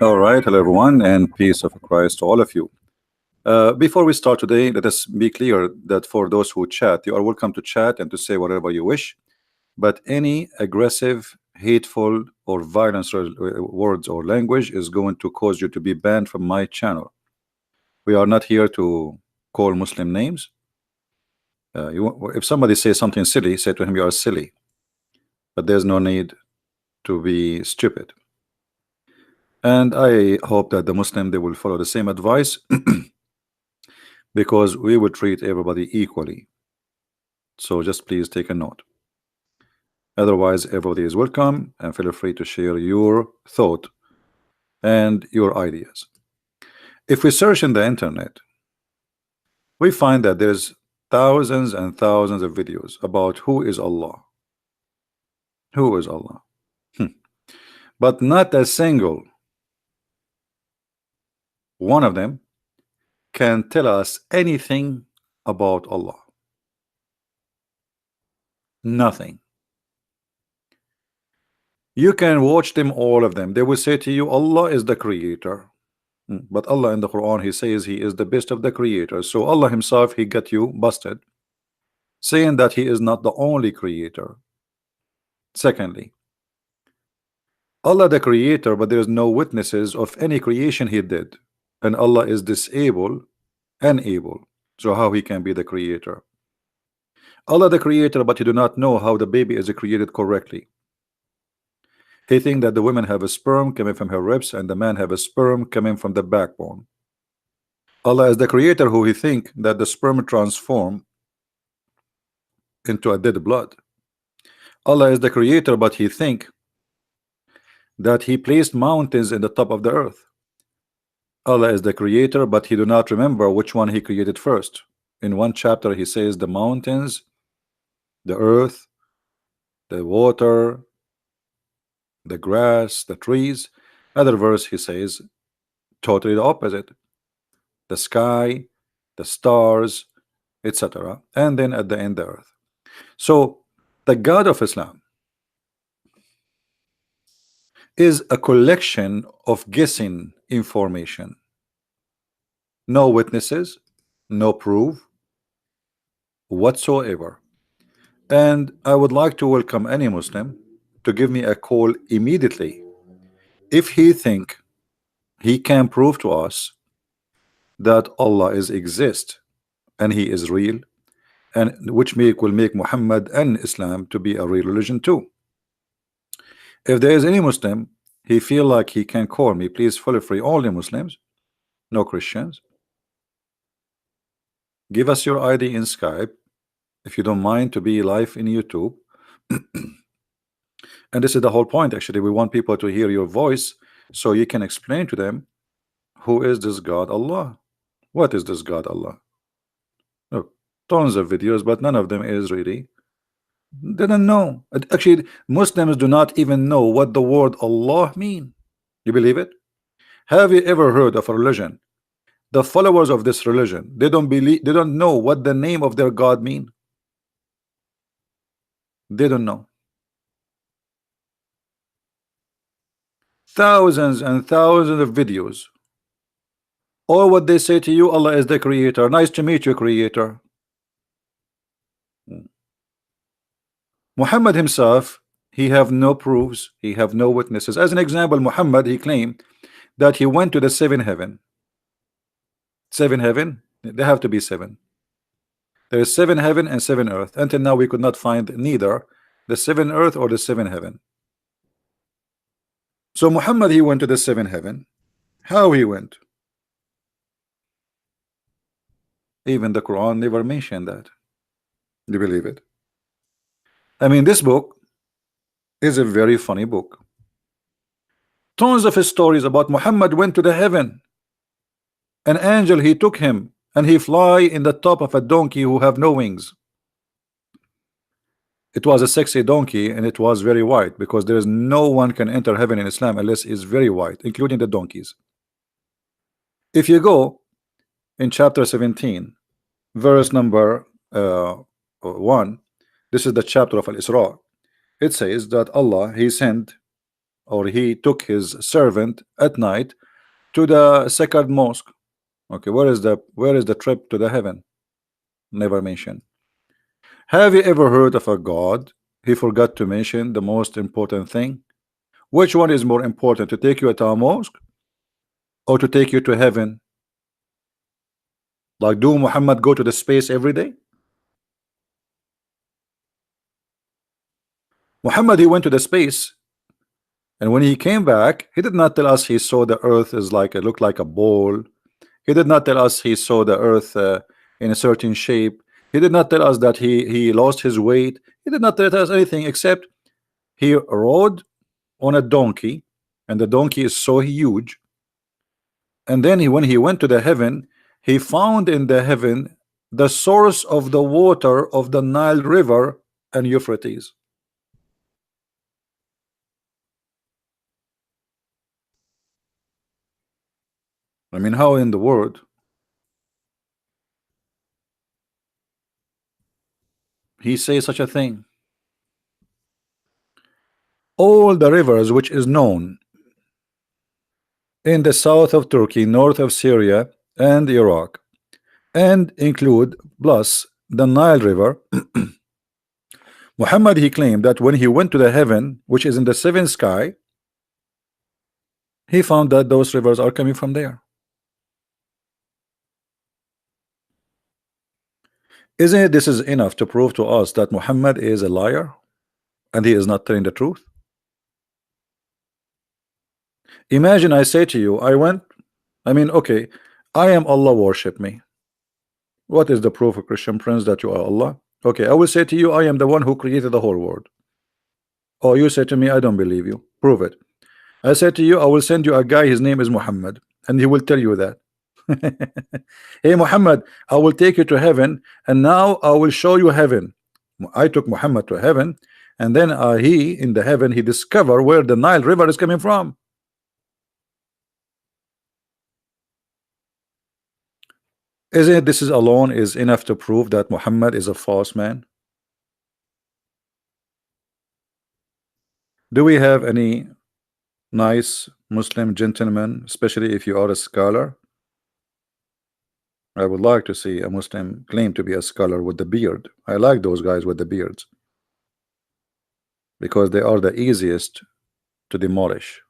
All right, hello everyone, and peace of Christ to all of you. Before we start today, let us be clear that for those who chat, you are welcome to chat and to say whatever you wish. But any aggressive, hateful, or violence words or language is going to cause you to be banned from my channel. We are not here to call Muslim names. If somebody says something silly, say to him, "You are silly." But there's no need to be stupid. And I hope that the Muslim they will follow the same advice because we will treat everybody equally. So just please take a note. Otherwise, everybody is welcome and feel free to share your thought and your ideas. If we search in the internet, we find that there's thousands and thousands of videos about who is Allah. Who is Allah? But not a single one of them can tell us anything about Allah. Nothing. You can watch them, all of them. They will say to you, Allah is the creator. But Allah in the Quran, He says He is the best of the creators. So Allah Himself, He got you busted, saying that He is not the only creator. Secondly, Allah the creator, but there is no witnesses of any creation He did. And Allah is disabled and able. So how He can be the creator? Allah the creator, but He do not know how the baby is created correctly. He think that the women have a sperm coming from her ribs and the man have a sperm coming from the backbone. Allah is the creator who He think that the sperm transform into a dead blood. Allah is the creator, but He think that He placed mountains in the top of the earth. Allah is the creator, but He do not remember which one He created first. In one chapter He says the mountains, the earth, the water, the grass, the trees. Other verse He says totally the opposite: the sky, the stars, etc. And then at the end the earth. So the God of Islam is a collection of guessing information. No witnesses, no proof whatsoever. And I would like to welcome any Muslim to give me a call immediately if he think he can prove to us that Allah is exist and He is real, and which will make Muhammad and Islam to be a real religion too. If there is any Muslim he feel like he can call me, please feel free. Only Muslims, no Christians. Give us your ID in Skype if you don't mind to be live in YouTube. And this is the whole point. Actually, we want people to hear your voice so you can explain to them who is this God Allah. What is this God Allah? Look, tons of videos, but none of them is really. They don't know. Actually, Muslims do not even know what the word Allah mean. You believe it? Have you ever heard of a religion? The followers of this religion, they don't know what the name of their God mean. They don't know. Thousands and thousands of videos. Or what they say to you, Allah is the creator. Nice to meet you, creator. Muhammad himself, he have no proofs, he have no witnesses. As an example, Muhammad, he claimed that he went to the seventh heaven. Seven heaven, they have to be seven. There is seven heaven and seven earth. Until now we could not find neither the seven earth or the seven heaven. So Muhammad, he went to the seven heaven. How he went? Even the Quran never mentioned that. Do you believe it? I mean, this book is a very funny book. Tons of stories about Muhammad went to the heaven. An angel, he took him and he fly in the top of a donkey who have no wings. It was a sexy donkey and it was very white, because there is no one can enter heaven in Islam unless it's very white, including the donkeys. If you go in chapter 17 verse number 1, this is the chapter of Al-Isra. It says that Allah, he sent or he took his servant at night to the sacred mosque. Okay, where is the trip to the heaven? Never mentioned. Have you ever heard of a God? He forgot to mention the most important thing. Which one is more important, to take you to a mosque or to take you to heaven? Like, do Muhammad go to the space every day? Muhammad, he went to the space, and when he came back, he did not tell us he saw the earth is like, it looked like a ball. He did not tell us he saw the earth in a certain shape. He did not tell us that he lost his weight. He did not tell us anything except he rode on a donkey, and the donkey is so huge. And then when he went to the heaven, he found in the heaven the source of the water of the Nile River and Euphrates. I mean, how in the world he says such a thing? All the rivers which is known in the south of Turkey, north of Syria and Iraq, and include plus the Nile River. Muhammad, he claimed that when he went to the heaven, which is in the seventh sky, he found that those rivers are coming from there. Isn't it this is enough to prove to us that Muhammad is a liar and he is not telling the truth? Imagine I say to you, okay, I am Allah, worship me. What is the proof of Christian Prince that you are Allah? Okay, I will say to you, I am the one who created the whole world. Oh, you say to me, I don't believe you. Prove it. I said to you, I will send you a guy, his name is Muhammad, and he will tell you that. Hey Muhammad, I will take you to heaven, and now I will show you heaven. I took Muhammad to heaven, and then he in the heaven he discovered where the Nile River is coming from. Isn't it this is alone is enough to prove that Muhammad is a false man? Do we have any nice Muslim gentlemen, especially if you are a scholar? I would like to see a Muslim claim to be a scholar with the beard. I like those guys with the beards because they are the easiest to demolish.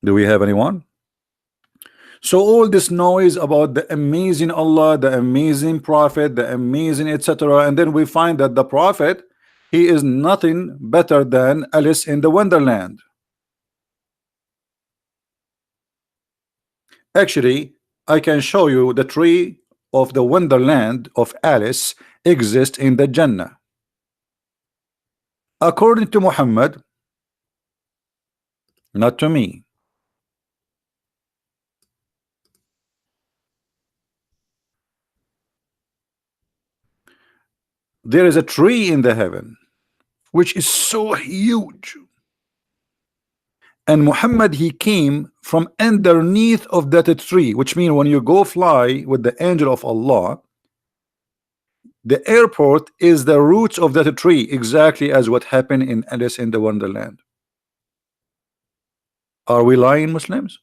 Do we have anyone? So all this noise about the amazing Allah, the amazing Prophet, the amazing etc., and then we find that the Prophet, he is nothing better than Alice in the Wonderland. Actually, I can show you the tree of the Wonderland of Alice exists in the Jannah. According to Muhammad, not to me. There is a tree in the heaven which is so huge, and Muhammad, he came from underneath of that tree, which means when you go fly with the angel of Allah, the airport is the roots of that tree, exactly as what happened in Alice in the Wonderland. Are we lying, Muslims?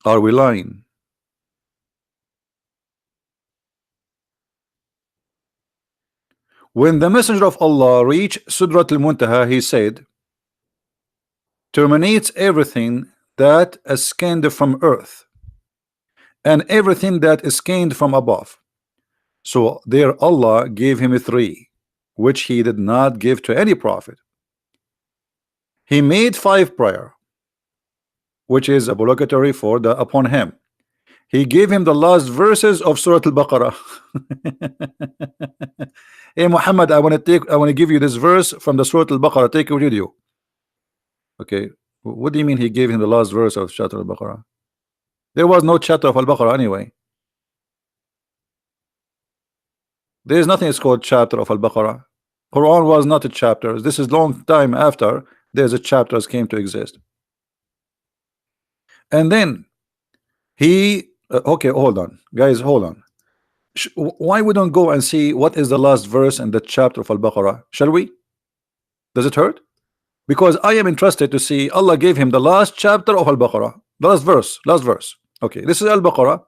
Are we lying? When the messenger of Allah reached Sidrat al-Muntaha, he said, terminates everything that is scanned from earth and everything that is scanned from above. So there Allah gave him 3, which he did not give to any prophet. He made 5 prayer, which is obligatory for the upon him. He gave him the last verses of Surah Al-Baqarah. Hey Muhammad, I want to give you this verse from the Surah Al-Baqarah. Take it with you. Okay, what do you mean he gave him the last verse of chapter Al-Baqarah? There was no chapter of Al-Baqarah anyway. There is nothing is called chapter of Al-Baqarah. Quran was not a chapter. This is long time after there's a chapters came to exist. And then he okay, hold on, guys, hold on. Why we don't go and see what is the last verse in the chapter of Al-Baqarah? Shall we? Does it hurt? Because I am interested to see. Allah gave him the last chapter of Al-Baqarah, the last verse, last verse. Okay, this is Al-Baqarah.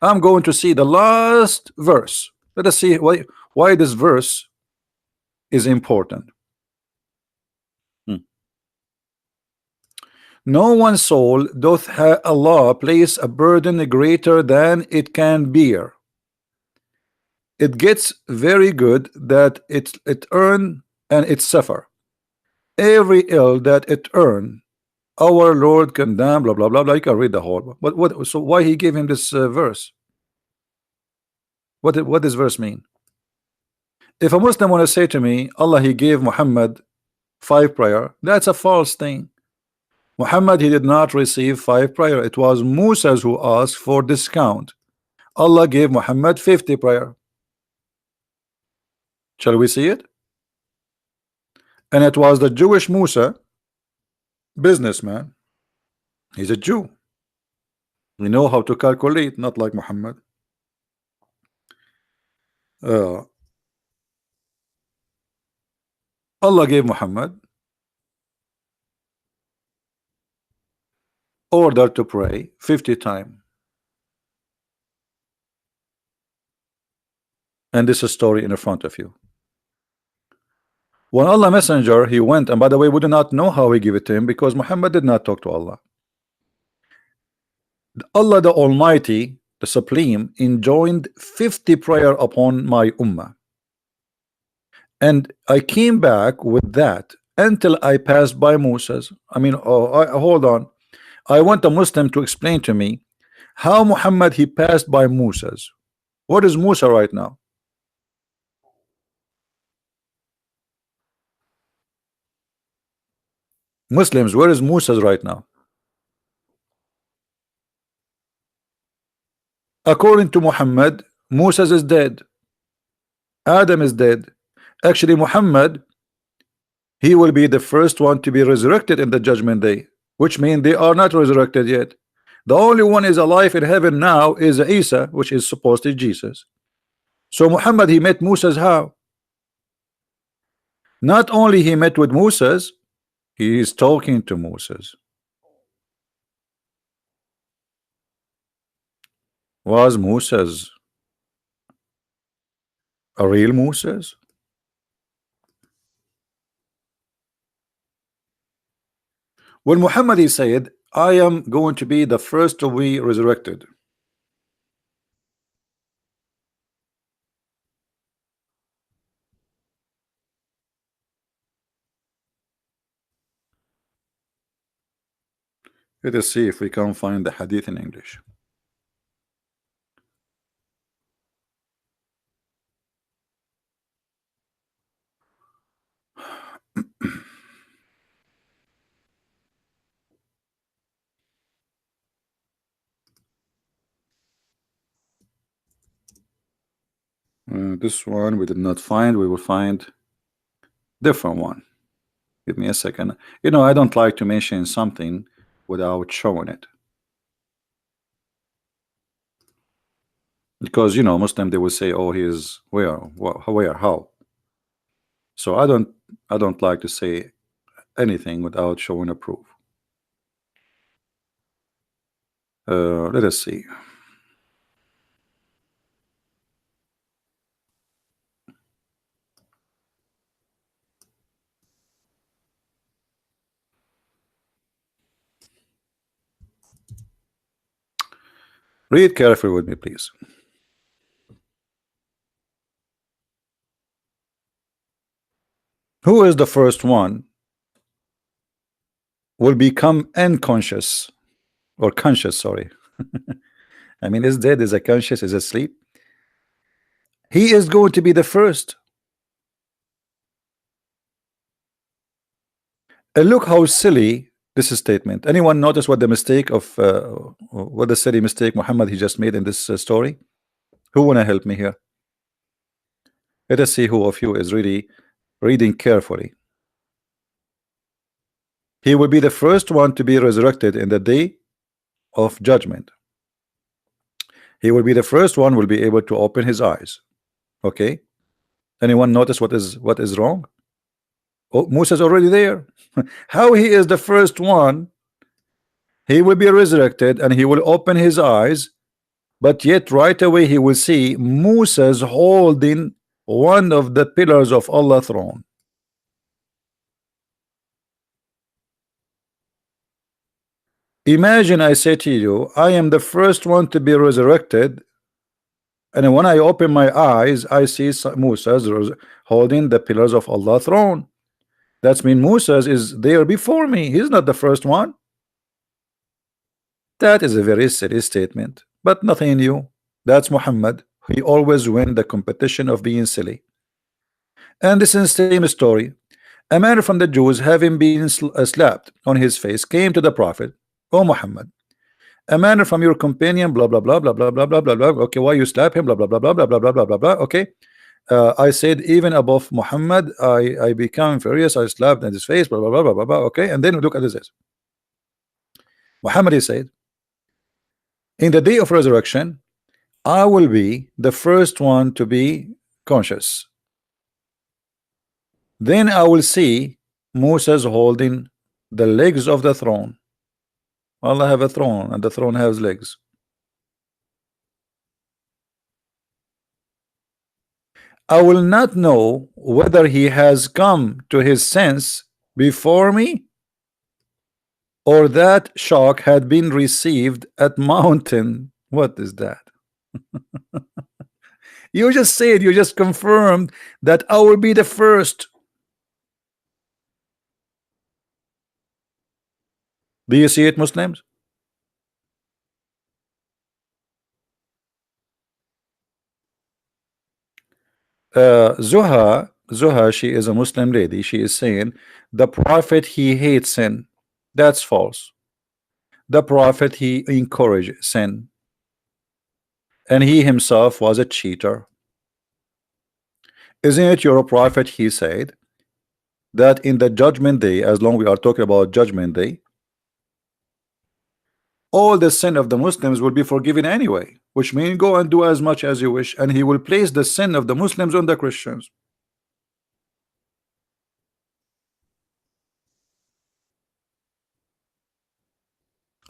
I'm going to see the last verse. Let us see why this verse is important. No one soul doth Allah place a burden greater than it can bear. It gets very good that it earn and it suffer. Every ill that it earn, our Lord condemn, blah blah blah blah. You can read the whole. What? So why he gave him this verse? What does verse mean? If a Muslim want to say to me, Allah he gave Muhammad 5 prayer, that's a false thing. Muhammad he did not receive 5 prayer. It was Musa who asked for discount. Allah gave Muhammad 50 prayer. Shall we see it? And it was the Jewish Musa, businessman. He's a Jew. We know how to calculate, not like Muhammad. Allah gave Muhammad order to pray 50 times. And this is a story in the front of you. When Allah messenger he went, and by the way we do not know how he gave it to him because Muhammad did not talk to Allah. Allah the Almighty, the Supreme, enjoined 50 prayer upon my ummah. And I came back with that until I passed by Moses. I mean, hold on. I want a Muslim to explain to me how Muhammad he passed by Moses. What is Musa right now? Muslims, where is Musa right now? According to Muhammad, Musa is dead. Adam is dead. Actually, Muhammad, he will be the first one to be resurrected in the judgment day, which means they are not resurrected yet. The only one is alive in heaven now is Isa, which is supposed to be Jesus. So Muhammad he met Moses how? Not only he met with Moses, he is talking to Moses. Was Moses a real Moses? When Muhammad he said, I am going to be the first to be resurrected. Let us see if we can find the hadith in English. This one we did not find. We will find different one. Give me a second. You know, I don't like to mention something without showing it, because you know Muslim they will say, oh, he is where, where, how. So I don't like to say anything without showing a proof. Let us see. Read carefully with me, please. Who is the first one will become unconscious or conscious? Sorry. I mean, is dead, is a conscious, is asleep. He is going to be the first. And look how silly this is statement. Anyone notice what the mistake of what the silly mistake Muhammad he just made in this story? Who wanna help me here? Let us see who of you is really reading carefully. He will be the first one to be resurrected in the day of judgment. He will be the first one will be able to open his eyes. Okay, anyone notice what is wrong? Oh, Musa is already there. How he is the first one? He will be resurrected and he will open his eyes, but yet right away he will see Moses holding one of the pillars of Allah's throne. Imagine I say to you, I am the first one to be resurrected, and when I open my eyes, I see Moses holding the pillars of Allah's throne. That means Moses is there before me. He's not the first one. That is a very silly statement, but nothing new. That's Muhammad. He always win the competition of being silly. And this is the same story. A man from the Jews, having been slapped on his face, came to the Prophet. Oh Muhammad, a man from your companion, blah blah blah blah blah blah blah blah blah. Okay, why you slap him? Blah blah blah blah blah blah blah blah blah blah. Okay, I said even above Muhammad, I become furious. I slapped at his face. Blah blah blah blah blah blah. Okay, and then look at this. Muhammad, he said, in the day of resurrection, I will be the first one to be conscious. Then I will see Moses holding the legs of the throne. Allah have a throne, and the throne has legs. I will not know whether he has come to his sense before me, or that shock had been received at mountain. What is that? You just said, you just confirmed that I will be the first. Do you see it, Muslims? Zuha, she is a Muslim lady. She is saying the Prophet he hates sin. That's false. The Prophet he encouraged sin, and he himself was a cheater. Isn't it your Prophet? He said that in the judgment day, as long we are talking about judgment day, all the sin of the Muslims will be forgiven anyway, which means go and do as much as you wish, and he will place the sin of the Muslims on the Christians.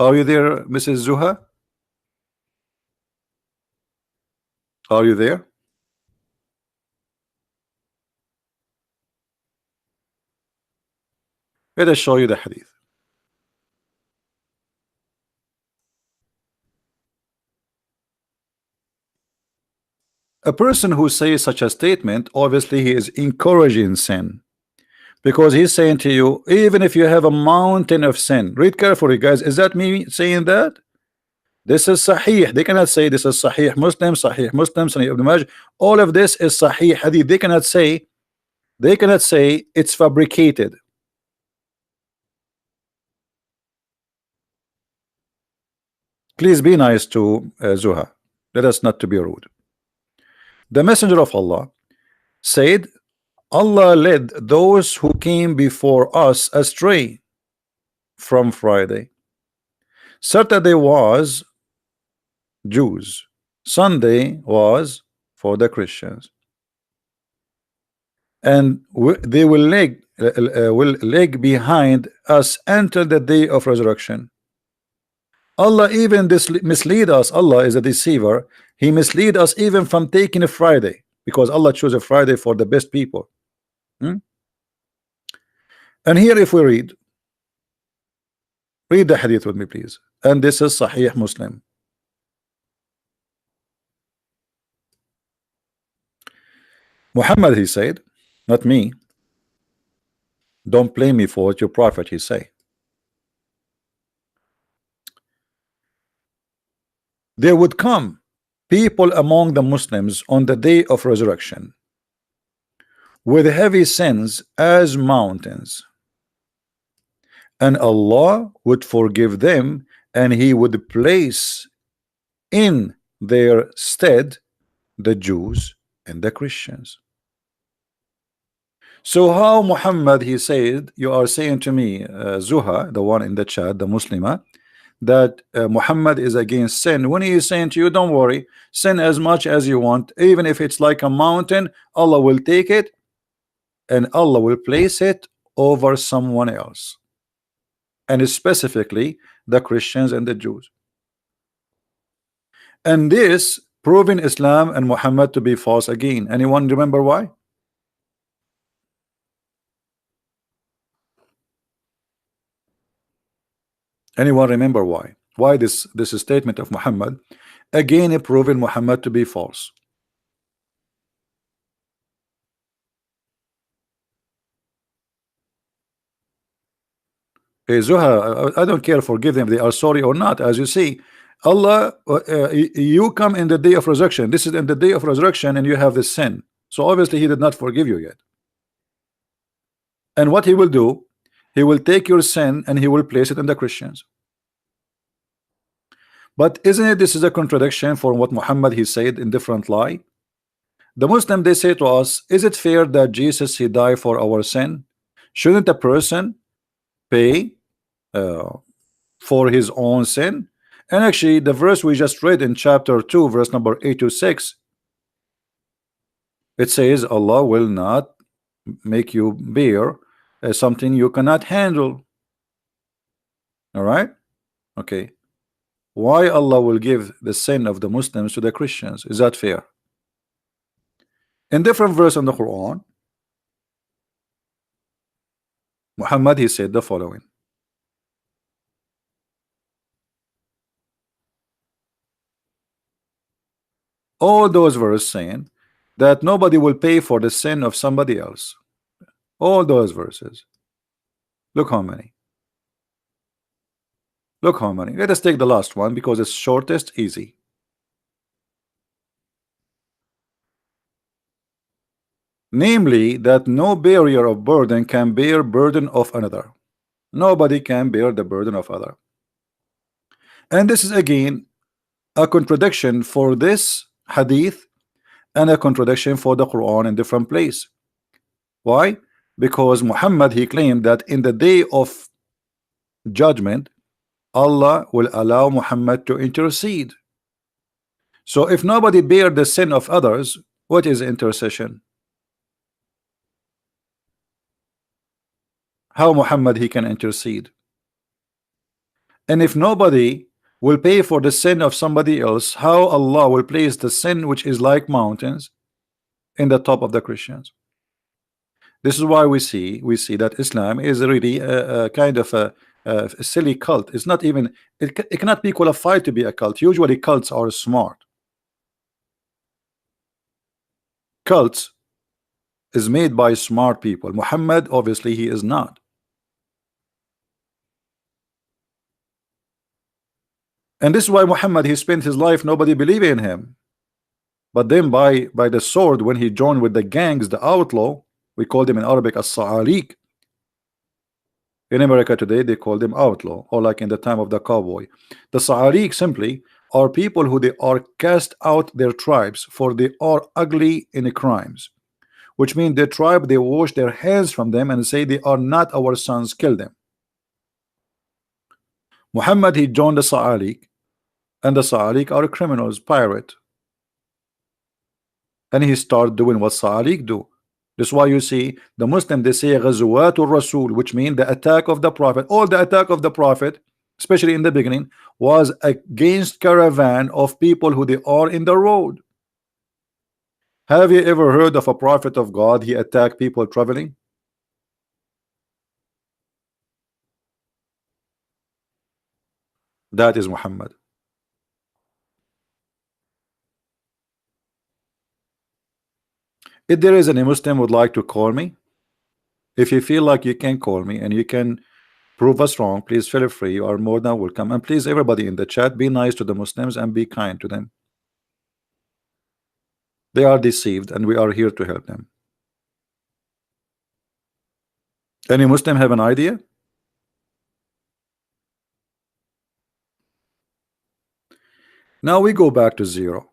Are you there, Mrs. Zuha? Are you there? Let us show you the hadith. A person who says such a statement, obviously he is encouraging sin, because he's saying to you, even if you have a mountain of sin, read carefully, guys. Is that me saying that? This is Sahih. They cannot say this is Sahih Muslim, Sahih Ibn Majah. All of this is Sahih Hadith. They cannot say it's fabricated. Please be nice to Zuha. Let us not to be rude. The Messenger of Allah said, Allah led those who came before us astray from Friday. Saturday was Jews. Sunday was for the Christians. And they will lag behind us until the day of resurrection. Allah even mislead us. Allah is a deceiver. He mislead us even from taking a Friday, because Allah chose a Friday for the best people. And here, if we read the hadith with me, please. And this is Sahih Muslim. Muhammad, he said, not me. Don't blame me for what your prophet he say. There would come people among the Muslims on the day of resurrection with heavy sins as mountains, and Allah would forgive them, and he would place in their stead the Jews and the Christians. So how, Muhammad, he said, you are saying to me, Zuha, the one in the chat, the Muslimah, that Muhammad is against sin, when he is saying to you, don't worry, sin as much as you want, even if it's like a mountain, Allah will take it and Allah will place it over someone else, and specifically the Christians and the Jews. And this proving Islam and Muhammad to be false again. Anyone remember why? Anyone remember why? Why this statement of Muhammad again proving Muhammad to be false? Zuha, I don't care, forgive them, they are sorry or not. As you see, Allah, you come in the day of resurrection. This is in the day of resurrection, and you have this sin. So obviously, He did not forgive you yet. And what He will do, He will take your sin and He will place it in the Christians. But isn't it this is a contradiction for what Muhammad he said in different lie? The Muslim, they say to us, is it fair that Jesus he died for our sin? Shouldn't a person pay uh, for his own sin? And actually the verse we just read in chapter 2 verse number 8 to 6, it says Allah will not make you bear something you cannot handle. All right, okay. Why Allah will give the sin of the Muslims to the Christians? Is that fair? In different verse in the Quran, Muhammad he said the following: all those verses saying that nobody will pay for the sin of somebody else. All those verses. Look how many. Look how many. Let us take the last one because it's shortest, easy. Namely, that no barrier of burden can bear burden of another. Nobody can bear the burden of other. And this is again a contradiction for this hadith and a contradiction for the Quran in different place. Why? Because Muhammad he claimed that in the day of judgment Allah will allow Muhammad to intercede. So if nobody bear the sin of others, what is intercession? How Muhammad he can intercede? And if nobody will pay for the sin of somebody else, how Allah will place the sin which is like mountains in the top of the Christians? This is why we see that Islam is really a kind of a silly cult. It's not even it cannot be qualified to be a cult. Usually cults are smart. Cults is made by smart people. Muhammad obviously he is not. And this is why Muhammad he spent his life nobody believed in him. But then by the sword, when he joined with the gangs, the outlaw, we call them in Arabic as-Sa'alik. In America today they call them outlaw, or like in the time of the cowboy. The Sa'alik simply are people who they are cast out their tribes for they are ugly in crimes, which means their tribe they wash their hands from them and say they are not our sons, kill them. Muhammad he joined the Sa'alik, and the Sa'alik are criminals, pirate, and he started doing what Sa'alik do. That's why you see the Muslim they say Ghazwatul Rasul, which means the attack of the Prophet. All the attack of the Prophet, especially in the beginning, was against caravan of people who they are in the road. Have you ever heard of a prophet of God he attacked people traveling? That is Muhammad. If there is any Muslim would like to call me, if you feel like you can call me and you can prove us wrong, please feel free. You are more than welcome. And please, everybody in the chat, be nice to the Muslims and be kind to them. They are deceived and we are here to help them. Any Muslim have an idea? Now we go back to zero.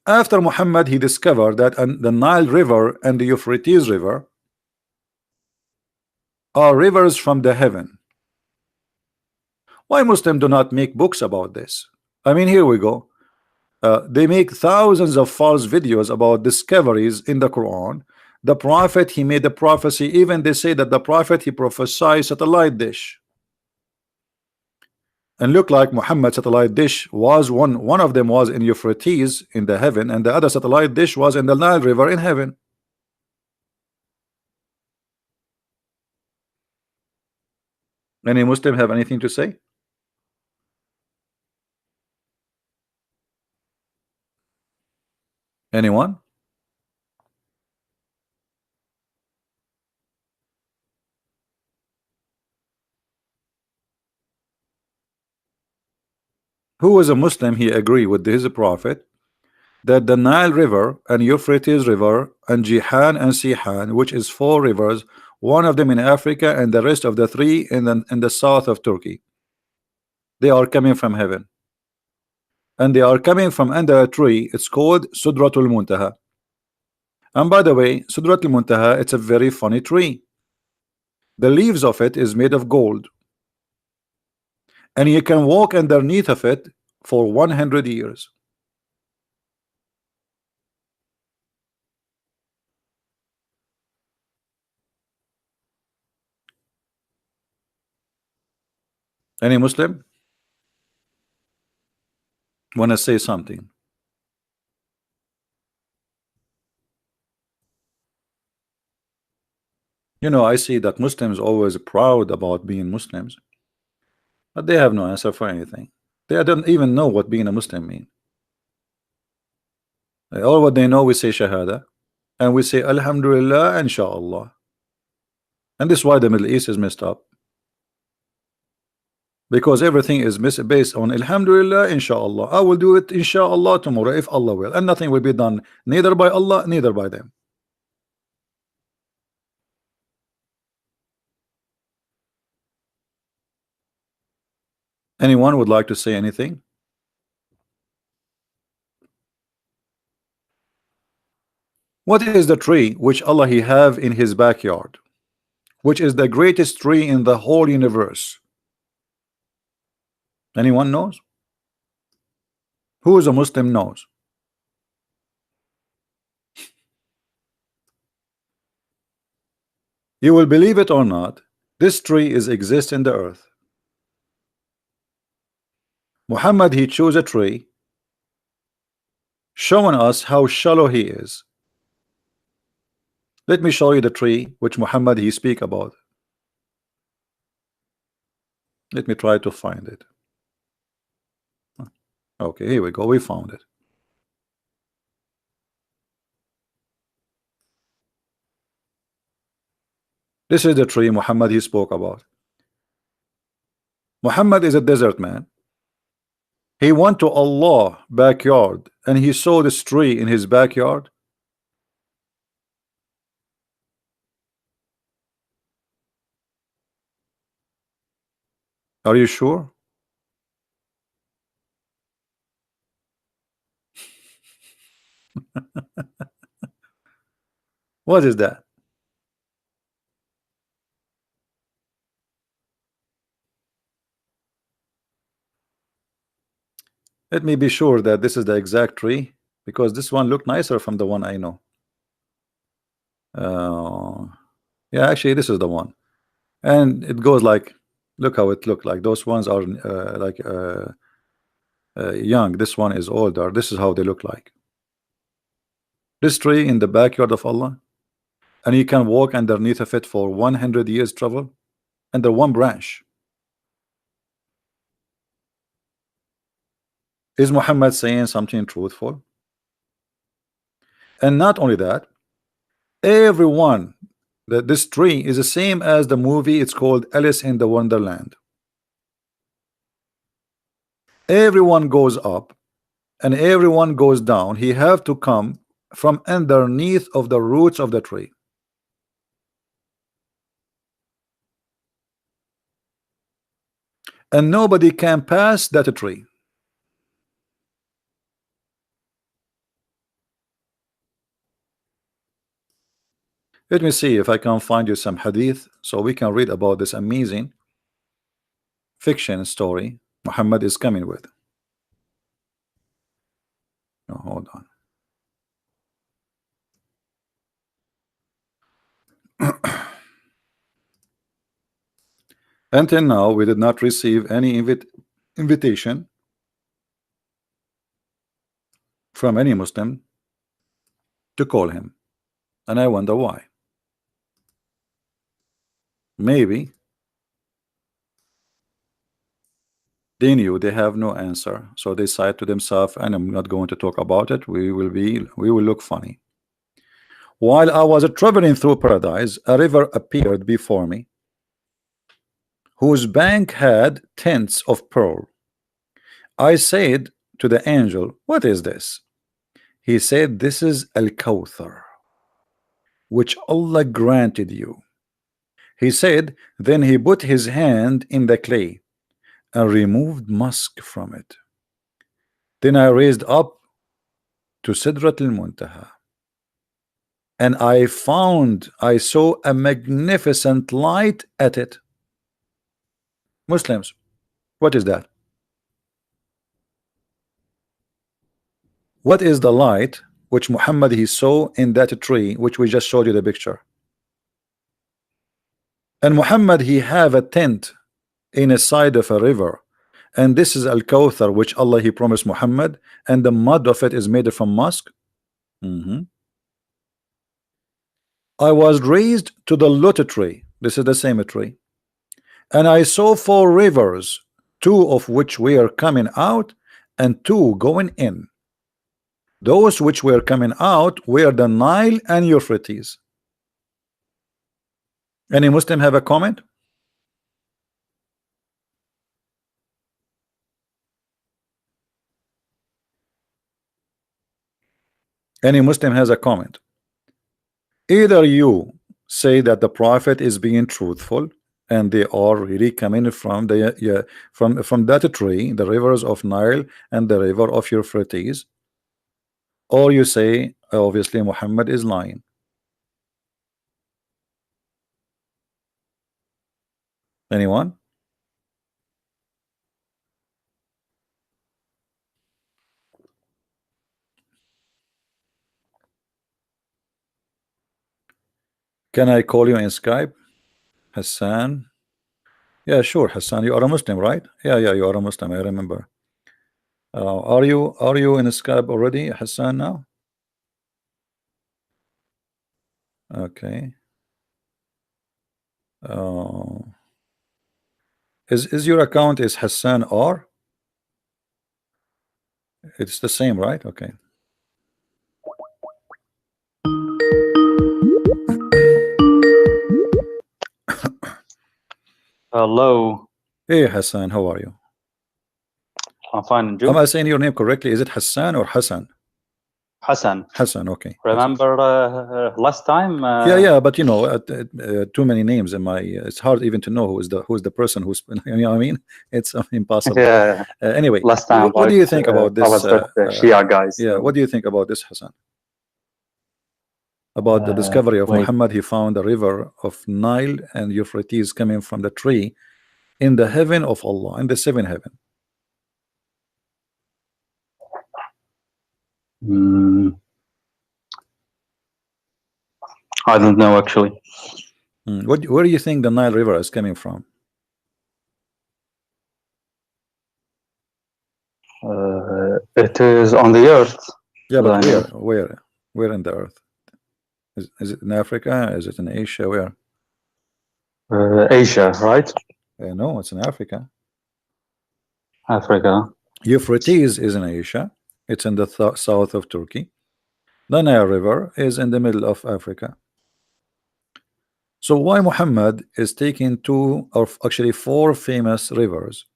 After Muhammad he discovered that the Nile River and the Euphrates River are rivers from the heaven. Why Muslims do not make books about this? I mean, here we go. They make thousands of false videos about discoveries in the Quran. The Prophet, he made a prophecy. Even they say that the Prophet, he prophesied satellite dish. And look like Muhammad satellite dish was one of them was in Euphrates in the heaven, and the other satellite dish was in the Nile River in heaven. Any Muslim have anything to say? Anyone? Who is a Muslim, he agree with his prophet that the Nile River and Euphrates River and Jihan and Sihan, which is 4 rivers, one of them in Africa and the rest of the 3 in the south of Turkey, they are coming from heaven, and they are coming from under a tree. It's called Sudratul Muntaha. And by the way, Sudratul Muntaha, it's a very funny tree. The leaves of it is made of gold, and you can walk underneath of it for 100 years. Any Muslim want to say something? You know, I see that Muslims always proud about being Muslims, but they have no answer for anything. They don't even know what being a Muslim means. All what they know, we say Shahada, and we say Alhamdulillah, Inshallah. And this is why the Middle East is messed up, because everything is based on Alhamdulillah, Inshallah. I will do it Inshallah tomorrow if Allah will, and nothing will be done neither by Allah, neither by them. Anyone would like to say anything? What is the tree which Allah he have in his backyard, which is the greatest tree in the whole universe? Anyone knows? Who is a Muslim knows? You will believe it or not, this tree is exist in the earth. Muhammad he chose a tree, showing us how shallow he is. Let me show you the tree which Muhammad he speak about. Let me try to find it. Okay, here we go. We found it. This is the tree Muhammad he spoke about. Muhammad is a desert man. He went to Allah backyard and he saw this tree in his backyard. Are you sure? What is that? Let me be sure that this is the exact tree, because this one looked nicer from the one I know. Yeah, actually this is the one, and it goes like, look how it looked like. Those ones are young. This one is older. This is how they look like. This tree in the backyard of Allah, and you can walk underneath of it for 100 years travel under one branch. Is Muhammad saying something truthful? And not only that, everyone, that this tree is the same as the movie. It's called Alice in the Wonderland. Everyone goes up and everyone goes down. He have to come from underneath of the roots of the tree. And nobody can pass that tree. Let me see if I can find you some hadith so we can read about this amazing fiction story Muhammad is coming with. Oh, hold on. Until now, we did not receive any invitation from any Muslim to call him, and I wonder why. Maybe they knew they have no answer, so they said to themselves, and I'm not going to talk about it. We will look funny. While I was traveling through paradise, a river appeared before me, whose bank had tints of pearl. I said to the angel, "What is this?" He said, "This is Al-Kawthar, which Allah granted you." He said, then he put his hand in the clay and removed musk from it. Then I raised up to Sidrat al-Muntaha, and I saw a magnificent light at it. Muslims, what is that? What is the light which Muhammad he saw in that tree which we just showed you the picture? And Muhammad he have a tent in a side of a river, and this is Al-Kawthar which Allah he promised Muhammad, and the mud of it is made from musk. I was raised to the lotus tree. This is the same tree, and I saw 4 rivers, 2 of which were coming out and 2 going in. Those which were coming out were the Nile and Euphrates. Any Muslim have a comment? Any Muslim has a comment? Either you say that the Prophet is being truthful and they are really coming from the from that tree, the rivers of Nile and the river of Euphrates, or you say obviously Muhammad is lying. Anyone? Can I call you in Skype? Hassan? Yeah, sure, Hassan. You are a Muslim, right? Yeah, you are a Muslim. I remember. Are you in Skype already, Hassan? Now? Okay. Is your account is Hassan or? It's the same, right? Okay. Hello. Hey Hassan, how are you? I'm fine, and you? Am I saying your name correctly? Is it Hassan or Hassan? Hassan. Hassan, okay. Remember last time? Yeah, but you know, too many names in my. It's hard even to know who's the person who's. You know what I mean? It's impossible. Yeah. Anyway, Last time, what do you think about this? I was with the Shia guys. Yeah, what do you think about this, Hassan? About the discovery of Muhammad, he found a river of Nile and Euphrates coming from the tree in the heaven of Allah, in the 7th heaven. I don't know actually. Where do you think the Nile River is coming from? It is on the earth. Yeah, but where in the earth? Is it in Africa? Is it in Asia? Where? Asia, right? No, it's in Africa. Africa. Euphrates is in Asia. It's in the south of Turkey. The Nile River is in the middle of Africa. So why Muhammad is taking 2 or actually 4 famous rivers,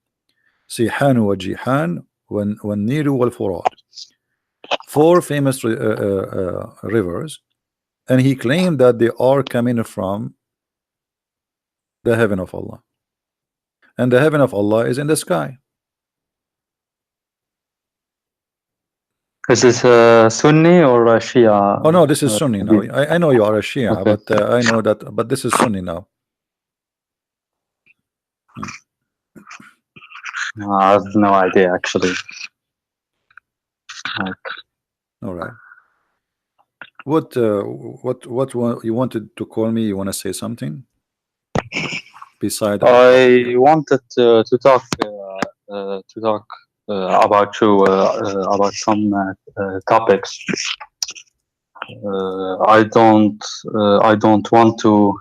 Sihan wa Jihan, Nilu wal Furat, 4 famous rivers, and he claimed that they are coming from the heaven of Allah, and the heaven of Allah is in the sky. Is this Sunni or Shia? Oh no, this is Sunni now. I know you are a Shia, okay. But I know that, but this is Sunni now. I have no idea actually. Like, All right. What you wanted to call me? You want to say something beside our topic I here? wanted to talk about you about some topics. I don't want to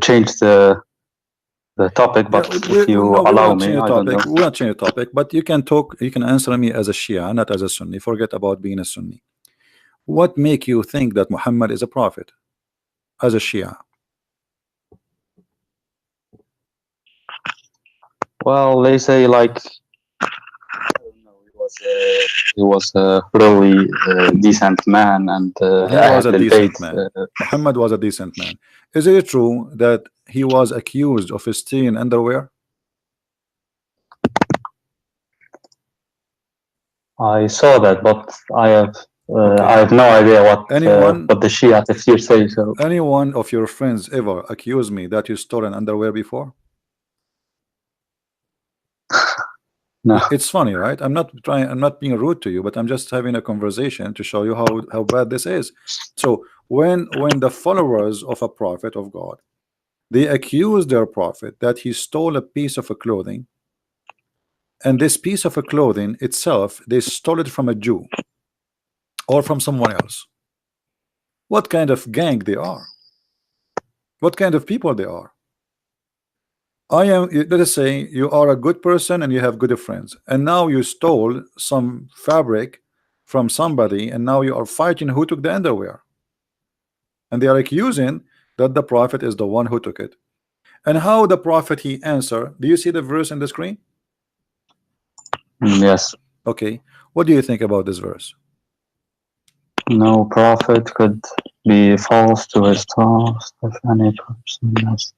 change the topic, Yeah, but if you no, we will allow not me, change the I don't know. topic. We will not change the topic, but you can talk. You can answer me as a Shia, not as a Sunni. Forget about being a Sunni. What make you think that Muhammad is a prophet as a Shia? Well, they say like he was a really decent man and He was a أهل البيت. decent man. Muhammad was a decent man. Is it true that he was accused of stealing underwear? I saw that, but Okay. I have no idea Anyone, what the Shia tafsir say. So anyone of your friends ever accused me that you stole an underwear before? no, It's funny, right? I'm not being rude to you, but I'm just having a conversation to show you how bad this is. So when the followers of a prophet of God, they accuse their prophet that he stole a piece of a clothing, and this piece of a clothing itself, they stole it from a Jew or from someone else. What kind of gang they are? What kind of people they are? Let us say you are a good person and you have good friends, and now you stole some fabric from somebody, and now you are fighting who took the underwear, and they are accusing that the prophet is the one who took it. And how the prophet he answer? Do you see the verse in the screen? yes, Okay, what do you think about this verse? no prophet could be false to his task if any person has.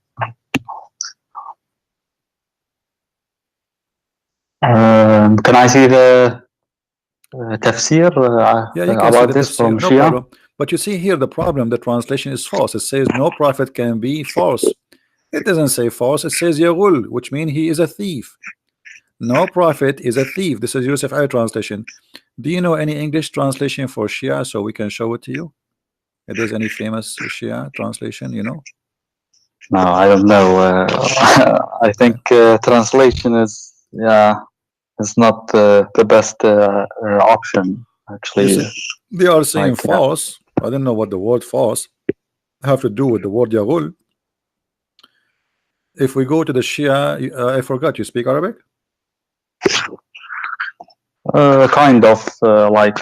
Can I see the tafsir Yeah, you can see about the this tafsir, from no Shia? problem. But you see here the problem, the translation is false. It says no prophet can be false. It doesn't say false, it says Yagul, which means he is a thief. No prophet is a thief. This is Yusuf I translation. Do you know any English translation for Shia so we can show it to you? If there's any famous Shia translation, you know? No, I don't know. I Yeah. think translation is not the best option You actually. see, they are saying Like false. I don't know what the word false have to do with the word Yagul. If we go to the Shia, I forgot you speak Arabic? kind of like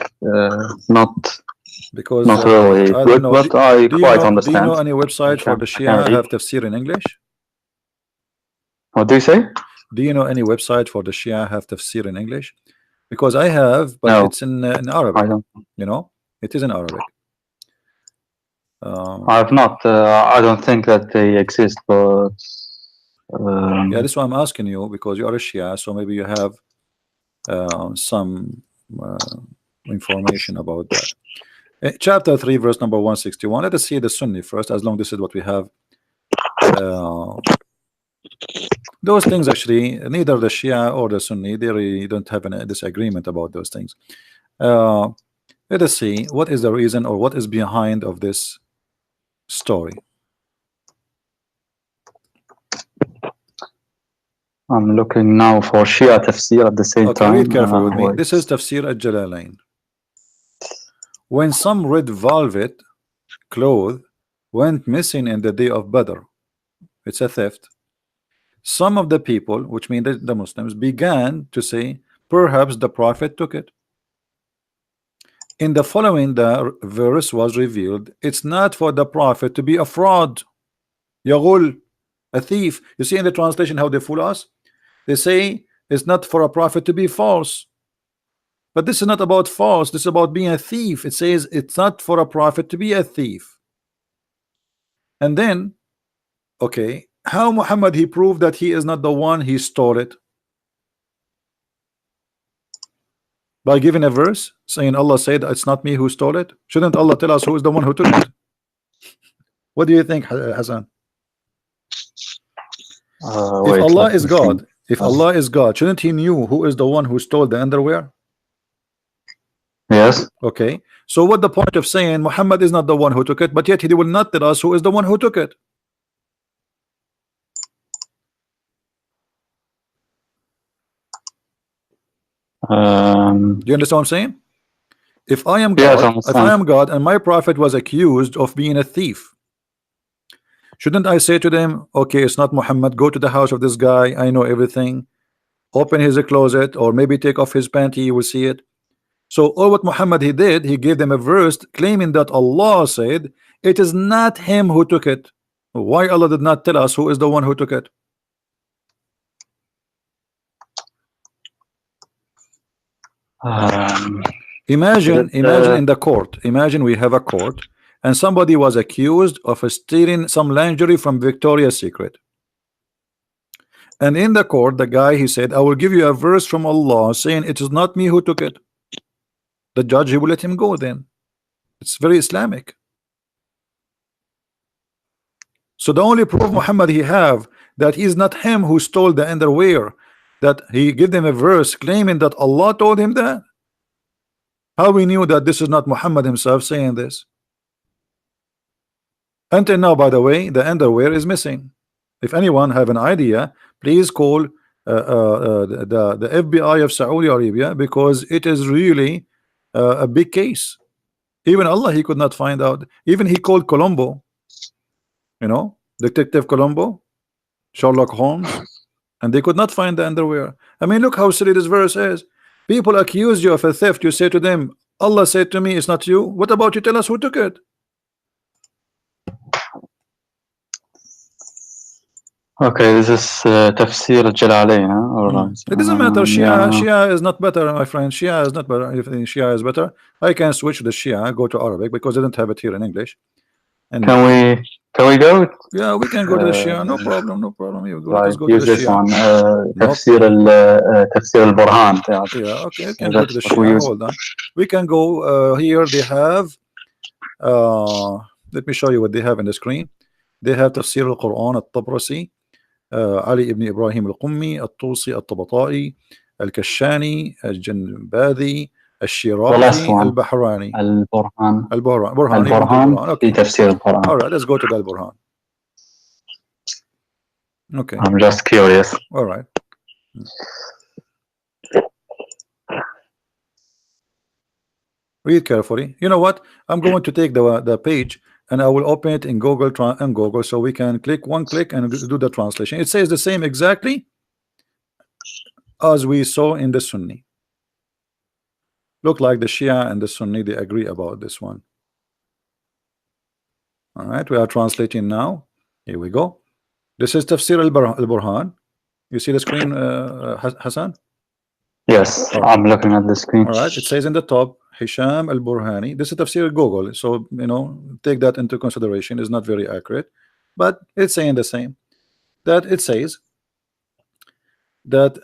Because not really I don't good, know. but I quite Do you understand. know any website for the I can Shia read. have tafsir in English? What do you say? Do you know any website for the Shia have tafsir in English? Because I have, but No, it's in I Arabic. don't. You know, it is in Arabic. I have not. I don't think that they exist, but Yeah, um, this is why I'm asking you, because you are a Shia, so maybe you have some information about that. Chapter 3, verse number 161. Let us see the Sunni first, as long this is what we have. Uh, those things actually, neither the Shia or the Sunni, they really don't have a disagreement about those things. Uh, let us see what is the reason or what is behind of this story. I'm looking now for Shia tafsir at the same Okay, read time. carefully with me. Wait. This is Tafsir al-Jalalain. When some red velvet cloth went missing in the day of Badr, it's a theft. Some of the people, which mean the Muslims, began to say, perhaps the Prophet took it. In the following, the verse was revealed. It's not for the Prophet to be a fraud, Yaghul, a thief. You see in the translation how they fool us? They say it's not for a prophet to be false. But this is not about false, this is about being a thief. It says it's not for a prophet to be a thief. And then, okay, how Muhammad he proved that he is not the one he stole it? By giving a verse saying Allah said it's not me who stole it. Shouldn't Allah tell us who is the one who took it? What do you think, Hassan? If Wait, Allah let is me think. God, If Allah is God, shouldn't he knew who is the one who stole the underwear? Yes. Okay, so what the point of saying Muhammad is not the one who took it, but yet he will not tell us who is the one who took it? Do you understand what I'm saying? If I am Yes, I God, if I understand. am God and my prophet was accused of being a thief, shouldn't I say to them, okay, it's not Muhammad, go to the house of this guy, I know everything, open his closet, or maybe take off his panty, you will see it. So all what Muhammad he did, he gave them a verse claiming that Allah said it is not him who took it. Why Allah did not tell us who is the one who took it? Um, Imagine, it, in the court. Imagine we have a court, and somebody was accused of stealing some lingerie from Victoria's Secret. And in the court, the guy he said, "I will give you a verse from Allah saying it is not me who took it." The judge he will let him go. Then it's very Islamic. So the only proof Muhammad he have that he's not him who stole the underwear, that he give them a verse claiming that Allah told him that. How we knew that this is not Muhammad himself saying this? Until now, by the way, the underwear is missing. If anyone have an idea, please call the FBI of Saudi Arabia, because it is really a big case. Even Allah he could not find out. Even he called Colombo, you know, Detective Colombo, Sherlock Holmes, and they could not find the underwear. I mean, look how silly this verse is. People accuse you of a theft. You say to them, Allah said to me, it's not you. What about you tell us who took it? okay, this is Tafsir al-Jalalain. It doesn't matter. Yeah. Shia is not better, my friend. Shia is not better. If Shia is better, I can switch to the Shia, go to Arabic, because I don't have it here in English. And Can we go? yeah, we can go to the Shia. No problem. No problem. You go. Let us Like go to use the this Shia. one. No Tafsir Tafsir al-Burhan. Yeah, okay. You can go to the That's what we Shia. use. Hold on. We can go here. They have. Let me show you what they have in the screen. They have Tafsir al-Quran al-Tabrasi, علي ibn إبراهيم القمي, الطوسي, الطبطائي, الكشاني, الجنباذي, The last الشيرازي, one. البحراني. Al-Burhan. Burhan. You go to Al-Burhan Burhan. في Okay. تفسير القرآن. All right. Let's go to the Burhan. Okay. I'm just curious. All right. Read carefully. You know what? I'm going to take the page and I will open it in Google, so we can click one click and do the translation. It says the same exactly as we saw in the Sunni. Look like the Shia and the Sunni, they agree about this one. All right, we are translating now. Here we go. This is Tafsir al-Burhan. You see the screen, Hassan? Yes, All right. I'm looking at the screen. All right, it says in the top, Hisham al-Burhani. This is Tafsir Google, so you know, take that into consideration. It's not very accurate, but it's saying the same. That it says that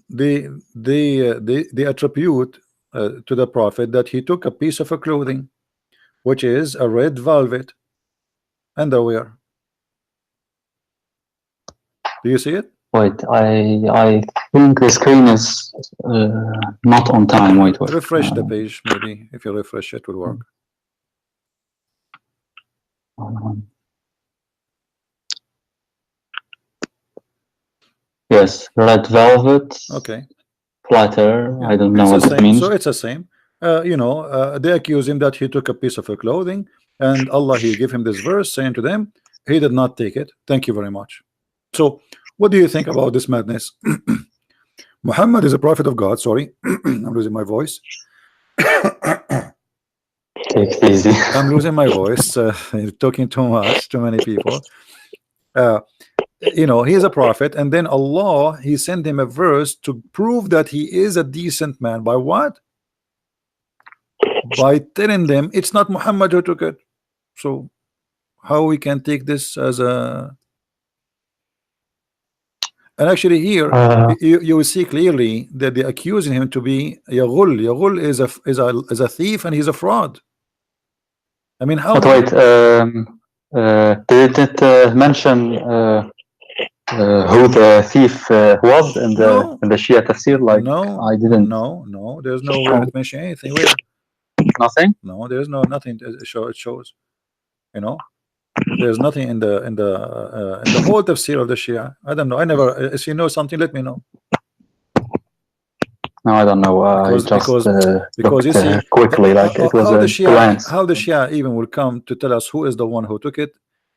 they attribute to the Prophet that he took a piece of a clothing, which is a red velvet underwear. Do you see it? Wait, I think the screen is not on time. Wait. Refresh the page, maybe. If you refresh it will work. Yes, red velvet. Okay. Flatter. Yeah. I don't know It's what the it same. means. So it's the same. You know, they accuse him that he took a piece of a clothing, and Allah he gave him this verse saying to them, he did not take it. Thank you very much. So what do you think about this madness? Muhammad is a prophet of God. Sorry, I'm losing my voice. Take it easy. I'm losing my voice. Talking too much, too many people. You know, he is a prophet, and then Allah he sent him a verse to prove that he is a decent man. By what? By telling them it's not Muhammad who took it. So how we can take this as a... And actually here you will see clearly that they're accusing him to be Yaghul. Yaghul is a thief, and he's a fraud. I mean, how? But wait, did it mention who the thief was No, in the Shia tafsir? Like no, I didn't. no. There's nowhere it mention anything. Where? Nothing. No, there's no nothing. It shows. You know, there's nothing in the whole tafsir of the Shia. I don't know. I never. If you know something, let me know. No, I don't know. I Because just because because looked you see quickly, like it was a glance. how the Shia even will come to tell us who is the one who took it,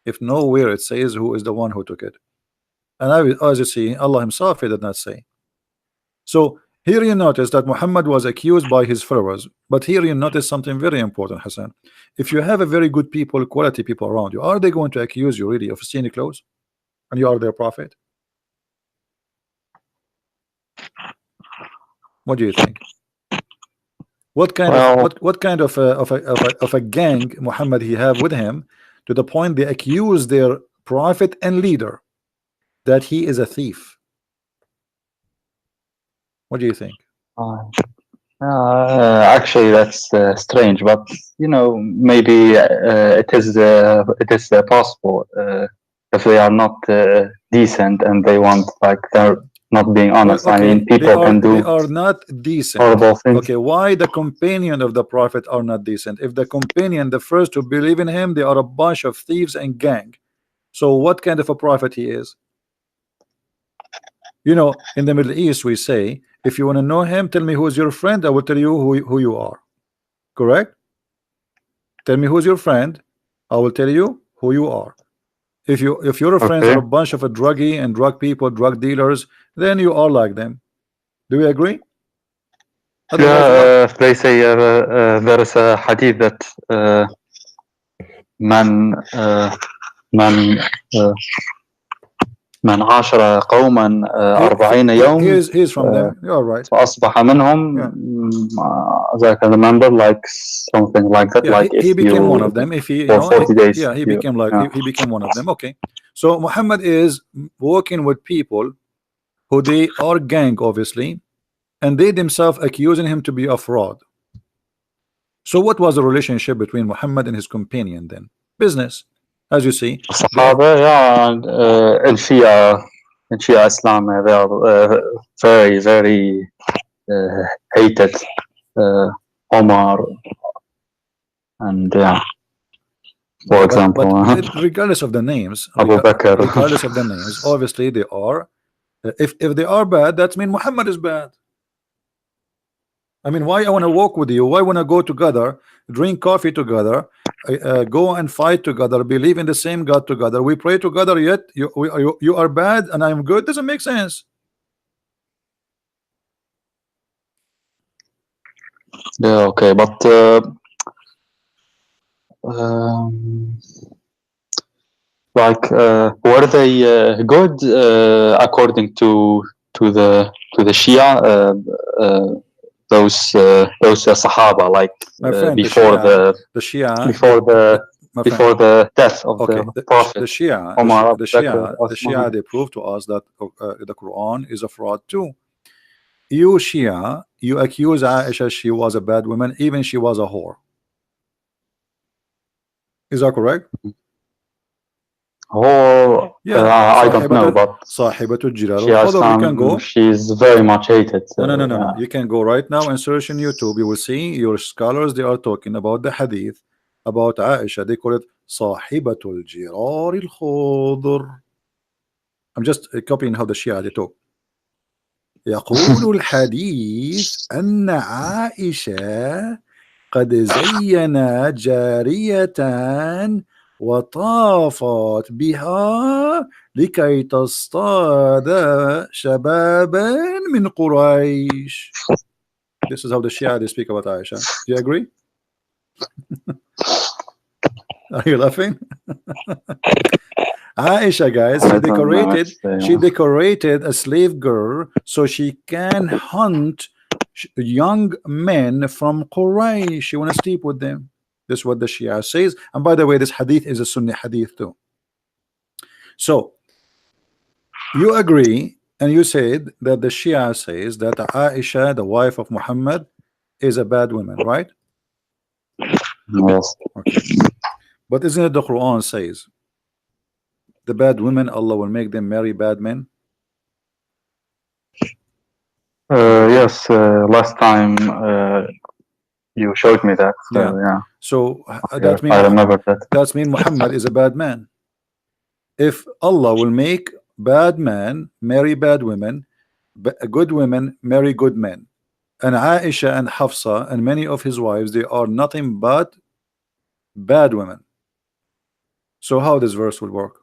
if nowhere it says who is the one who took it. And as you see, Allah Himself He did not say. So here you notice that Muhammad was accused by his followers, but here you notice something very important, Hassan. If you have a very good people, quality people around you, are they going to accuse you really of stealing clothes, and you are their prophet? What do you think? What kind of Well, what kind of a gang Muhammad he have with him, to the point they accuse their prophet and leader that he is a thief? What do you think? uh, actually, that's strange, but you know, maybe it is possible if they are not decent and they want, like, they're not being Well, honest. I mean, okay, people can they do are not decent. horrible things. Okay, why the companion of the prophet are not decent? If the companion, the first to believe in him, they are a bunch of thieves and gang. So what kind of a prophet he is? You know, in the Middle East we say, if you want to know him, tell me who is your friend, I will tell you who you are. Correct? Tell me who's your friend, I will tell you who you are. If your friends are Okay. a bunch of a druggie and drug people, drug dealers, then you are like them. Do we agree? Otherwise, what? Yeah, they say there is a hadith that من من من عاشر قوما He, 40 يوم he's from them. You're right. فأصبح منهم, Yeah, as I can remember, like something like that. yeah. Like if He became one you of them. If he, for 40 days, yeah, he you became like yeah. he became one of them. Okay. So Muhammad is working with people who they are gang, obviously, and they themselves accusing him to be a fraud. So what was the relationship between Muhammad and his companion then? Business, as you see. They are, الصحابة, yeah, and in Shia Islam, they are very, very hated. Omar and yeah, for yeah, but example, regardless of the names, Abu Bakr. regardless of the names, obviously they are. If they are bad, that means Muhammad is bad. I mean, why I want to walk with you? Why want to go together, drink coffee together, go and fight together, believe in the same God together? We pray together, yet you are bad and I'm good. Doesn't make sense. Yeah, okay, but um, like were they good according to the Shia, those Sahaba, like My friend, before the the Shia, before the my friend. before the death of the Okay, the Prophet Shia, Omar, Abu Bakr, The Osman? Shia, they prove to us that the Quran is a fraud too. You Shia, you accuse Aisha she was a bad woman, even she was a whore. Is that correct? Or Yeah, I don't know, but Sahibatul Jirar Shia al-Khadr. You can Islam, go. she's very much hated. No. Yeah. You can go right now and search on YouTube. You will see your scholars. They are talking about the hadith about Aisha. They call it Sahibatul Jirar al-Khadr. I'm just copying how the Shia they talk. يقول الحديث أن عائشة قد زينت جارية وطافت بها لكي تصطاد شبابا من قريش. This is how the Shia they speak about Aisha. Do you agree? Are you laughing? Aisha, guys, I don't know actually. she decorated a slave girl so she can hunt young men from Quraysh. She want to sleep with them. This is what the Shia says. And by the way, this hadith is a Sunni hadith too. So you agree, and you said that the Shia says that Aisha, the wife of Muhammad, is a bad woman, right? Yes. Okay. But isn't it the Quran says The bad women, Allah will make them marry bad men. Yes, last time you showed me that. So Yeah. yeah, So yeah, that mean I remember that. that's mean Muhammad is a bad man. If Allah will make bad men marry bad women, good women marry good men, and Aisha and Hafsa and many of his wives, they are nothing but bad women. So how this verse will work?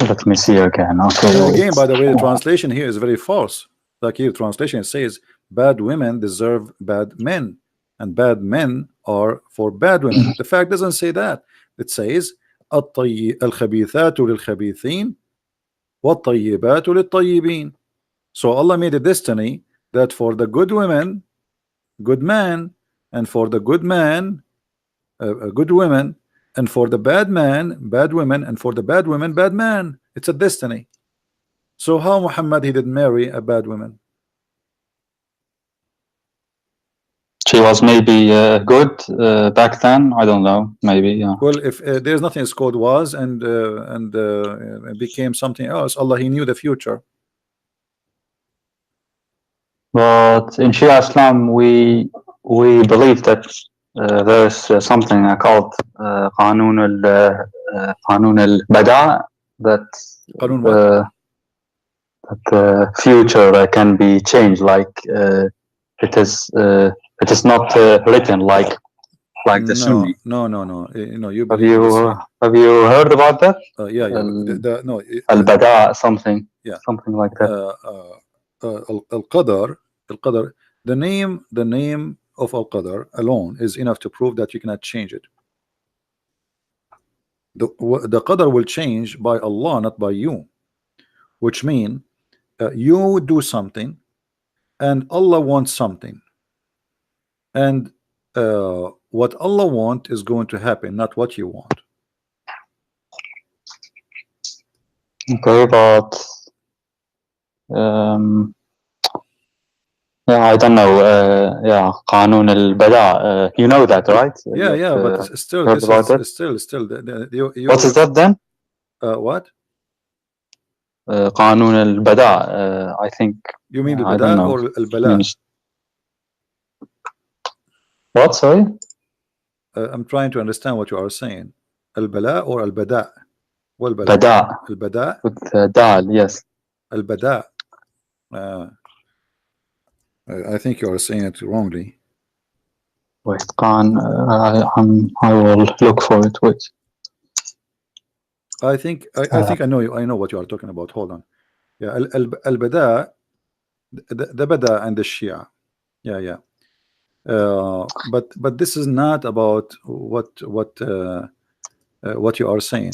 Let me see again. Okay, And wait. again, by the way, the translation here is very false. Like here, translation says bad women deserve bad men, and bad men are for bad women. The fact doesn't say that. It says الخبيثات للخبيثين والطيبات للطيبين. So Allah made a destiny that for the good women, good man, and for the good man, good women, and for the bad man, bad women, and for the bad women, bad man. It's a destiny. So how Muhammad he did marry a bad woman? She was maybe good back then. I don't know. Maybe, yeah. Well, if there's nothing it's called was and became something else, Allah he knew the future. But in Shia Islam, we believe that there's something called قانون البداء that قانون what? the future can be changed. Like it is not written like the Sunni. No. You Have believe in the you heard about that? yeah. No. Al-Bada, something. Yeah. Something like that. Al-Qadar, the name of Al-Qadar alone is enough to prove that you cannot change it. The Qadar will change by Allah, not by you, which mean you do something and Allah wants something, and what Allah want is going to happen, not what you want. Okay, but yeah, I don't know. Yeah, قانون البداء. You know that, right? Yeah, but still, heard this about it? is still What is that then? What? قانون البداء. I think. You mean I don't al-bada know. or al-bala? What? Sorry. I'm trying to understand what you are saying. Al-bala or al-bada? Well, Bada. al-bada With dal, yes. al-bada. I think you are saying it wrongly. Wait, I will look for it. Wait. I think I know you. I know what you are talking about. Hold on. Yeah, al-bada, the bada and the Shia. Yeah. But this is not about what you are saying.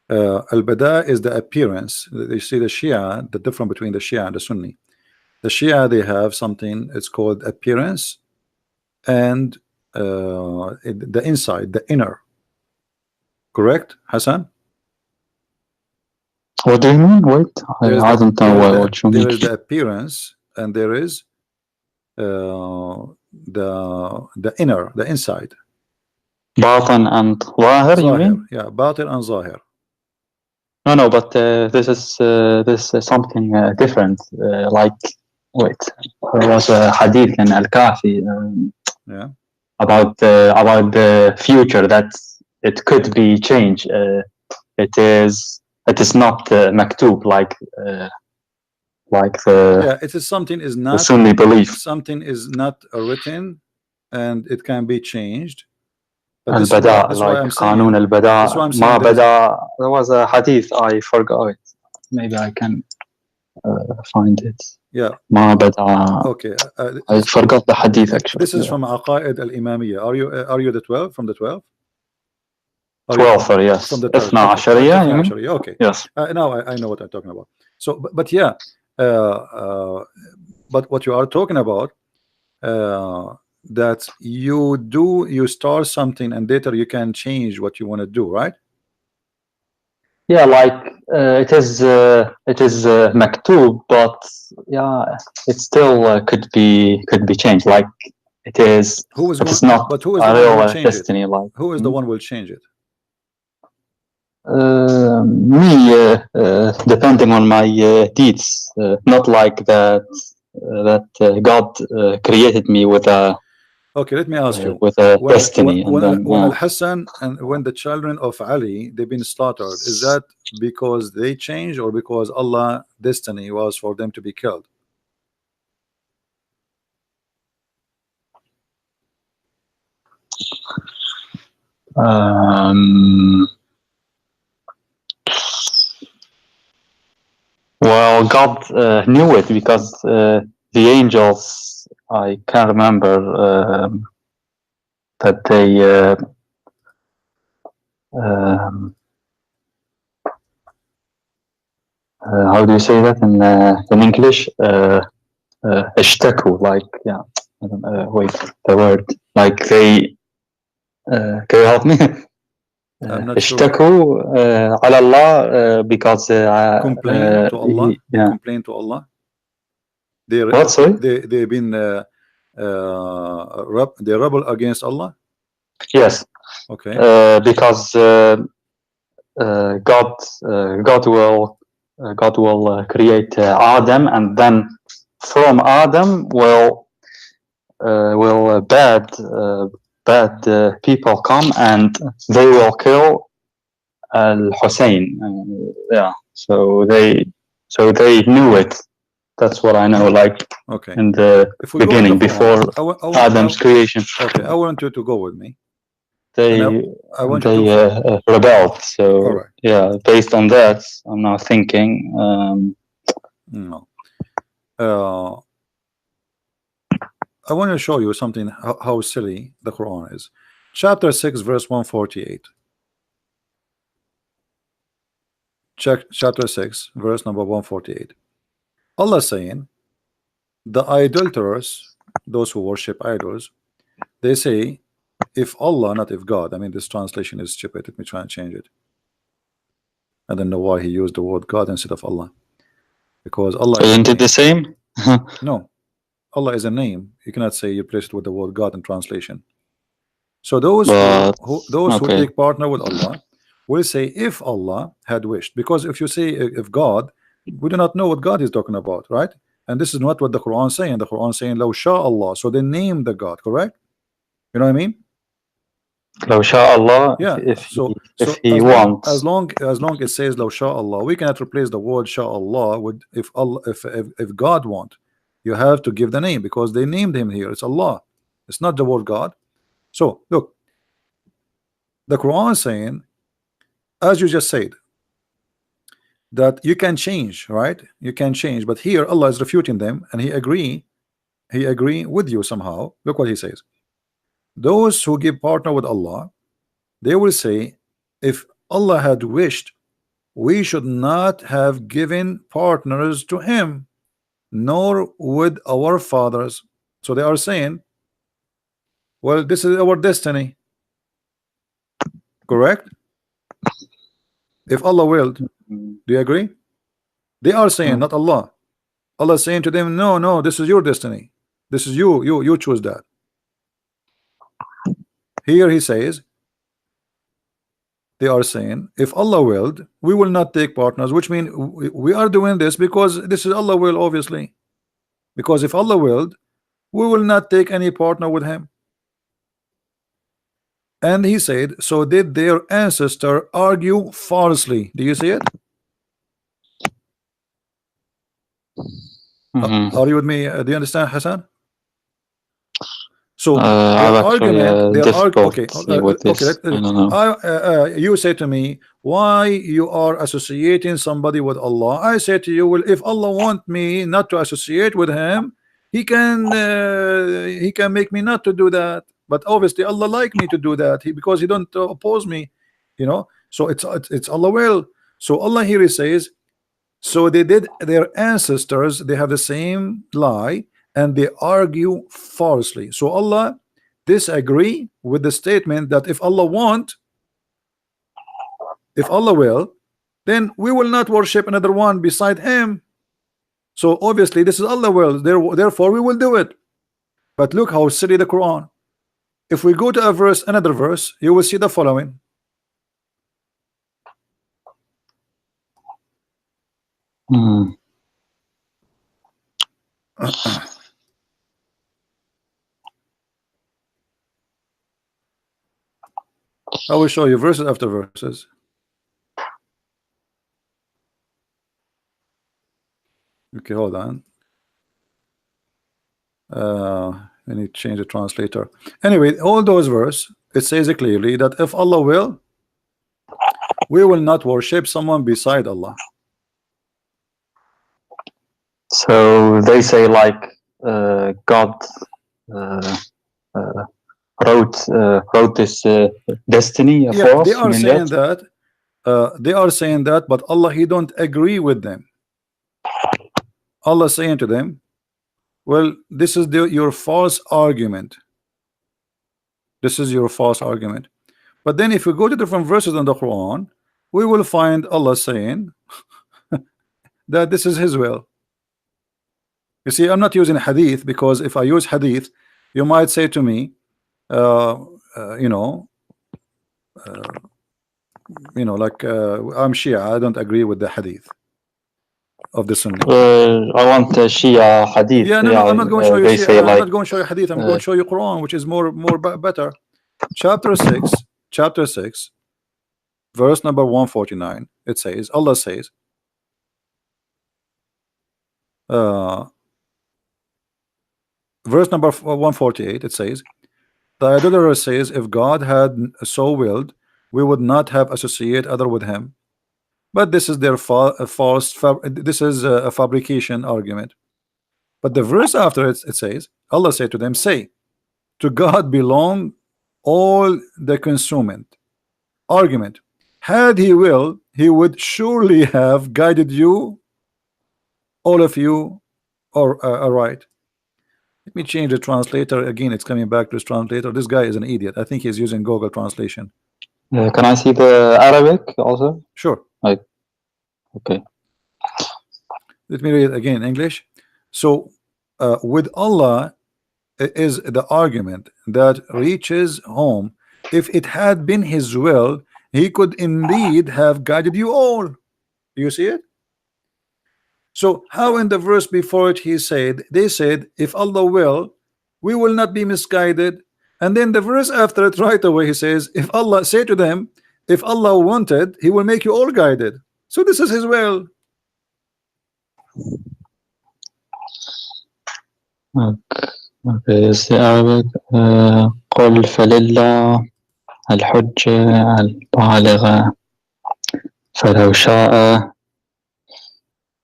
Al-bada is the appearance. You see the Shia, the difference between the Shia and the Sunni. The Shia, they have something, it's called appearance, and the inside, the inner. Correct, Hassan? What do you mean? Wait, I don't know what you mean. There is the appearance, and there is the inner, the inside. Batin and Zahir, you mean? Yeah, Batin and Zahir. No, but this is something different. Like, wait, there was a hadith in Al-Kafi yeah, about the future that it could be changed. It is not maktub like the it is something is not Sunni belief. Something is not written, and it can be changed. Al-Bada, like Qanun al-Bada, Ma Bada. There was a hadith, I forgot it. Maybe I can find it. Yeah. Ma Bada. Okay. I forgot the hadith actually. This is from Aqaid al-Imamiyya. Are you the 12? From the 12? 12, yes. From the 12. Ashariya, okay. Yes. Now I know what I'm talking about. So, but yeah, but what you are talking about, that you start something and later you can change what you want to do, right? Yeah, like it is maktub, but yeah, it still could be changed. Like it is. Who is going? It's not But who is the a one who will real change it? destiny. Like Who is the one who will change it? me, depending on my deeds, not like that. God created me with a Okay, let me ask you. destiny, and then When Al Hassan and when the children of Ali they've been slaughtered, is that because they changed or because Allah destiny was for them to be killed? um, well, God knew it because the angels, I can't remember that they um, how do you say that in English? اشتكوا, like, yeah, I don't wait, the word, like they can you help me? I'm not sure. اشتكوا على الله because Complain to Allah. They yeah. complain to Allah. They What, sorry? they've been they rebel against Allah. Yes. Okay. Because God will create Adam, and then from Adam will bad people come and they will kill Al Hussein. Yeah, so they knew it. That's what I know. Like, okay, in the beginning, before Adam's creation. Okay, I want you to go with me. They I want you to rebelled. So all right. yeah, based on that, I'm now thinking. No. I want to show you something how silly the Quran is. Chapter 6 verse 148. Check chapter 6 verse number 148. Allah saying, the idolaters, those who worship idols, they say, if Allah, not if God. I mean, this translation is stupid. Let me try and change it. I don't know why he used the word God instead of Allah, because Allah isn't it the same? No, Allah is a name. You cannot say you place it with the word God in translation. So those who take partner with Allah will say, if Allah had wished, because if you say if God, we do not know what God is talking about, right? And this is not what the Quran is saying. The Quran is saying Law Sha Allah, so they name the God, correct? You know what I mean? Law Sha Allah, yeah. If he wants. As long it says Law Sha Allah, we cannot replace the word Sha Allah with if Allah, if God want. You have to give the name because they named him here. It's Allah. It's not the word God. So look, the Quran is saying, as you just said, that you can change, right? You can change, but here Allah is refuting them, and He agree with you somehow. Look what He says: those who give partner with Allah, they will say, if Allah had wished, we should not have given partners to Him, nor would our fathers. So they are saying, well, this is our destiny, correct? If Allah willed, do you agree? They are saying, not Allah. Allah is saying to them, no, no, this is your destiny. This is you choose that. Here He says, they are saying, if Allah willed, we will not take partners, which means we are doing this because this is Allah will, obviously. Because if Allah willed, we will not take any partner with Him. And He said, so did their ancestor argue falsely. Do you see it? Are you with me? Do you understand, Hassan? So their argument, okay, you say to me, why you are associating somebody with Allah? I say to you, well, if Allah want me not to associate with Him, He can make me not to do that. But obviously Allah like me to do that, because He don't oppose me, you know. So it's Allah will. So Allah here He says, so they did their ancestors, they have the same lie, and they argue falsely. So Allah disagree with the statement that if Allah want, if Allah will, then we will not worship another one beside Him. So obviously this is Allah will, therefore we will do it. But look how silly the Quran. If we go to a verse, another verse, you will see the following. I will show you verses after verses. Okay, hold on. I need to change the translator. Anyway, all those verses, it says clearly that if Allah will, we will not worship someone beside Allah. So they say like God wrote this destiny Yeah, for they us. are saying that. They are saying that, but Allah, He don't agree with them. Allah saying to them, well, this is your false argument. This is your false argument. But then if we go to different verses in the Quran, we will find Allah saying that this is His will. You see, I'm not using hadith, because if I use hadith, you might say to me, you know, like I'm Shia, I don't agree with the hadith of the Sunni. I want Shia hadith. Yeah, no, I'm not going to show you they Shia. say I'm like, not going to show you hadith. I'm going to show you Quran, which is more better. Chapter 6, verse number 149. It says, Allah says, verse number 148. It says, the idolater says, if God had so willed, we would not have associated other with Him. But this is their this is a fabrication argument. But the verse after it says, Allah said to them, say, to God belong all the consumment argument. Had He will, He would surely have guided you, all of you, or right. Let me change the translator again. It's coming back to this translator. This guy is an idiot. I think he's using Google translation. can I see the Arabic also? Sure. Like, okay. Let me read it again in English. So with Allah is the argument that reaches home. If it had been His will, He could indeed have guided you all. You see it? So how in the verse before it they said, if Allah will, we will not be misguided. And then the verse after it right away He says, if Allah, say to them, if Allah wanted, He will make you all guided. So this is His will. Okay, it's the Arabic. قل فلله الحجة البالغة فلو شاء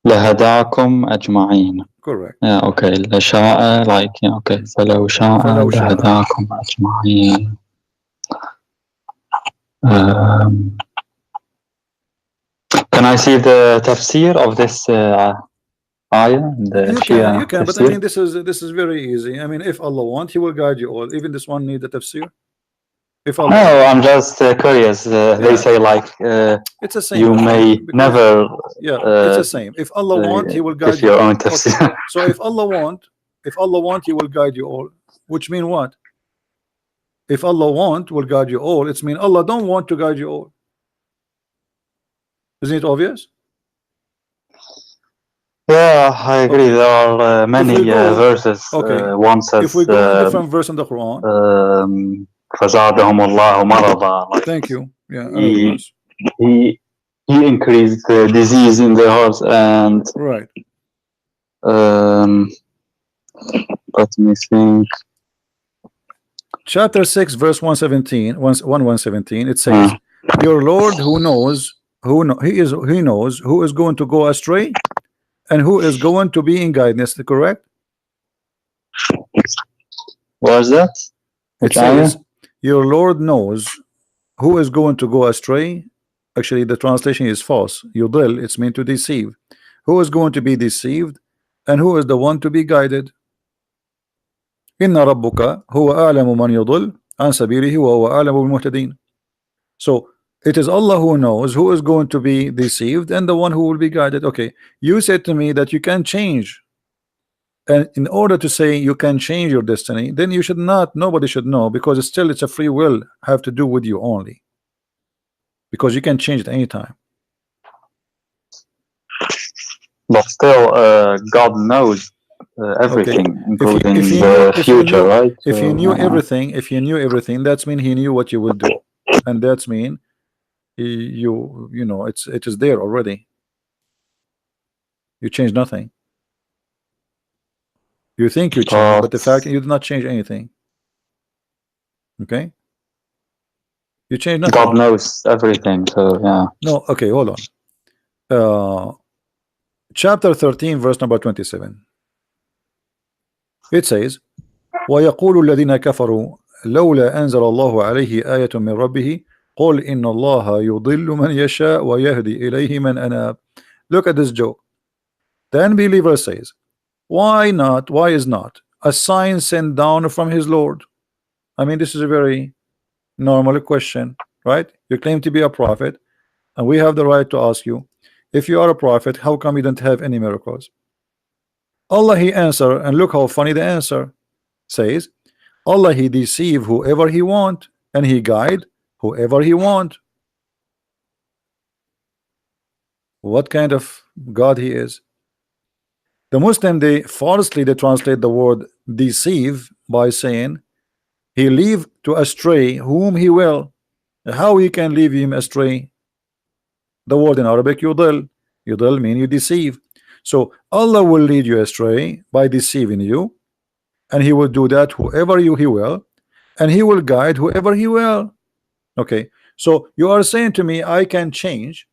لهداكم أجمعين. Correct. Yeah, okay. لشاء, like, yeah, okay. فلو شاء لهداكم أجمعين. Can I see the tafsir of this ayah? You can, but I mean, this is very easy. I mean, if Allah wants, He will guide you all. Even this one need the tafsir. If Allah I'm just curious. They say like it's the same. You may never. Yeah, it's the same. If Allah wants, He will guide you. Your own tafsir. Okay. So if Allah wants, He will guide you all. Which mean what? If Allah wants, will guide you all. It's mean Allah don't want to guide you all. Isn't it obvious? Yeah, I agree. There are many verses. One says, if we go to different verse in the Quran, فزادهم الله مرضا. Thank you. Yeah, he increased the disease in their hearts, and right. Let me think. Chapter 6, verse 117. It says, your Lord who knows He knows who is going to go astray and who is going to be in guidance. Correct? What is that? It says, your Lord knows who is going to go astray. Actually, the translation is false. Yudil, it's meant to deceive. Who is going to be deceived and who is the one to be guided? Inna rabbuka huwa a'lamu man yudil an sabilihi wa huwa a'lamu bil muhtadin. So it is Allah who knows who is going to be deceived and the one who will be guided. Okay, you said to me that you can change And in order to say you can change your destiny, then you should not, nobody should know, because it's still, it's a free will, have to do with you only, because you can change it anytime. But still, God knows Okay, everything, if you including if you knew the future, right? if you So, knew everything, that's mean he knew what you will do, and that's mean you know, it is there already. You change nothing. You think you change, but but the fact you did not change anything. Okay, you change God nothing. knows everything. So, yeah. No, okay, hold on. Chapter 13, verse number 27. It says, ويقول الذين كفروا لولا أنزل الله عليه آية من ربه قل إن الله يضل من يشاء ويهدي إليه من أناب. Look at this joke. The unbeliever says, why not, why is not a sign sent down from his Lord? I mean, this is a very normal question, right? You claim to be a prophet, and we have the right to ask you, if you are a prophet, how come you don't have any miracles? Allah he answer, and look how funny the answer says, Allah he deceive whoever he want, and he guide whoever he want. What kind of God he is? The Muslim, they falsely they translate the word deceive by saying he leave to astray whom he will. How he can leave him astray? The word in Arabic yudil. Yudil mean you deceive. So Allah will lead you astray by deceiving you, and he will do that whoever he will, and he will guide whoever he will. Okay, so you are saying to me I can change,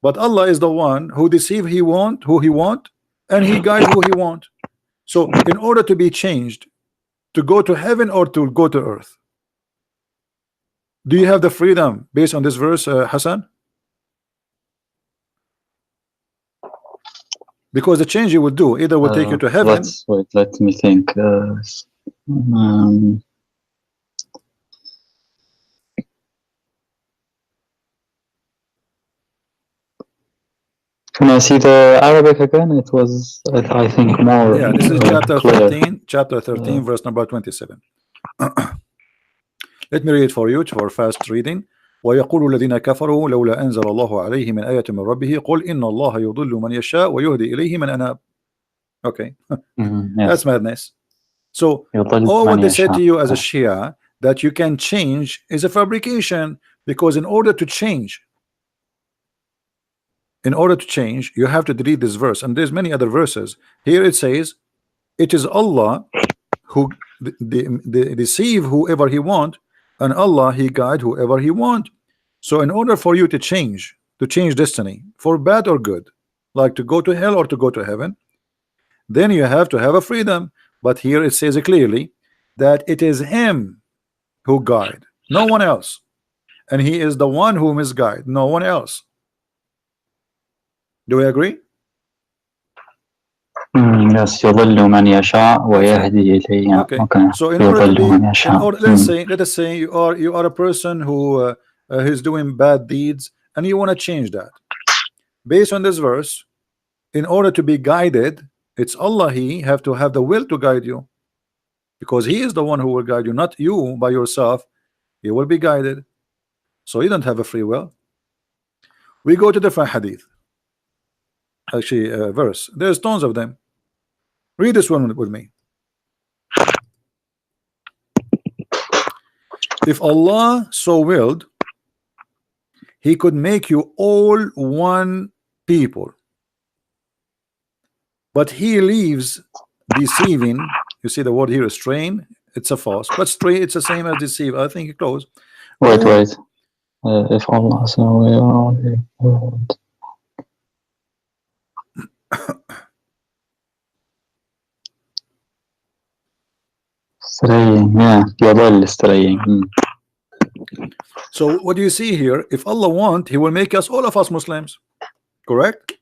but Allah is the one who deceive who he want, and he guide who he want. So in order to be changed, to go to heaven or to go to earth, do you have the freedom based on this verse, Hassan? Because the change you will do either will take you to heaven. Let's wait. Let me think. Can I see the Arabic again? It was, I think, more Yeah, this is chapter clear. 13, chapter 13, verse number 27. Let me read it for you for fast reading. ويقول الذين كفروا لولا أنزل الله عليه من آية من ربه قل إن الله يضل من يشاء ويهدي إليه من أناب. Okay, Yes. that's madness. So يضل all what من they said to يشاء. you as a Shia that you can change is a fabrication, because in order to change, you have to delete this verse, and there's many other verses. Here it says it is Allah who deceive whoever he want, and Allah he guide whoever he want. So in order for you to change destiny for bad or good, like to go to hell or to go to heaven, then you have to have a freedom. But here it says clearly that it is him who guide, no one else, and he is the one who misguide, no one else. Do we agree? Yes, يضل من يشاء ويهدي إليه. Okay. So in order to be, let us say you are a person who is doing bad deeds, and you want to change that. Based on this verse, in order to be guided, it's Allah he have to have the will to guide you, because he is the one who will guide you, not you by yourself. You will be guided. So you don't have a free will. We go to different hadith, actually verse. There's tons of them. Read this one with me. If Allah so willed, he could make you all one people, but he leaves deceiving. You see the word here is strain. It's a false, but stray it's the same as deceive. I think it close. Wait. If Allah so willed. Straying, yeah, يضل straying. So what do you see here? If Allah want, he will make us, all of us Muslims, correct?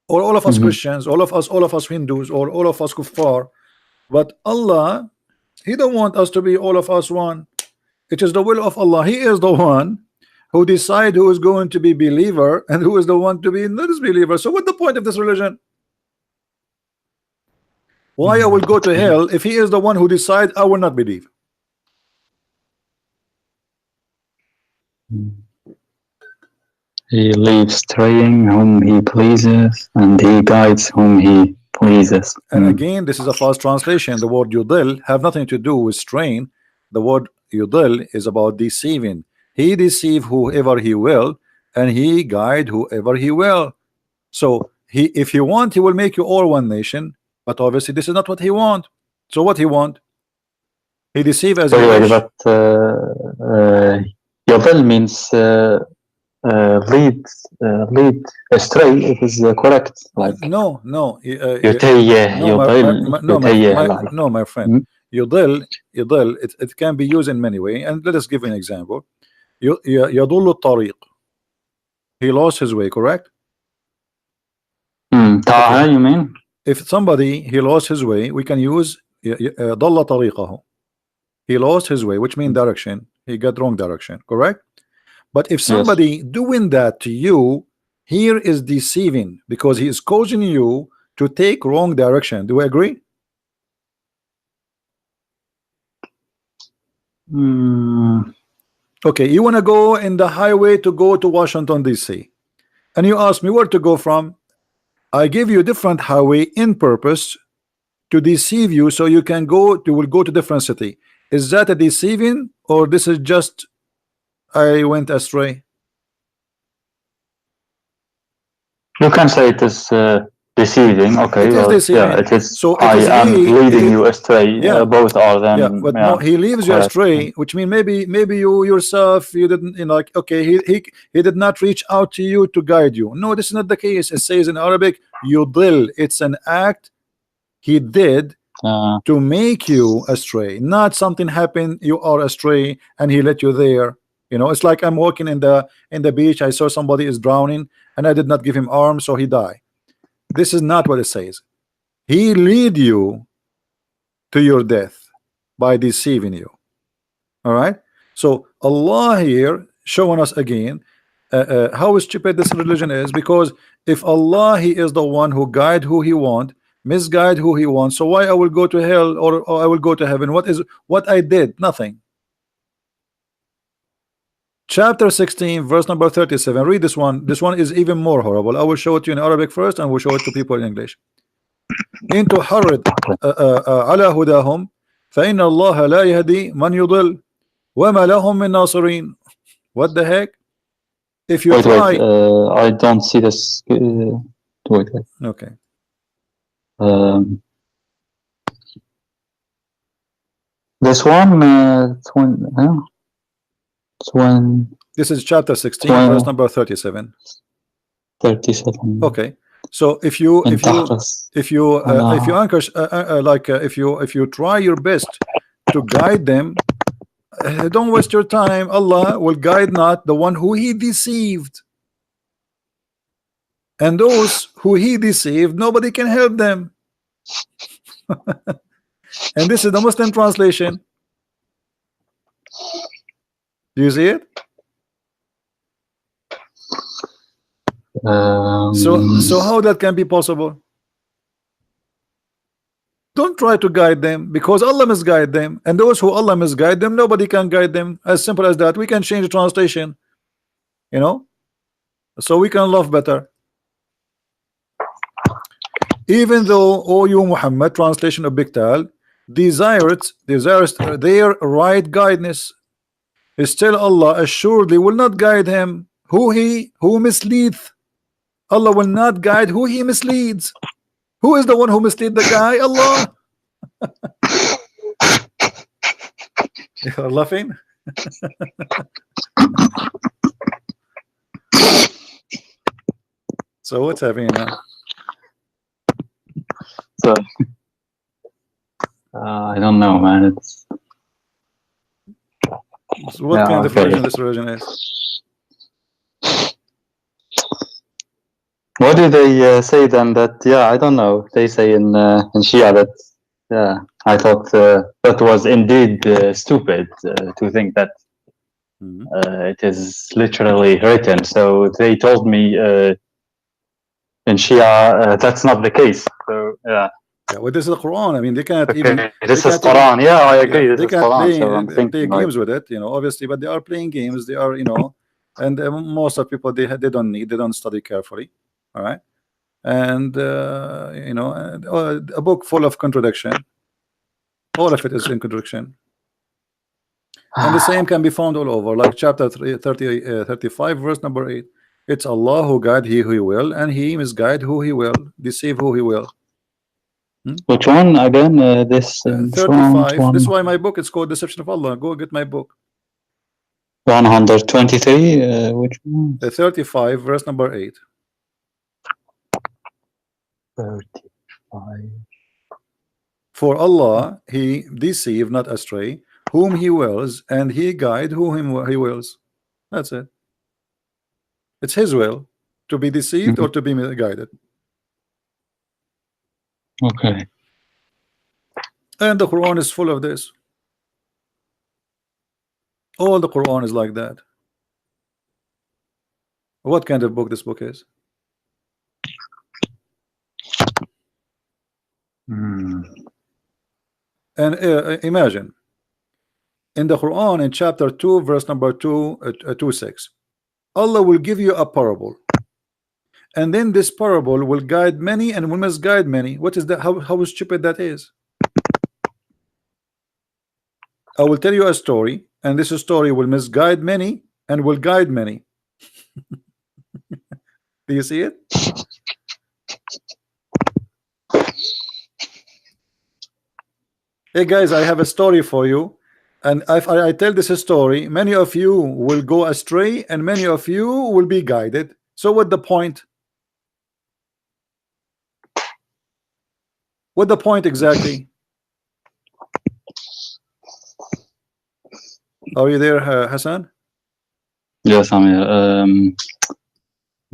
Or all of us Christians, all of us Hindus, or all of us kuffar. But Allah, he don't want us to be all of us one. It is the will of Allah. He is the one who decide who is going to be believer and who is the one to be not disbeliever. So what's the point of this religion? Why I will go to hell if he is the one who decides I will not believe? He leaves straying whom he pleases, and he guides whom he pleases. And again, this is a false translation. The word yudil have nothing to do with strain. The word yudil is about deceiving. He deceive whoever he will, and he guide whoever he will. So if he want, he will make you all one nation. But obviously, this is not what he want. So what he want? He deceive as he wish. But yodel means lead astray. It is correct. Like No, my friend. Yudil, it can be used in many ways. And let us give an example. يضل الطريق. He lost his way, correct? Taha, you mean? If somebody he lost his way, we can use ضل طريقه. He lost his way, which means direction. He got wrong direction, correct? But if somebody doing that to you, here is deceiving because he is causing you to take wrong direction. Do we agree? Okay, you want to go in the highway to go to Washington DC, and you ask me where to go from. I give you a different highway in purpose to deceive you, so you can go. You will go to different city. Is that a deceiving, or this is just I went astray? You can say it is deceiving. Okay, it is deceiving. Yeah, it is. So I am leading you astray. Yeah, both are them. Yeah, but no, he leaves you astray, which means maybe you yourself you didn't, like, okay, he did not reach out to you to guide you. No, this is not the case. It says in Arabic, yudil. It's an act he did to make you astray, not something happened. You are astray, and he let you there. You know, it's like I'm walking in the beach. I saw somebody is drowning, and I did not give him arms, so he died. This is not what it says. He lead you to your death by deceiving you. All right. So Allah here showing us again how stupid this religion is, because if Allah, he is the one who guide who he want, misguide who he wants, so why I will go to hell or I will go to heaven? What I did? Nothing. Chapter 16 verse number 37. Read this one. This one is even more horrible. I will show it to you in Arabic first, and we'll show it to people in English. إن تحرض على هداهم فإن الله لا يهدي من يضل وما لهم من ناصرين. What the heck? If you try, I don't see this. Wait. Okay. This one. This is chapter 16, verse number 37. 37. Okay. So if you anchor if you try your best to guide them, don't waste your time. Allah will guide not the one who he deceived, and those who he deceived, nobody can help them. And this is the Muslim translation. Do you see it? So how that can be possible? Don't try to guide them, because Allah misguide them, and those who Allah misguide them, nobody can guide them. As simple as that. We can change the translation, you know, so we can love better. Even though, O you Muhammad, translation of Biktal, desires their right guidance, still Allah assuredly will not guide him who misleadeth. Allah will not guide who he misleads. Who is the one who mislead the guy? Allah. You're laughing. So what's happening now? So I don't know, man. So what kind of version this version is? What do they say then? That I don't know. They say in Shia that I thought that was indeed stupid to think that it is literally written. So they told me in Shia that's not the case. So Yeah, well, this is the Quran. I mean, they cannot even Okay, they this is can't even Quran. Yeah, I yeah agree. This they is can't Quran. So I'm play thinking like, games with it, you know, obviously, but they are playing games. They are, you know, and most of people they don't need, they don't study carefully. All right, and you know, a book full of contradiction. All of it is in contradiction, and the same can be found all over, like chapter 35, verse number 8. It's Allah who guide he who he will, and he misguide who he will, deceive who he will. which one again? This front 35. This is why my book is called Deception of Allah. Go get my book. 123. Which one? 35, verse number 8. 35. For Allah, He deceive not astray whom He wills, and He guide whom He wills. That's it. It's His will to be deceived or to be guided. Okay. And the Quran is full of this. All the Quran is like that. What kind of book this book is? And imagine in the Quran, in chapter 2, verse number 26, Allah will give you a parable, and then this parable will guide many and will misguide many. What is that? How stupid that is. I will tell you a story, and this story will misguide many and will guide many. Do you see it? Hey guys, I have a story for you, and if I tell this story, many of you will go astray and many of you will be guided. So what the point? What the point exactly? Are you there, Hassan? Yes, I'm here.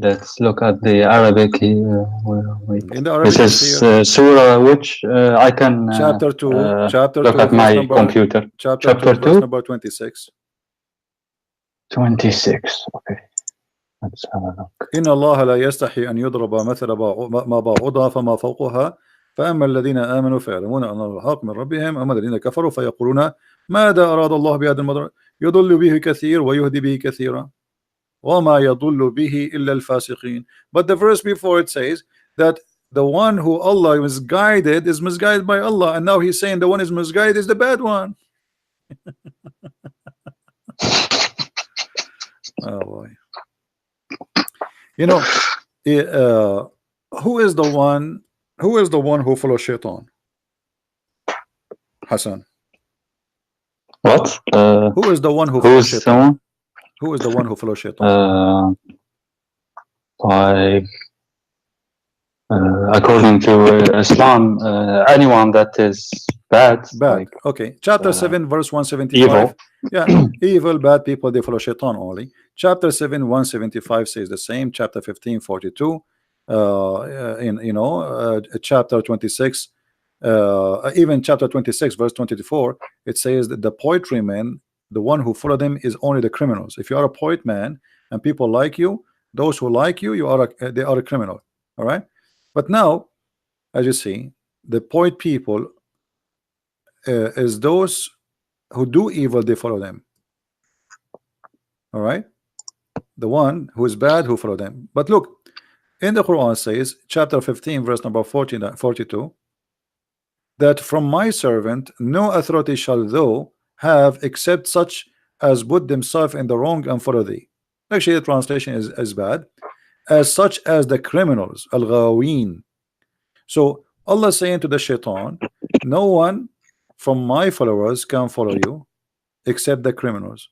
Let's look at the Arabic here. Wait. In the Arabic, This is Surah which I can chapter 2, chapter look 2, at verse my number, computer. chapter 2, verse number 26. 26. Okay. Let's have a look. إن الله لا يستحي أن يضرب مثل ما بعوضة فما فوقها فأما الذين آمنوا فيعلمون أن الحق من ربهم أما الذين كفروا فيقولون ماذا أراد الله بهذا المضر يضل به كثير ويهدي به كثيرا وما يضل به إلا الفاسقين. But the verse before it says that the one who Allah misguided is misguided by Allah, and now he's saying the one is misguided is the bad one. Oh boy. You know, who is the one who follows shaitan? Hassan. What? Who is the one who follows shaitan? Someone? Who is the one who follows shaitan? Like according to Islam, anyone that is bad. Like, okay. Chapter 7, verse 175. evil. Yeah, evil, bad people, they follow shaitan only. Chapter 7, 175 says the same. Chapter 15, 42. Chapter 26, even chapter 26, verse 24, it says that the poetry man, the one who follow them is only the criminals. If you are a poet man and people like you, those who like you, they are a criminal. All right. But now, as you see, the poet people is those who do evil, they follow them. All right, the one who is bad who follow them. But look, in the Quran says, chapter 15, verse number 42, that from my servant no authority shall thou have except such as put themselves in the wrong and follow thee. Actually, the translation is bad. As such as the criminals, al-ghaween. So Allah saying to the shaitan, no one from my followers can follow you except the criminals.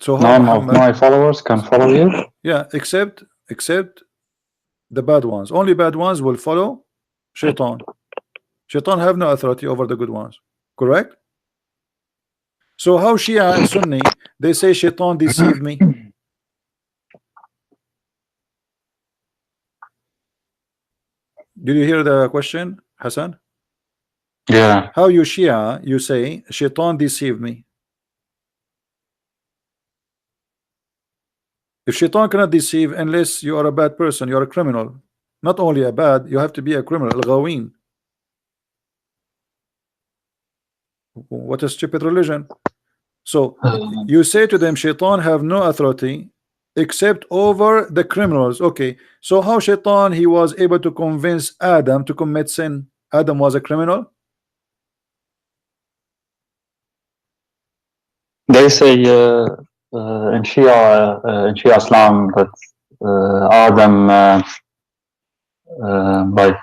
So how none Muhammad, of my followers can follow you? yeah, except the bad ones. Only bad ones will follow shaitan. Shaitan have no authority over the good ones. Correct? So how Shia and Sunni, they say shaitan deceived me. Did you hear the question, Hassan? Yeah. How you Shia, you say shaitan deceived me. If shaitan cannot deceive unless you are a bad person, you are a criminal. Not only a bad, you have to be a criminal. Al-Ghawin. What a stupid religion. So you say to them, Shaitan have no authority except over the criminals. Okay, so how Shaitan he was able to convince Adam to commit sin? Adam was a criminal. They say in Shia Islam that Adam like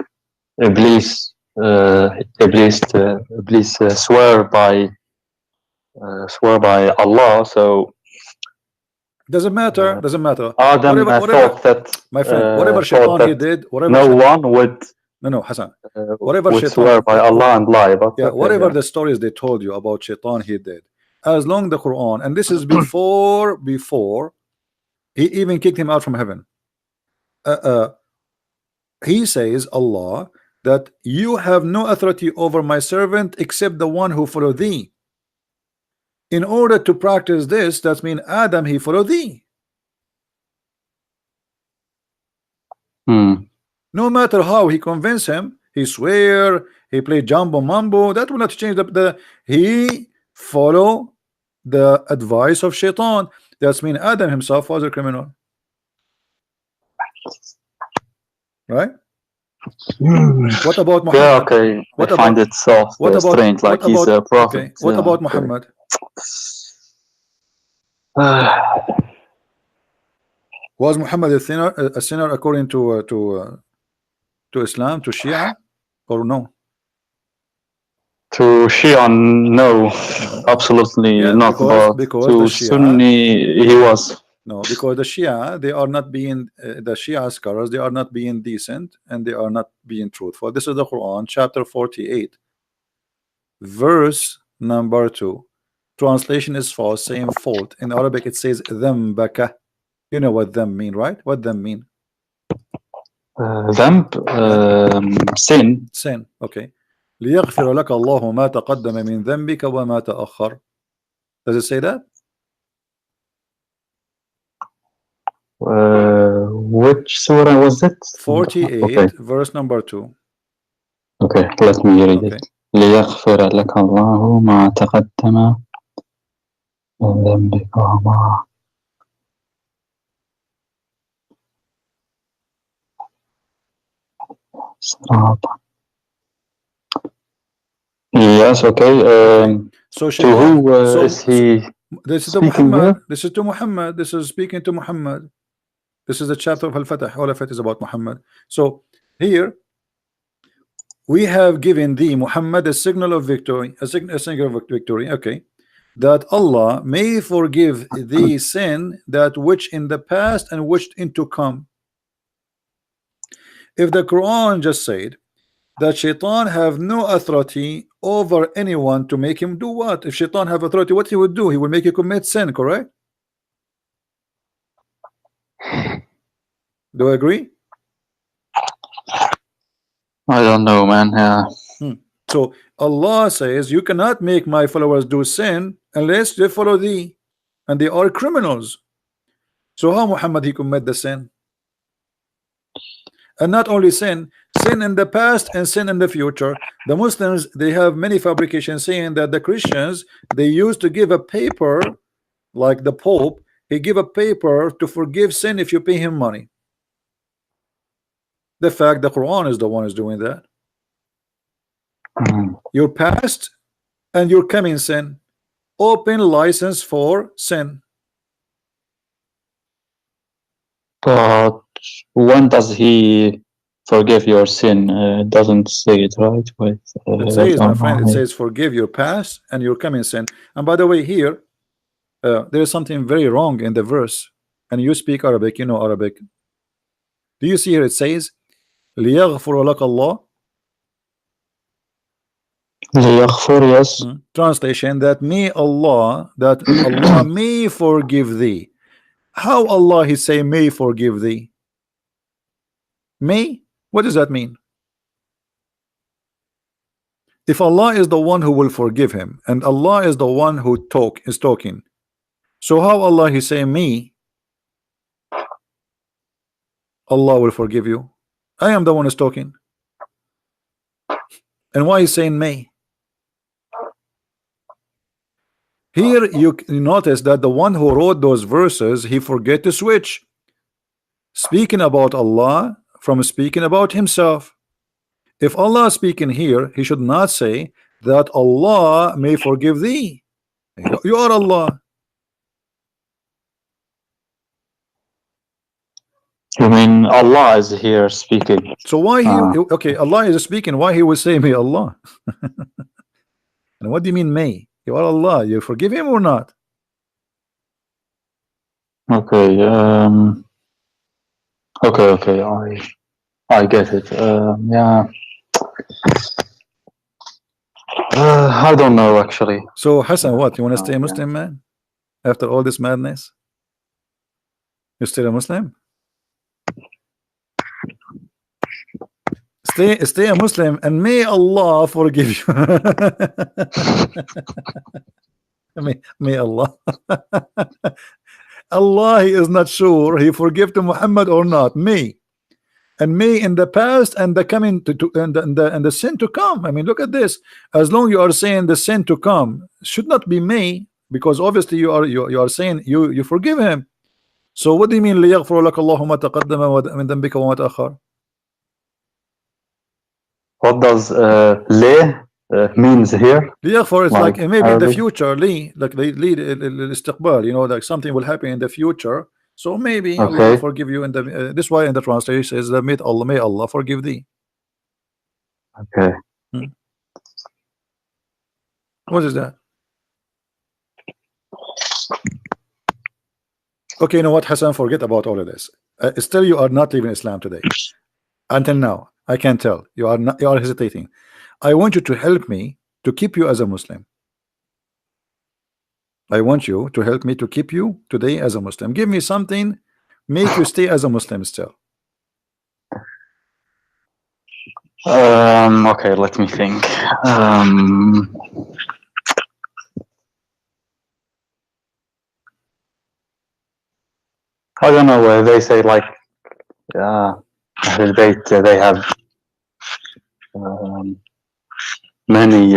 Iblis swear by Allah. So Doesn't matter. Doesn't matter. Adam thought that my friend, whatever Shaitan he did, whatever no one would no Hassan, whatever would Shaitan swear by Allah and lie. But yeah, okay, whatever the stories they told you about Shaitan he did, as long the Quran, and this is before he even kicked him out from heaven. He says, Allah, that you have no authority over my servant except the one who follow thee. In order to practice this, that means Adam he follow thee. No matter how he convince him, he swear, he play jumbo mambo, that will not change he follow the advice of Shaitan. That means Adam himself was a criminal. Right? What about Muhammad? Yeah, okay. I find it so strange, like he's a prophet. Okay. What about Muhammad? Was Muhammad a sinner according to Islam, to Shia, or no? To Shia, no, absolutely not. Because to the Shia, Sunni, he was. No, because the Shia, they are not being the Shia scholars, they are not being decent and they are not being truthful. This is the Quran, chapter 48, verse number 2. Translation is false, saying fault. In Arabic, it says dhambaka. You know what them mean, right? What them mean? Sin. Sin. Okay. ليغفر لك الله ما تقدم من ذنبك وما تأخر. Does it say that? Which surah was it? 48, okay. Verse number 2. Okay, let me read it. ليغفر لك الله ما تقدم من ذنبك وما Yes, okay. So to who is he? This is to Muhammad. This is to Muhammad. This is speaking to Muhammad. This is the chapter of Al-Fatah. All of it is about Muhammad. So here we have given thee, Muhammad, a signal of victory, a signal of victory. Okay, that Allah may forgive thee sin that which in the past and which in to come. If the Quran just said that Shaitan have no authority over anyone to make him do what? If Shaitan have authority, what he would do? He would make you commit sin, correct? Do I agree? I don't know, man. Yeah. So Allah says you cannot make my followers do sin unless they follow thee, and they are criminals. So how Muhammad he commit the sin? And not only sin in the past and sin in the future. The Muslims, they have many fabrications saying that the Christians, they used to give a paper, like the Pope, he give a paper to forgive sin if you pay him money. The fact the Quran is the one who's doing that. Your past and your coming sin, open license for sin. But when does he forgive your sin? Doesn't say it, right? It says, my friend, it says forgive your past and your coming sin. And by the way, here there is something very wrong in the verse. And you speak Arabic, you know Arabic. Do you see here it says ليغفر لك الله? ليغفر, yes. Translation, that Allah may forgive thee. How Allah he say may forgive thee? May? What does that mean? If Allah is the one who will forgive him, and Allah is the one who is talking, so how Allah he say me, Allah will forgive you? I am the one who's talking. And why is saying may? Here you notice that the one who wrote those verses, he forget to switch speaking about Allah from speaking about himself. If Allah is speaking here, he should not say that Allah may forgive thee. You are Allah. You mean Allah is here speaking? So why he okay, Allah is speaking, why he will say may Allah? And what do you mean may? You are Allah, you forgive him or not? Okay. Okay. I get it. Yeah. I don't know actually. So Hassan, what you want to stay a Muslim, man? After all this madness, you still a Muslim? Stay a Muslim, and may Allah forgive you. may Allah. Allah, he is not sure he forgive to Muhammad or not. May, and may in the past and the coming and the sin to come. I mean, look at this. As long you are saying the sin to come should not be may, because obviously you are saying you forgive him. So what do you mean ليغفر لك الله ما تقدم من ذنبك وما تأخر? What does means here? ليغفر is like maybe in the Arabic? future, like الاستقبال, you know, like something will happen in the future. So maybe Allah will forgive you in the this why in the translation is that may Allah forgive thee. Okay. What is that? Okay, you know what, Hassan, forget about all of this. Still you are not leaving Islam today. Until now, I can tell you are not, you are hesitating. I want you to help me to keep you as a Muslim. I want you to help me to keep you today as a Muslim. Give me something make you stay as a Muslim still. Okay, let me think. I don't know. They say like they have many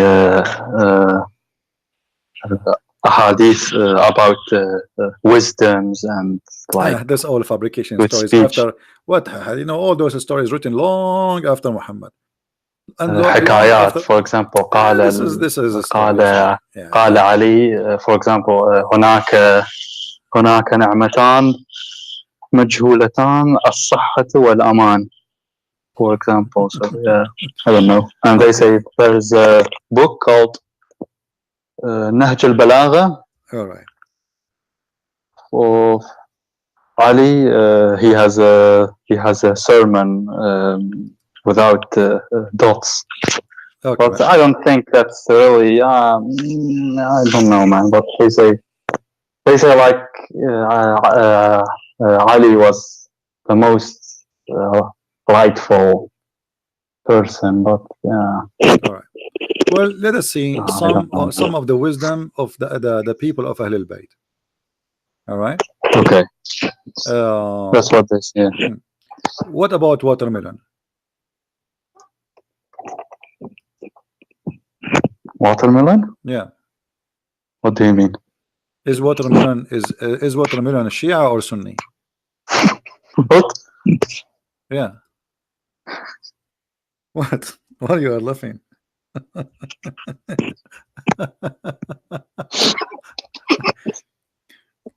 hadith about wisdoms and like that's all fabrication stories speech. after what, you know, all those stories written long after Muhammad. And حكايات, for example, قال this is a story. قال علي, for example, هناك نعمتان مجهولتان الصحة والأمان, for example. So yeah, I don't know. And they say there's a book called نهج البلاغة. All right. Of Ali, he has a sermon without dots. Okay, but I don't think that's really. I don't know, man. But they say like Ali was the most rightful person. But yeah. All right. Well, let us see some of the wisdom of the people of Ahlul Bayt. All right. Okay. That's what they say. What about watermelon? Watermelon? Yeah. What do you mean? Is watermelon Shia or Sunni? What? Yeah. What? Why you are laughing?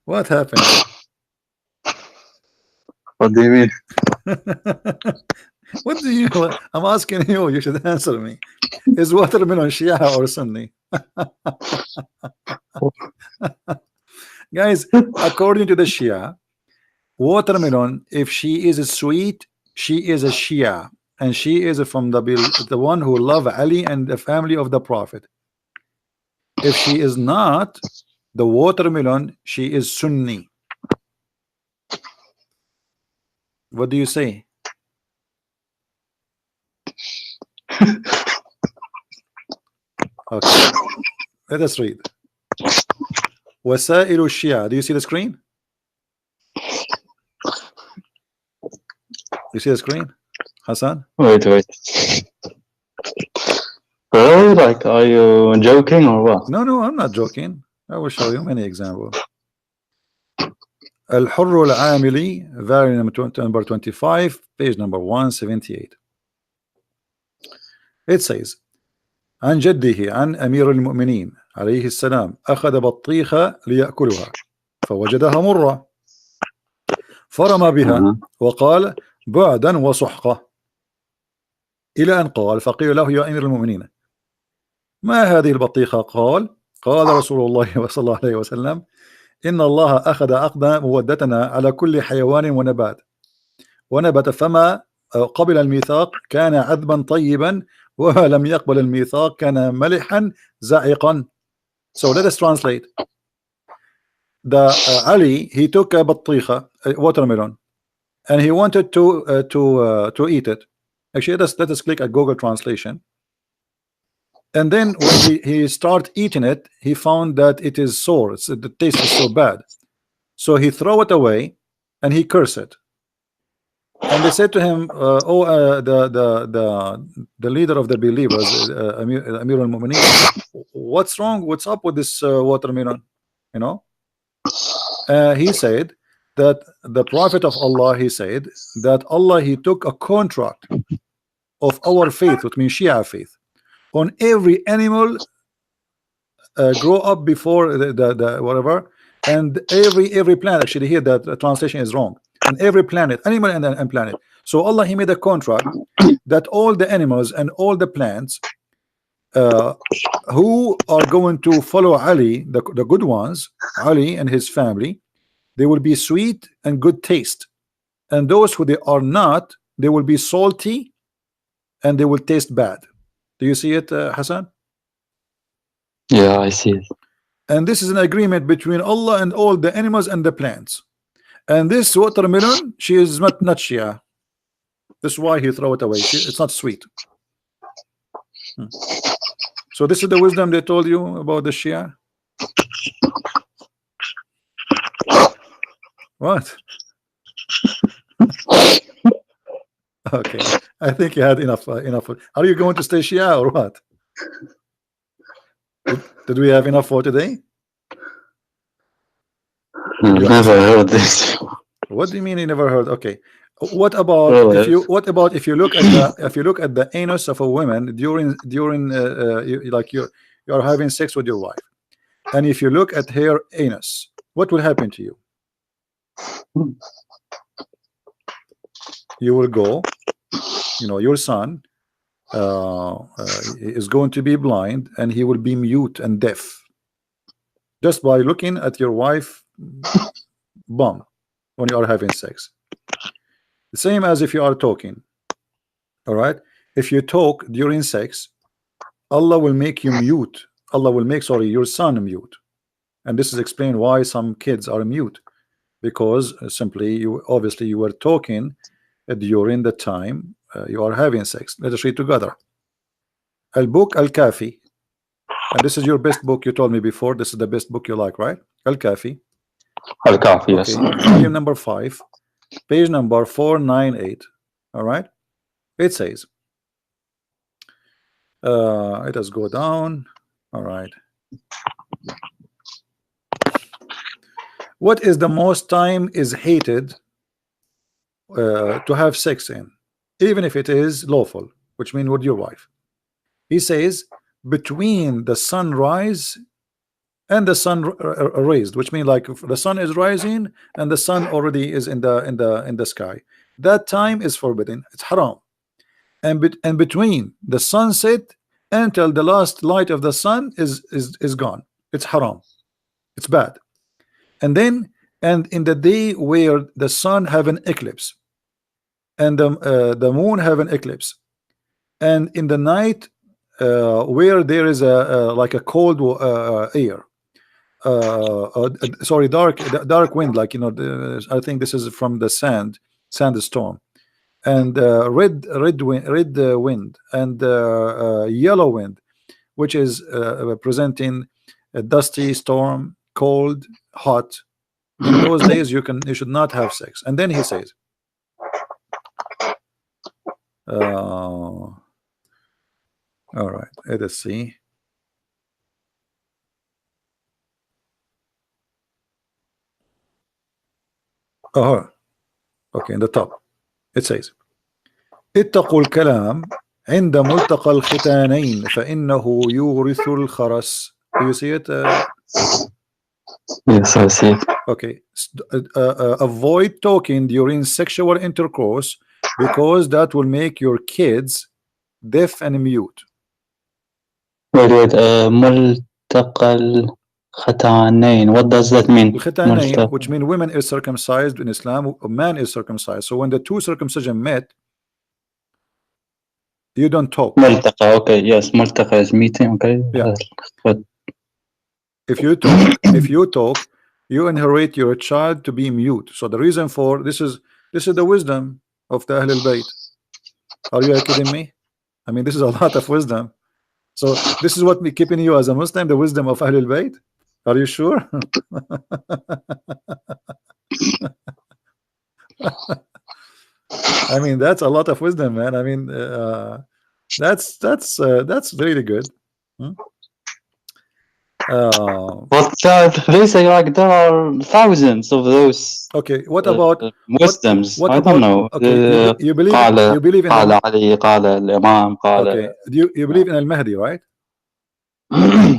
What happened? What do you mean? What do you? I'm asking you. You should answer me. Is watermelon Shia or Sunni? Guys, according to the Shia, watermelon, if she is sweet, she is a Shia, and she is from the one who love Ali and the family of the Prophet. If she is not the watermelon, she is Sunni. What do you say? Okay, let us read. وسائل الشيعة. Do you see the screen? You see the screen? Hassan? Wait. Really? Like, are you joking or what? No, I'm not joking. I will show you many examples. الحر العاملي, variant number 25, page number 178. It says عن جده عن أمير المؤمنين عليه السلام أخذ بطيخة ليأكلها فوجدها مرة فرمى بها وقال بعدا وسحقة إلى أن قال فقيل له يا أمير المؤمنين ما هذه البطيخة؟ قال رسول الله صلى الله عليه وسلم إن الله أخذ عقد مودتنا على كل حيوان ونبت فما قبل الميثاق كان عذبا طيبا وما لم يقبل الميثاق كان ملحا زائقا. So let us translate. The Ali, he took a بطيخة, a watermelon, and he wanted to eat it. Actually, let us click at Google Translation. And then when he started eating it, he found that it is sour. The taste is so bad. So he threw it away and he cursed it. And they said to him, the leader of the believers, Amir al-Mu'mineen, what's wrong? What's up with this watermelon? You know? He said that the Prophet of Allah, he said that Allah, he took a contract of our faith, which means Shia faith, on every animal grow up before the whatever, and every planet. Actually, here that the translation is wrong. On every planet, animal and planet. So Allah, he made a contract that all the animals and all the plants who are going to follow Ali, the good ones, Ali and his family, they will be sweet and good taste, and those who they are not, they will be salty and they will taste bad. Do you see it, Hassan? Yeah, I see it. And this is an agreement between Allah and all the animals and the plants. And this watermelon, she is not Shia. That's why he throw it away. It's not sweet. So this is the wisdom they told you about the Shia. What? Okay, I think you had enough. Are you going to stay Shia or what? Did we have enough for today? Never heard this. What do you mean you never heard? Okay. What about if you look at the anus of a woman during like you're having sex with your wife, and if you look at her anus, what will happen to you? You will go, your son is going to be blind and he will be mute and deaf just by looking at your wife bum when you are having sex. The same as if you are talking. All right, if you talk during sex, Allah will make you mute. Allah will make your son mute. And this is explained why some kids are mute, because simply you were talking during the time you are having sex. Let us read together. Al-Book Al-Kafi, and this is your best book. You told me before this is the best book you like, right? Al-Kafi. Al-Kafi, yes. Volume number 5, page number 498. All right, it says, let us go down. All right, what is the most time is hated to have sex in, even if it is lawful, which means with your wife? He says between the sunrise and the sun raised, which means like the sun is rising and the sun already is in the sky. That time is forbidden. It's haram. And between the sunset until the last light of the sun is gone, it's haram. It's bad. And then in the day where the sun have an eclipse and the moon have an eclipse, and in the night where there is like a cold air, sorry, dark wind, like I think this is from the sandstorm, and red wind and yellow wind, which is presenting a dusty storm, cold, hot. In those days you should not have sex. And then he says All right, let us see. Oh, okay, in the top it says اتقوا الكلام عند ملتقى الختانين فإنه يورث الخرس. Do you see it? Yes, I see. Okay. Avoid talking during sexual intercourse because that will make your kids deaf and mute. Wait. ملتقى الختانين. What does that mean? الختانين, which mean women is circumcised in Islam, a man is circumcised. So when the two circumcision met, you don't talk. ملتقى. Okay. Yes. ملتقى is meeting. Okay. Yeah. But If you talk, you inherit your child to be mute. So the reason for this is the wisdom of the Ahl al-Bayt. Are you kidding me? I mean, this is a lot of wisdom. So this is what me keeping you as a Muslim, the wisdom of Ahl al-Bayt. Are you sure? I mean, that's a lot of wisdom, man. I mean, that's really good. but they say like there are thousands of those. Okay, what about wisdoms? what I about, don't know. okay, you believe in قال علي قال الإمام قال. Okay, you believe in al-Mahdi, right?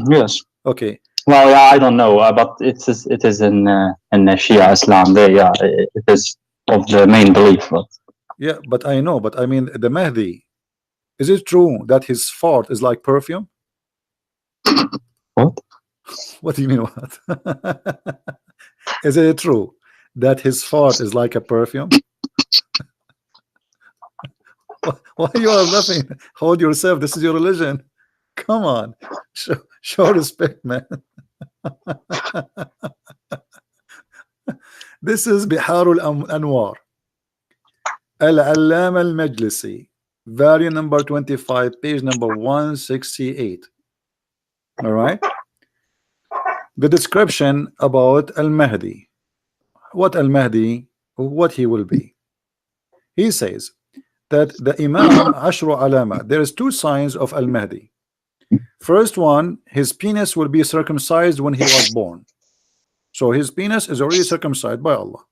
Yes. Okay. Well, yeah, I don't know, but it is in Shia Islam. It is of the main belief. But. Yeah, but I know, but I mean the Mahdi. Is it true that his fart is like perfume? What? What do you mean what? Is it true that his fart is like a perfume? Why you are laughing? Hold yourself. This is your religion. Come on, show respect, man. This is Biharul Anwar, Al-Allama Al-Majlisi, volume number 25, page number 168. All right. The description about Al-Mahdi. What Al-Mahdi, what he will be. He says that the Imam Ashru Alama, there is two signs of Al-Mahdi. First one, his penis will be circumcised when he was born. So his penis is already circumcised by Allah.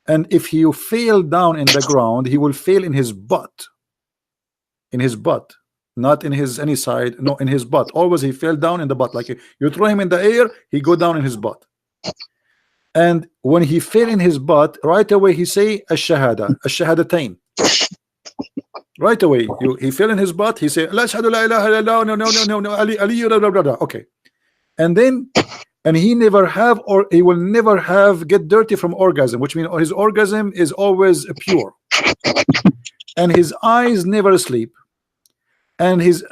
And if he fell down in the ground, he will fail in his butt. In his butt. Not in his any side, no, in his butt. Always he fell down in the butt. Like you throw him in the air, he go down in his butt. And when he fell in his butt, right away he say ash-shahada, ash-shahadatain. Right away, he fell in his butt. He say la ashhadu la ilaha illallah, no, Ali, blah, blah, blah. Okay, and then he never have, or he will never have get dirty from orgasm, which means his orgasm is always pure, and his eyes never sleep, and his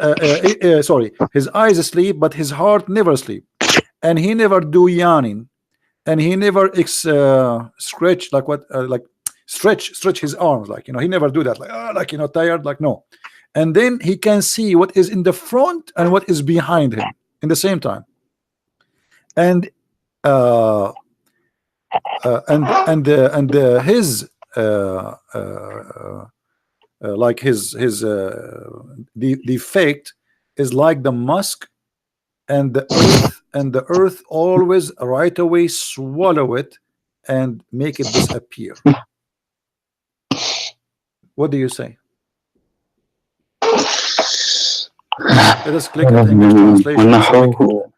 his eyes sleep, but his heart never sleep, and he never do yawning, and he never stretch like what like stretch his arms, like he never do that, like tired, like no. And then he can see what is in the front and what is behind him in the same time. And his like his the effect is like the musk, and the earth always right away swallow it and make it disappear. What do you say? Let us click at English translation so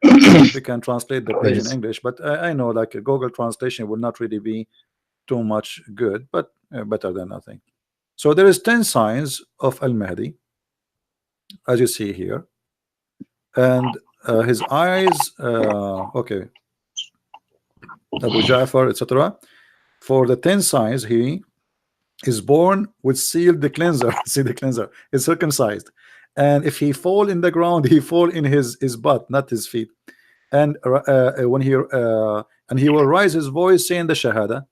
we can translate the page in English. But I know like a Google translation will not really be too much good, but better than nothing. So there is 10 signs of Al-Mahdi, as you see here, and his eyes. Okay, Abu Ja'far, etc. For the 10 signs, he is born with sealed the cleanser. See, the cleanser is circumcised, and if he fall in the ground, he fall in his butt, not his feet. And when he will rise his voice saying the shahada.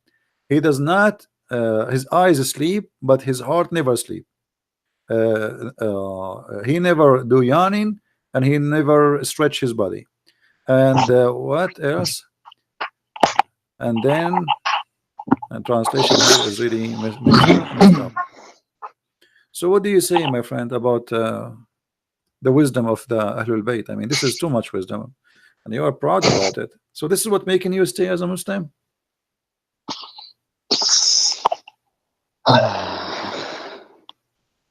He does not his eyes sleep, but his heart never sleep. He never do yawning, and he never stretch his body. And what else? And then, and translation here is really messed up. So what do you say, my friend, about the wisdom of the Ahlul Bayt? I mean, this is too much wisdom, and you are proud about it. So this is what making you stay as a Muslim?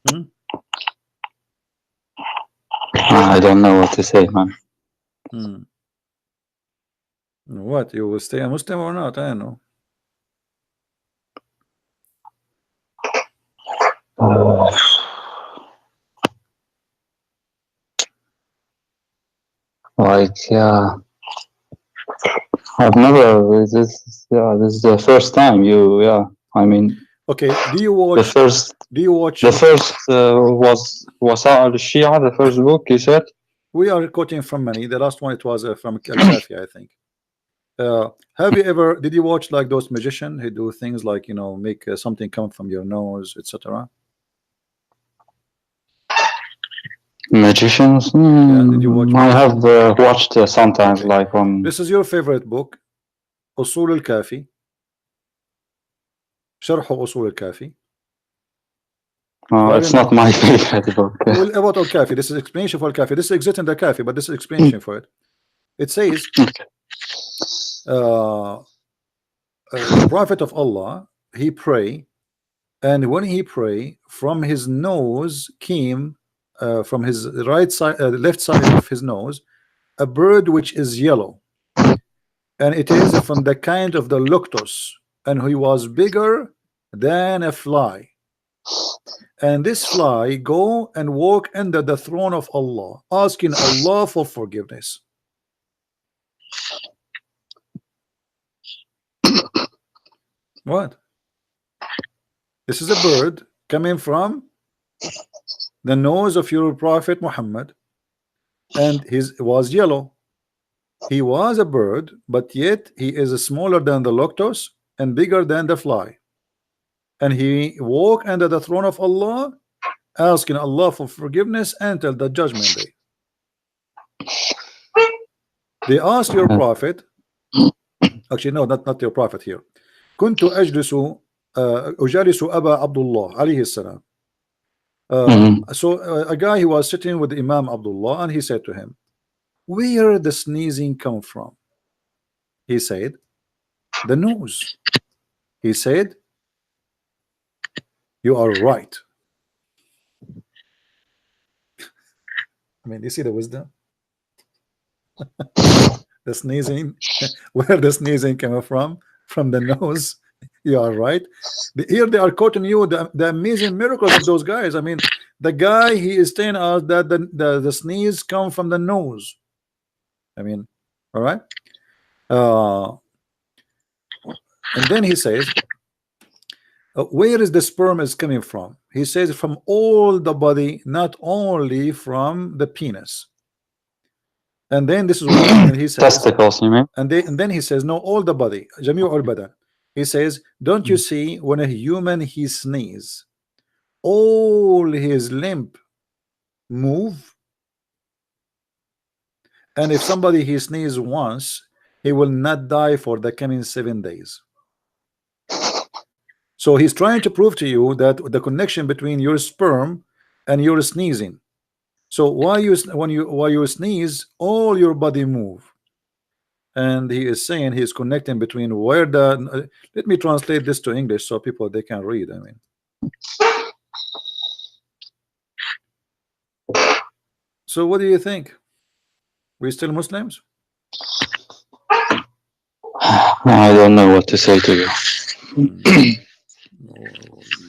Hmm? I don't know what to say, man. Hmm. What, you will stay a Muslim or not? I don't know. Like, yeah, I've never. Yeah, this is the first time you. Yeah, I mean, Okay, do you the watch? first, Do you watch? the first was Wasa al-Shia, the first book you said. We are quoting from many. The last one it was from Al-Kafi, I think. Have you ever? Did you watch like those magicians who do things like make something come from your nose, etc.? Magicians. Yeah, did you watch I magician? have watched sometimes, Okay, like on. this is your favorite book, أصول الكافي, شرح أصول الكافي. It's not my favorite book. Well, about Al-Kafi, this is explanation for Al-Kafi. This exists in the Kafi, but this is explanation for it. It says, the Prophet of Allah, he pray, and when he pray, from his nose came, from his right side, left side of his nose, a bird which is yellow, and it is from the kind of the luctus, and he was bigger than a fly. And this fly go and walk under the throne of Allah, asking Allah for forgiveness. What? This is a bird coming from the nose of your Prophet Muhammad, and his was yellow. He was a bird, but yet he is smaller than the lotus and bigger than the fly. And he walk under the throne of Allah, asking Allah for forgiveness until the judgment day. They asked your Prophet, actually no, not your Prophet here. كنت أجلس أجالس أبا عبد الله عليه السلام. So a guy who was sitting with Imam Abdullah, and he said to him, where the sneezing come from? He said, the nose. He said, you are right. I mean, you see the wisdom. The sneezing, where the sneezing came from the nose. You are right. Here they are quoting you the amazing miracles of those guys. I mean, the guy, he is telling us that the sneeze come from the nose. I mean, all right. And then he says, where is the sperm is coming from? He says from all the body, not only from the penis. And then this is what and he says, testicles, you mean? and then he says, no, all the body, Jamiu al badan. He says, don't you see when a human he sneeze, all his limb move, and if somebody he sneeze once, he will not die for the coming 7 days. So he's trying to prove to you that the connection between your sperm and your sneezing. So while you sneeze, all your body move. And he is saying he is connecting between where the let me translate this to English so people they can read. I mean, so what do you think? We still Muslims? I don't know what to say to you.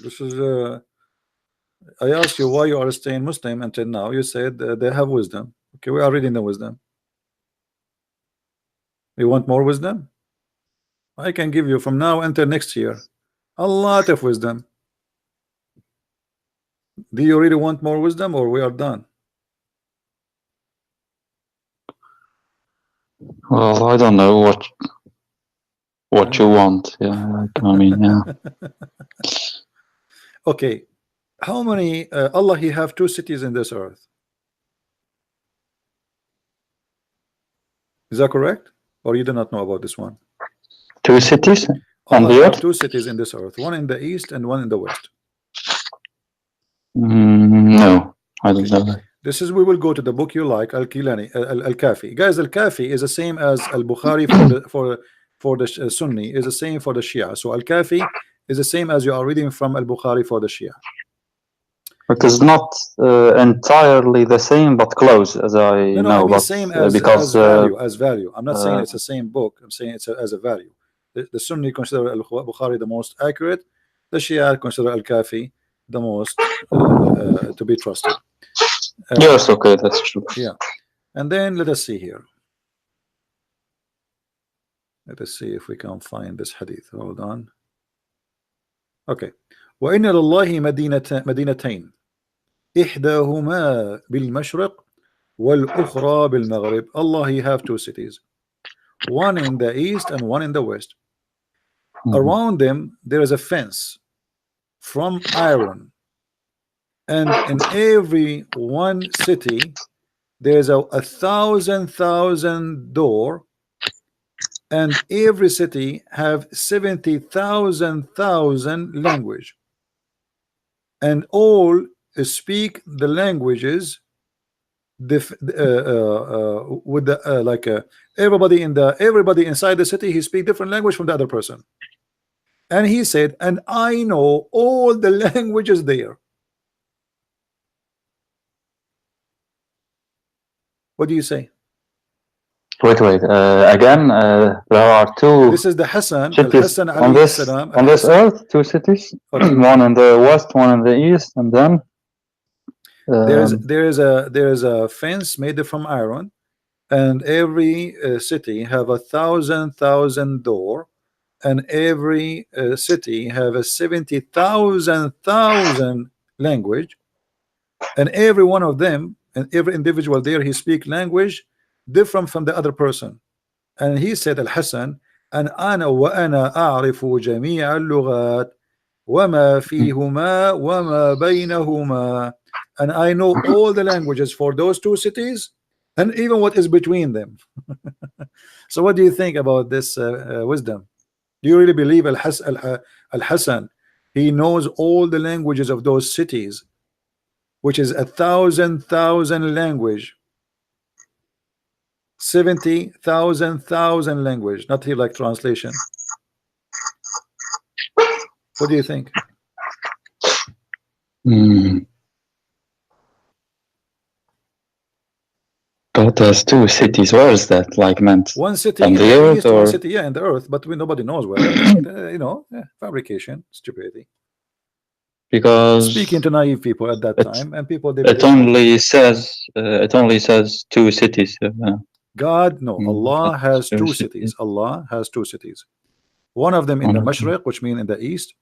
This is I asked you why you are staying Muslim until now. You said they have wisdom. Okay, we are reading the wisdom. You want more wisdom? I can give you from now until next year a lot of wisdom. Do you really want more wisdom, or we are done? Well, I don't know what you want. Yeah, I mean, yeah. Okay, how many Allah he have 2 cities in this earth? Is that correct, or you do not know about this one? 2 cities on Allah the have earth? 2 cities in this earth, one in the east and one in the west. No, I don't Okay. know that. This is, we will go to the book you like, Al-Kilani, Al-Kafi. Guys, Al-Kafi is the same as Al-Bukhari for the Sunni, is the same for the Shia. So Al-Kafi is the same as you are reading from Al-Bukhari for the Shia. It is not entirely the same, but close, as I No, know. I mean But same as because value. I'm not saying it's the same book. I'm saying it's as a value. The Sunni consider Al-Bukhari the most accurate. The Shia consider Al-Kafi the most to be trusted. yes, okay, that's true. Yeah. And then let us see here. Let us see if we can find this hadith. Hold on. Okay. وإن لله مدينتين إحداهما بالمشرق والأخرى بالمغرب. Allah, He have two cities, one in the east and one in the west. Around them there is a fence from iron, and in every one city there's a thousand door, and every city have 70,000 language, and all speak the languages with the like everybody inside the city, he speak different language from the other person. And he said, and I know all the languages there. What do you say? Wait. Again, there are two This is the Hassan, cities Al-Hassan on alayhi this salam, on this Al-Hassan. earth. Two cities, Okay. one in the west, one in the east, and then There is a fence made from iron, and every city have a thousand door, and every city have a 70,000 language, and every one of them and every individual there, he speak language different from the other person. And he said, Al-Hassan, and وأنا أعرف جميع اللغات وما فيهما وما بينهما, and I know all the languages for those two cities and even what is between them. So what do you think about this wisdom? Do you really believe Al-Hassan he knows all the languages of those cities, which is a thousand language, 70,000 language, not here like translation? What do you think? But there's two cities. Where is that? Like meant One city on in the the earth, east, or one city in the earth, but nobody knows where it is. You know, fabrication, stupidity. because Speaking to naive people at that it time, and people they it believe only says two cities. God. No, Allah But has two two cities. cities. Allah has two cities. One of them in One the of them. Mashriq, which means in the east,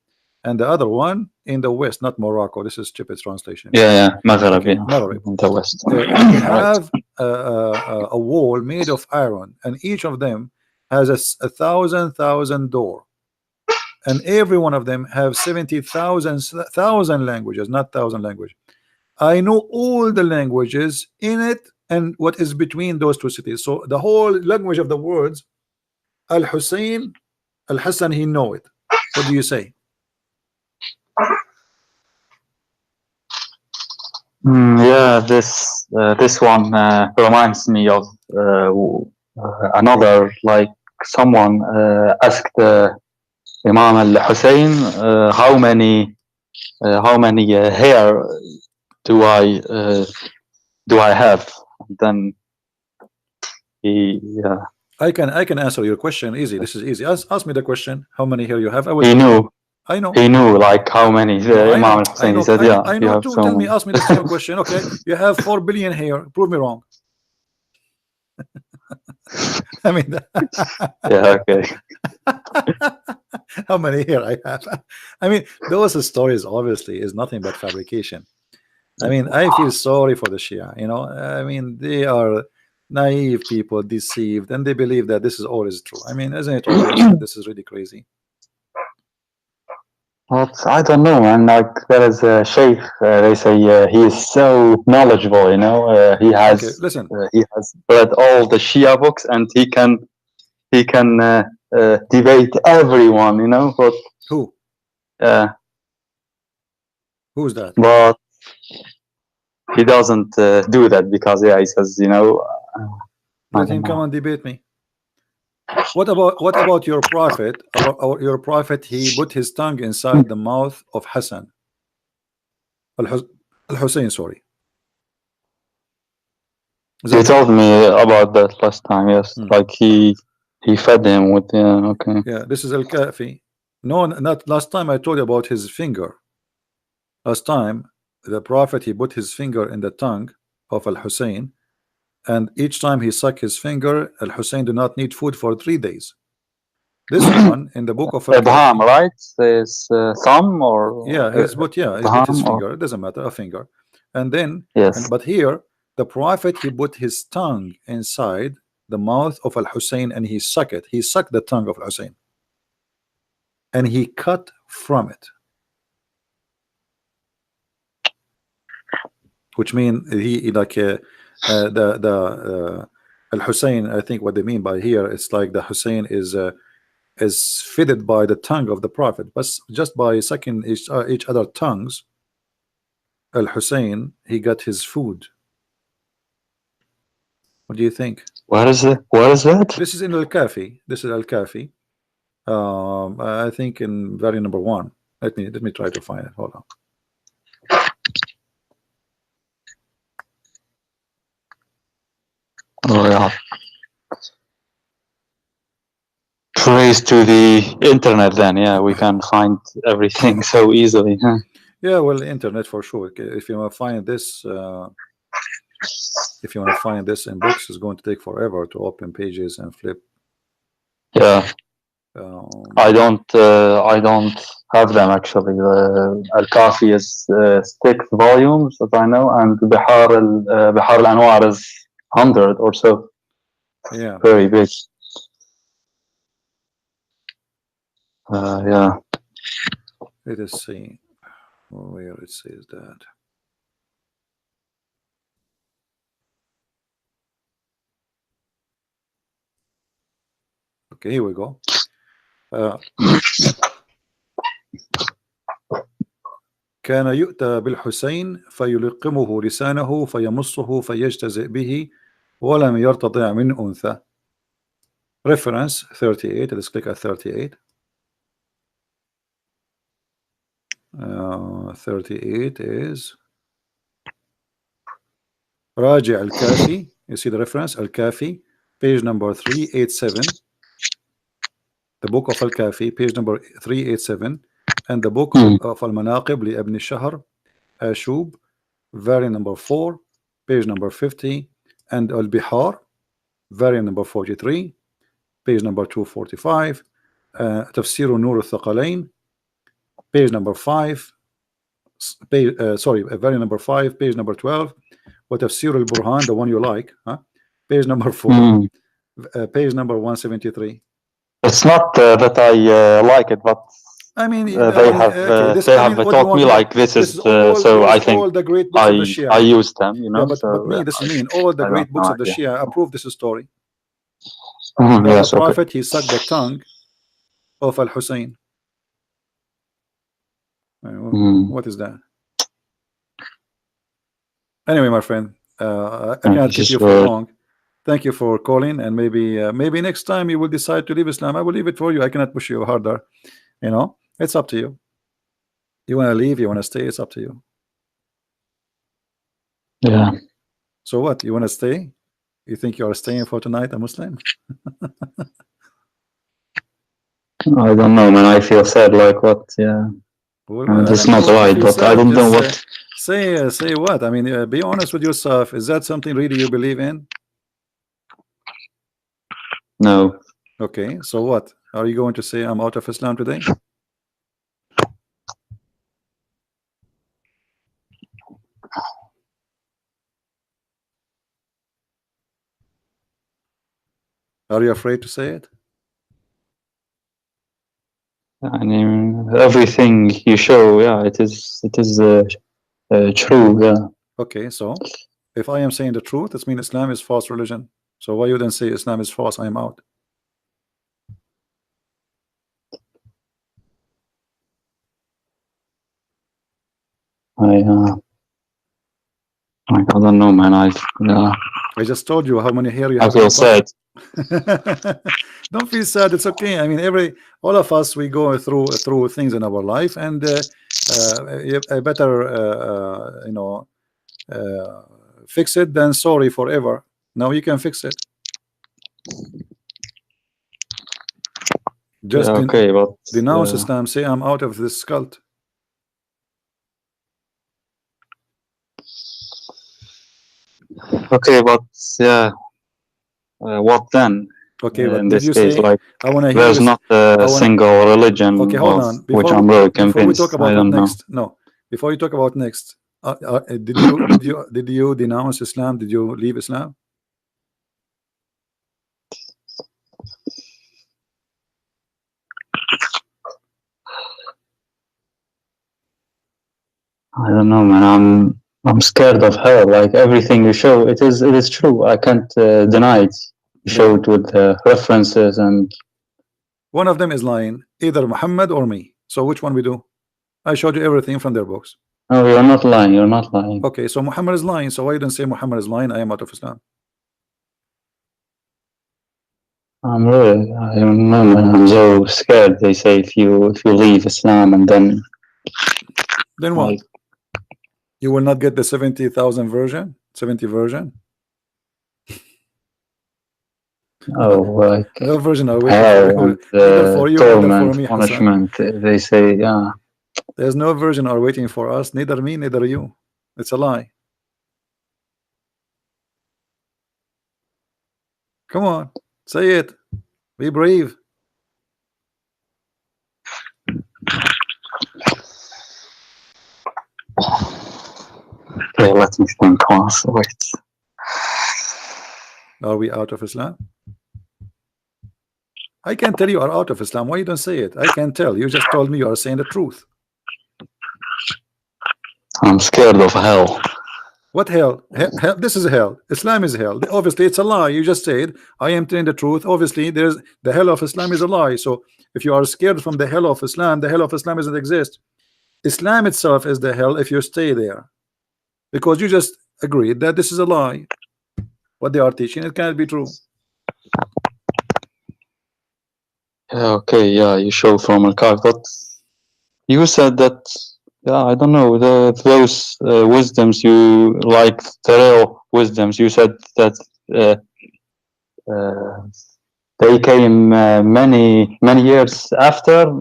and the other one in the west, not Morocco. This is stupid translation. Yeah, Maghreb, Okay, yeah, Maghrib. in the west. They Right. have a wall made of iron, and each of them has a thousand door, and every one of them have 70,000 languages, not thousand language. I know all the languages in it and what is between those two cities. So the whole language of the words, Al-Hussein, Al-Hassan, he know it. What do you say? Yeah, this one reminds me of another, like someone asked Imam al-Hussein, how many hair do I have? And then he I can answer your question easy. This is easy. Ask me the question. How many hair you have? I will he tell you. knew I know. he knew like how many. No, I Imam know. al-Hussein, he said, yeah, I you know have too. so Tell me. many. Ask me the same question. Okay, you have 4 billion hair. Prove me wrong. I mean, Yeah, okay. how many hair I have? I mean, those stories obviously is nothing but fabrication. I mean, I feel sorry for the Shia. You know, I mean, they are naive people, deceived, and they believe that this is always true. I mean, isn't it obvious that this is really crazy? But I don't know, man. Like there is a sheikh. They say he is so knowledgeable. You know, Okay, listen. he has read all the Shia books, and he can debate everyone. You know, but Who? uh, Who's that? but he doesn't do that because he says, I Let don't him come know. and debate me. What about your prophet? Your prophet, he put his tongue inside the mouth of Hassan. Al-Hussein, sorry. Is You that right? told me about that last time. Yes, like he fed him with. Yeah, okay. Yeah, this is Al-Kafi. No, not last time I told you about his finger. Last time the prophet, he put his finger in the tongue of Al-Hussein, and each time he sucked his finger, Al-Hussein do not need food for 3 days. This one in the book of Ibham, Al-Kafi, right? His thumb or yeah, he's put his Ibham or finger, it doesn't matter, a finger. And then, yes. but here, the prophet, he put his tongue inside the mouth of Al-Hussein and he sucked it. He sucked the tongue of Al-Hussein. And he cut from it. Which mean he like the Al-Hussein, I think what they mean by here, it's like the Hussein is fitted by the tongue of the prophet, but just by sucking each other tongues, Al-Hussein, he got his food. What do you think? What is it? What is that? This is in Al-Kafi. This is Al-Kafi. I think in value number 1. Let me try to find it. Hold on. Oh yeah. Praise to the internet. Then yeah, we can find everything so easily. Huh? Yeah, well, internet for sure. If you want to find this, if you want to find this in books, it's going to take forever to open pages and flip. Yeah. I don't have them actually. Al-Kafi is 6 volumes, as I know, and Bihar al-Anwar is 100 or so. Yeah, Very big. Yeah. let us see where it says that. Okay, here we go. كان يؤتى بالحسين فيلقمه لسانه فيمصه فيجتزئ به ولم يرتضع من أنثى. Reference 38. Let's click at 38. 38 is راجع الكافي. You see the reference, Al-Kafi, page number 387. The book of Al-Kafi, page number 387, and the book of Al-Manaqib li Ibn Shahr Ashub, variant number 4, page number 50, and Al-Bihar, variant number 43, page number 245, Tafsir Nur al-Thaqalain, page number 5, variant number 5, page number 12, what Tafsir al-Burhan, the one you like, page number 4, page number 173. It's not that I like it, but I mean, they have taught me like this is so I think all the great books of the Shia. I use them, Yeah, so but me, this is mean. All the I great don't books know, of the yeah. Shia approve this story. Yes, The okay. prophet, he sucked the tongue of Al-Hussein. What is that? Anyway, my friend, I cannot keep you for long. Thank you for calling, and maybe next time you will decide to leave Islam. I will leave it for you. I cannot push you harder. It's up to you. You want to leave, you want to stay, it's up to you. Yeah. So what? You want to stay? You think you are staying for tonight, a Muslim? I don't know, man. I feel sad. Like what? Yeah. Well, That's not right, but I don't know what. Say what? I mean, be honest with yourself. Is that something really you believe in? No. Okay, so what? Are you going to say I'm out of Islam today? Are you afraid to say it? I mean, everything you show, yeah, it is true, yeah. Okay, so if I am saying the truth, it means Islam is false religion. So why you then say Islam is false? I am out. Like, I don't know, man. I just told you how many hair you I have in feel your body. sad. Don't feel sad. It's okay. I mean, all of us, we go through things in our life, and I better fix it than sorry forever. Now you can fix it. Yeah, Just okay, but denounce Islam. Say I'm out of this cult. okay, but yeah, what then? Okay, but In did this you case, say? like, I want to hear there's you. not I a want. single religion Okay, hold of on. which I'm really Before we talk convinced. about I what don't know. next, no. Before you talk about next, did you denounce Islam? Did you leave Islam? I don't know, man. I'm scared of her. Like everything you show, it is true. I can't deny it. You show Yeah. it with references and. One of them is lying, either Muhammad or me. So which one we do? I showed you everything from their books. No, you're not lying. You're not lying. Okay, so Muhammad is lying. So why you don't say Muhammad is lying? I am out of Islam. I'm really. I don't know, man. I'm so scared. They say if you leave Islam and then. Then what? You will not get the 70,000 version, 70 version. Oh, like No version are waiting for hell you, and neither for you, neither for torment, me, Hassan. punishment. They say, yeah. There's no version are waiting for us, neither me, neither you. It's a lie. Come on, say it. Be brave. Okay, let me think. Wait. Are we out of Islam? I can tell you are out of Islam. Why you don't say it? I can tell. You just told me you are saying the truth. I'm scared of hell. What hell? Hell? This is hell. Islam is hell. Obviously, it's a lie. You just said I am telling the truth. Obviously, there's the hell of Islam is a lie. So if you are scared from the hell of Islam, the hell of Islam doesn't exist. Islam itself is the hell if you stay there, because you just agreed that this is a lie. What they are teaching, it cannot be true. Yeah, okay, yeah, you show from a card, but you said that, yeah, I don't know, those wisdoms you like, the real wisdoms, you said that they came many years after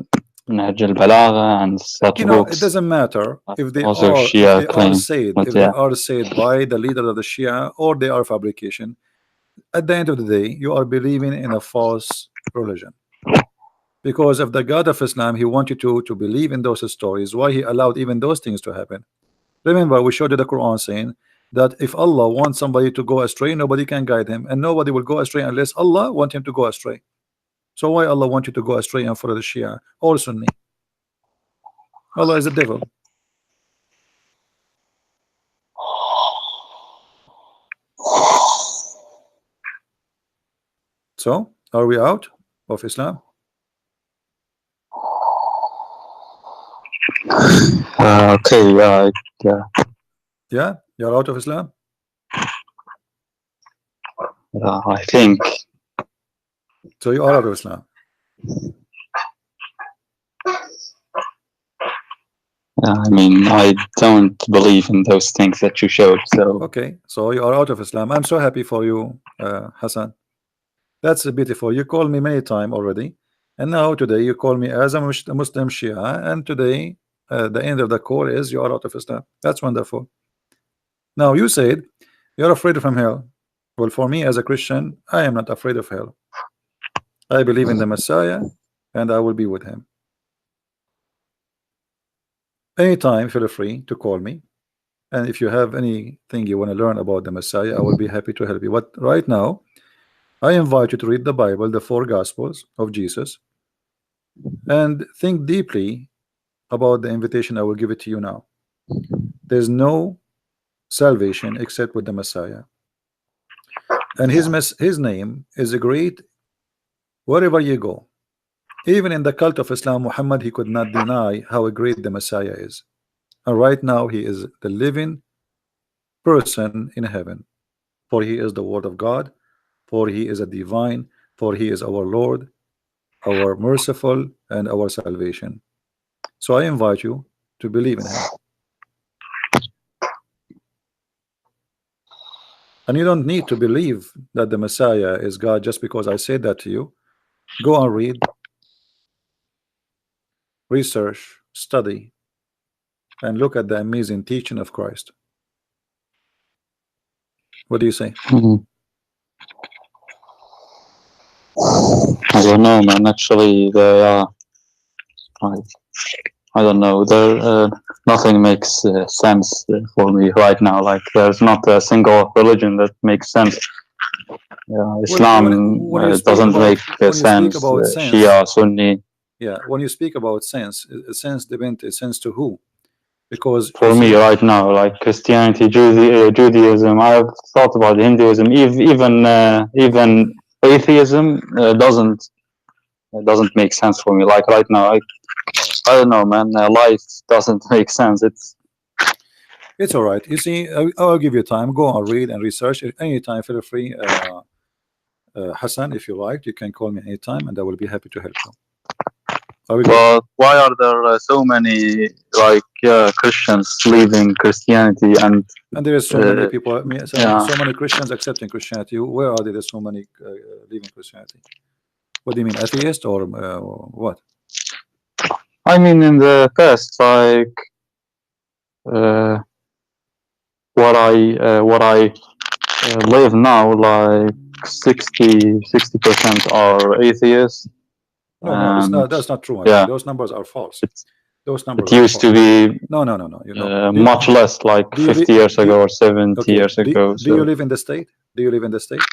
Nahj al-Balagha and such It books. doesn't matter if they Also are Shia claim, said, but if yeah. they are said by the leader of the Shia or they are fabrication. At the end of the day, you are believing in a false religion. Because if the God of Islam, he wanted you to believe in those stories, why he allowed even those things to happen? Remember, we showed you the Quran saying that if Allah wants somebody to go astray, nobody can guide him, and nobody will go astray unless Allah want him to go astray. So why Allah want you to go astray and follow the Shia or Sunni? Allah is the devil. So are we out of Islam? Okay, yeah. Yeah, you're out of Islam. I think. So you are out of Islam. I mean, I don't believe in those things that you showed. So okay, so you are out of Islam. I'm so happy for you, Hassan. That's beautiful. You called me many times already, and now today you call me as a Muslim Shia, and today the end of the call is you are out of Islam. That's wonderful. Now you said you're afraid from hell. Well, for me as a Christian, I am not afraid of hell. I believe in the Messiah, and I will be with him. Anytime, feel free to call me. And if you have anything you want to learn about the Messiah, I will be happy to help you. But right now, I invite you to read the Bible, the 4 Gospels of Jesus, and think deeply about the invitation I will give it to you now. There's no salvation except with the Messiah. And his name is great wherever you go. Even in the cult of Islam, Muhammad, he could not deny how great the Messiah is. And right now, he is the living person in heaven, for he is the word of God, for he is a divine, for he is our Lord, our merciful, and our salvation. So I invite you to believe in him. And you don't need to believe that the Messiah is God just because I said that to you. Go and read, research, study, and look at the amazing teaching of Christ. What do you say? I don't know, man. Actually, I, I don't know. Nothing makes sense for me right now. Like, there's not a single religion that makes sense. Well, Islam when you speak doesn't about make sense. sense, Shia, Sunni. yeah, when you speak about sense depends sense to who? Because you For me, see, right now, like Christianity, Judaism, I've thought about Hinduism, even atheism doesn't make sense for me. Like right now, I don't know, man. Life doesn't make sense. it's all right. You see, I'll give you time. Go and read and research. At any time, feel free. Hassan, if you like, you can call me anytime, and I will be happy to help you. Are we good? But why are there so many Christians leaving Christianity and there is so many people, yeah. so many Christians accepting Christianity. Where are there so many leaving Christianity? What do you mean, atheist or what? I mean, in the past, like what I live now, like 60% are atheists. No, it's And not. That's not true, my friend. yeah, Those numbers are false. Those it numbers are used false. to be No. You know, much less, like 50 years ago or 70 okay? years ago. Do you So live in the state? Do you live in the state?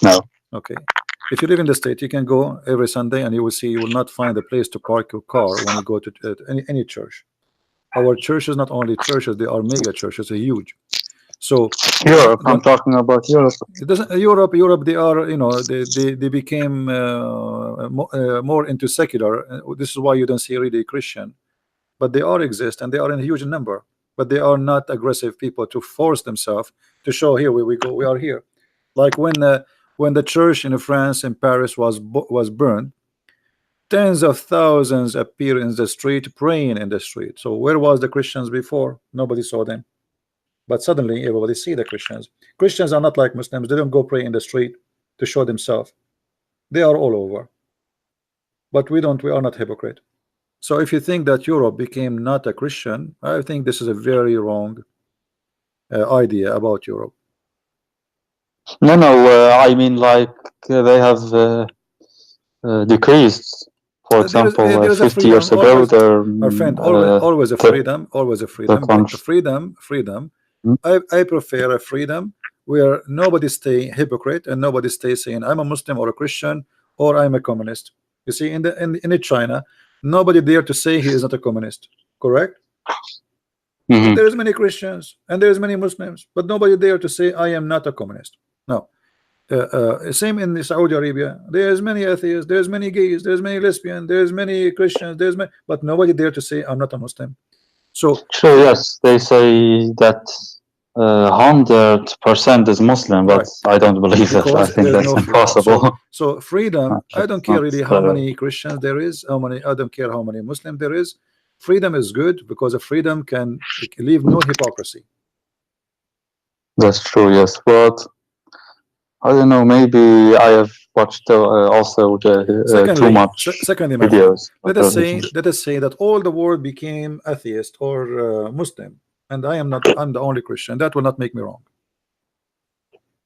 no. Okay. If you live in the state, you can go every Sunday, and you will see you will not find a place to park your car when you go to any church. Our churches, not only churches, they are mega churches, they're huge. So Europe, I'm talking about Europe. it doesn't Europe they are, you know, they became more into secular. This is why you don't see really Christian, but they are exist and they are in a huge number, but they are not aggressive people to force themselves to show here we go, we are here. Like when the church in France in Paris was burned, tens of thousands appear in the street praying in the street. So where was the Christians before? Nobody saw them. But suddenly everybody see the Christians. Christians are not like Muslims. They don't go pray in the street to show themselves. They are all over. But we don't. We are not hypocrite. So if you think that Europe became not a Christian, I think this is a very wrong idea about Europe. No. I mean, like they have decreased. For example, There is a 50 freedom years ago, always, there my friend. Always a freedom. Always a freedom. But freedom. I prefer a freedom where nobody stay hypocrite and nobody stay saying I'm a Muslim or a Christian or I'm a communist. You see, in China, nobody dare to say he is not a communist. Correct? But there is many Christians and there is many Muslims, but nobody dare to say I am not a communist. No. Same in Saudi Arabia. There's many atheists, there's many gays, there's many lesbians, there's many Christians, but nobody dare to say I'm not a Muslim. So yes, they say that 100% is Muslim, but I don't believe that. I think that's impossible. So freedom, I don't care really how many Christians there is, I don't care how many Muslims there is. Freedom is good because a freedom can leave no hypocrisy. That's true, yes, but I don't know. Maybe I have watched also too much secondly, my videos. Friend, let us say that all the world became atheist or Muslim, and I'm the only Christian. That will not make me wrong.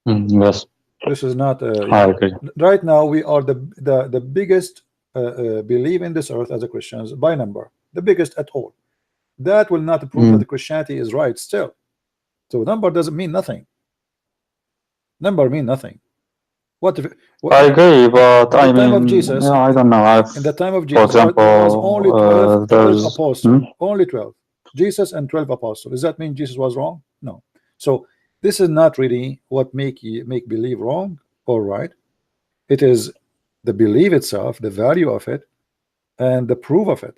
Yes, this is not. I agree. Right now, we are the biggest believe in this earth as a Christians by number, the biggest at all. That will not prove that the Christianity is right still. So number doesn't mean nothing. Number mean nothing. I agree, but I mean, of Jesus, I don't know. In the time of for Jesus, example, there was only 12 apostles. Hmm? Only 12. Jesus and 12 apostles. Does that mean Jesus was wrong? No. So this is not really what make believe wrong or right. It is the belief itself, the value of it, and the proof of it.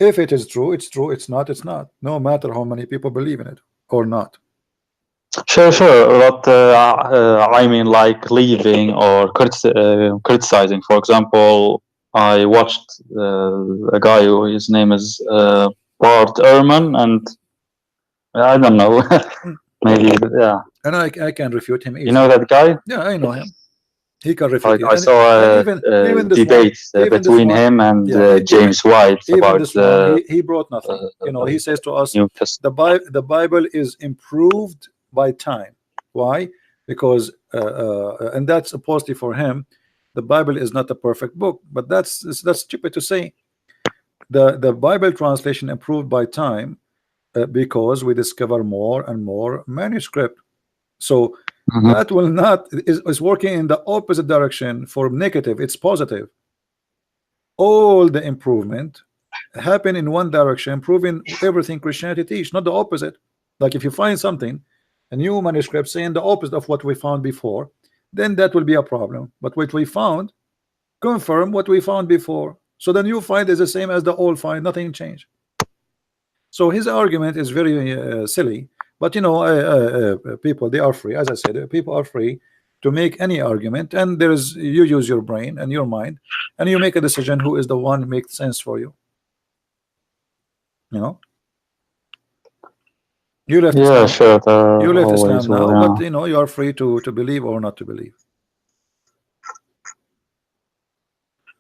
If it is true, it's true. It's not, it's not. No matter how many people believe in it or not. Sure, sure. But I mean, like leaving or criticizing. For example, I watched a guy who his name is Bart Ehrman, and I don't know, Mm. maybe yeah. And I can refute him You know easily. that guy? Yeah, I know him. He can refute Like it. I saw And a, even this one, debate even this between one, him and yeah, James White even about this one, the he brought nothing. You know, he says to us, New Testament. the Bible is improved by time. Why? Because and that's a positive for him. The Bible is not a perfect book, but that's stupid to say. The Bible translation improved by time because we discover more and more manuscript. So Mhm. that will not is working in the opposite direction for negative. It's positive. All the improvement happen in one direction, proving everything Christianity teach, not the opposite. Like if you find something, a new manuscript saying the opposite of what we found before, then that will be a problem. But what we found confirm what we found before. So the new find is the same as the old find, nothing changed. So his argument is very silly. But you know, people, they are free. As I said, people are free to make any argument, and there is, you use your brain and your mind, and you make a decision who is the one who makes sense for you. You know, you left Yeah, Islam, sure. you left Always Islam will. now, Yeah. but you know you are free to believe or not to believe.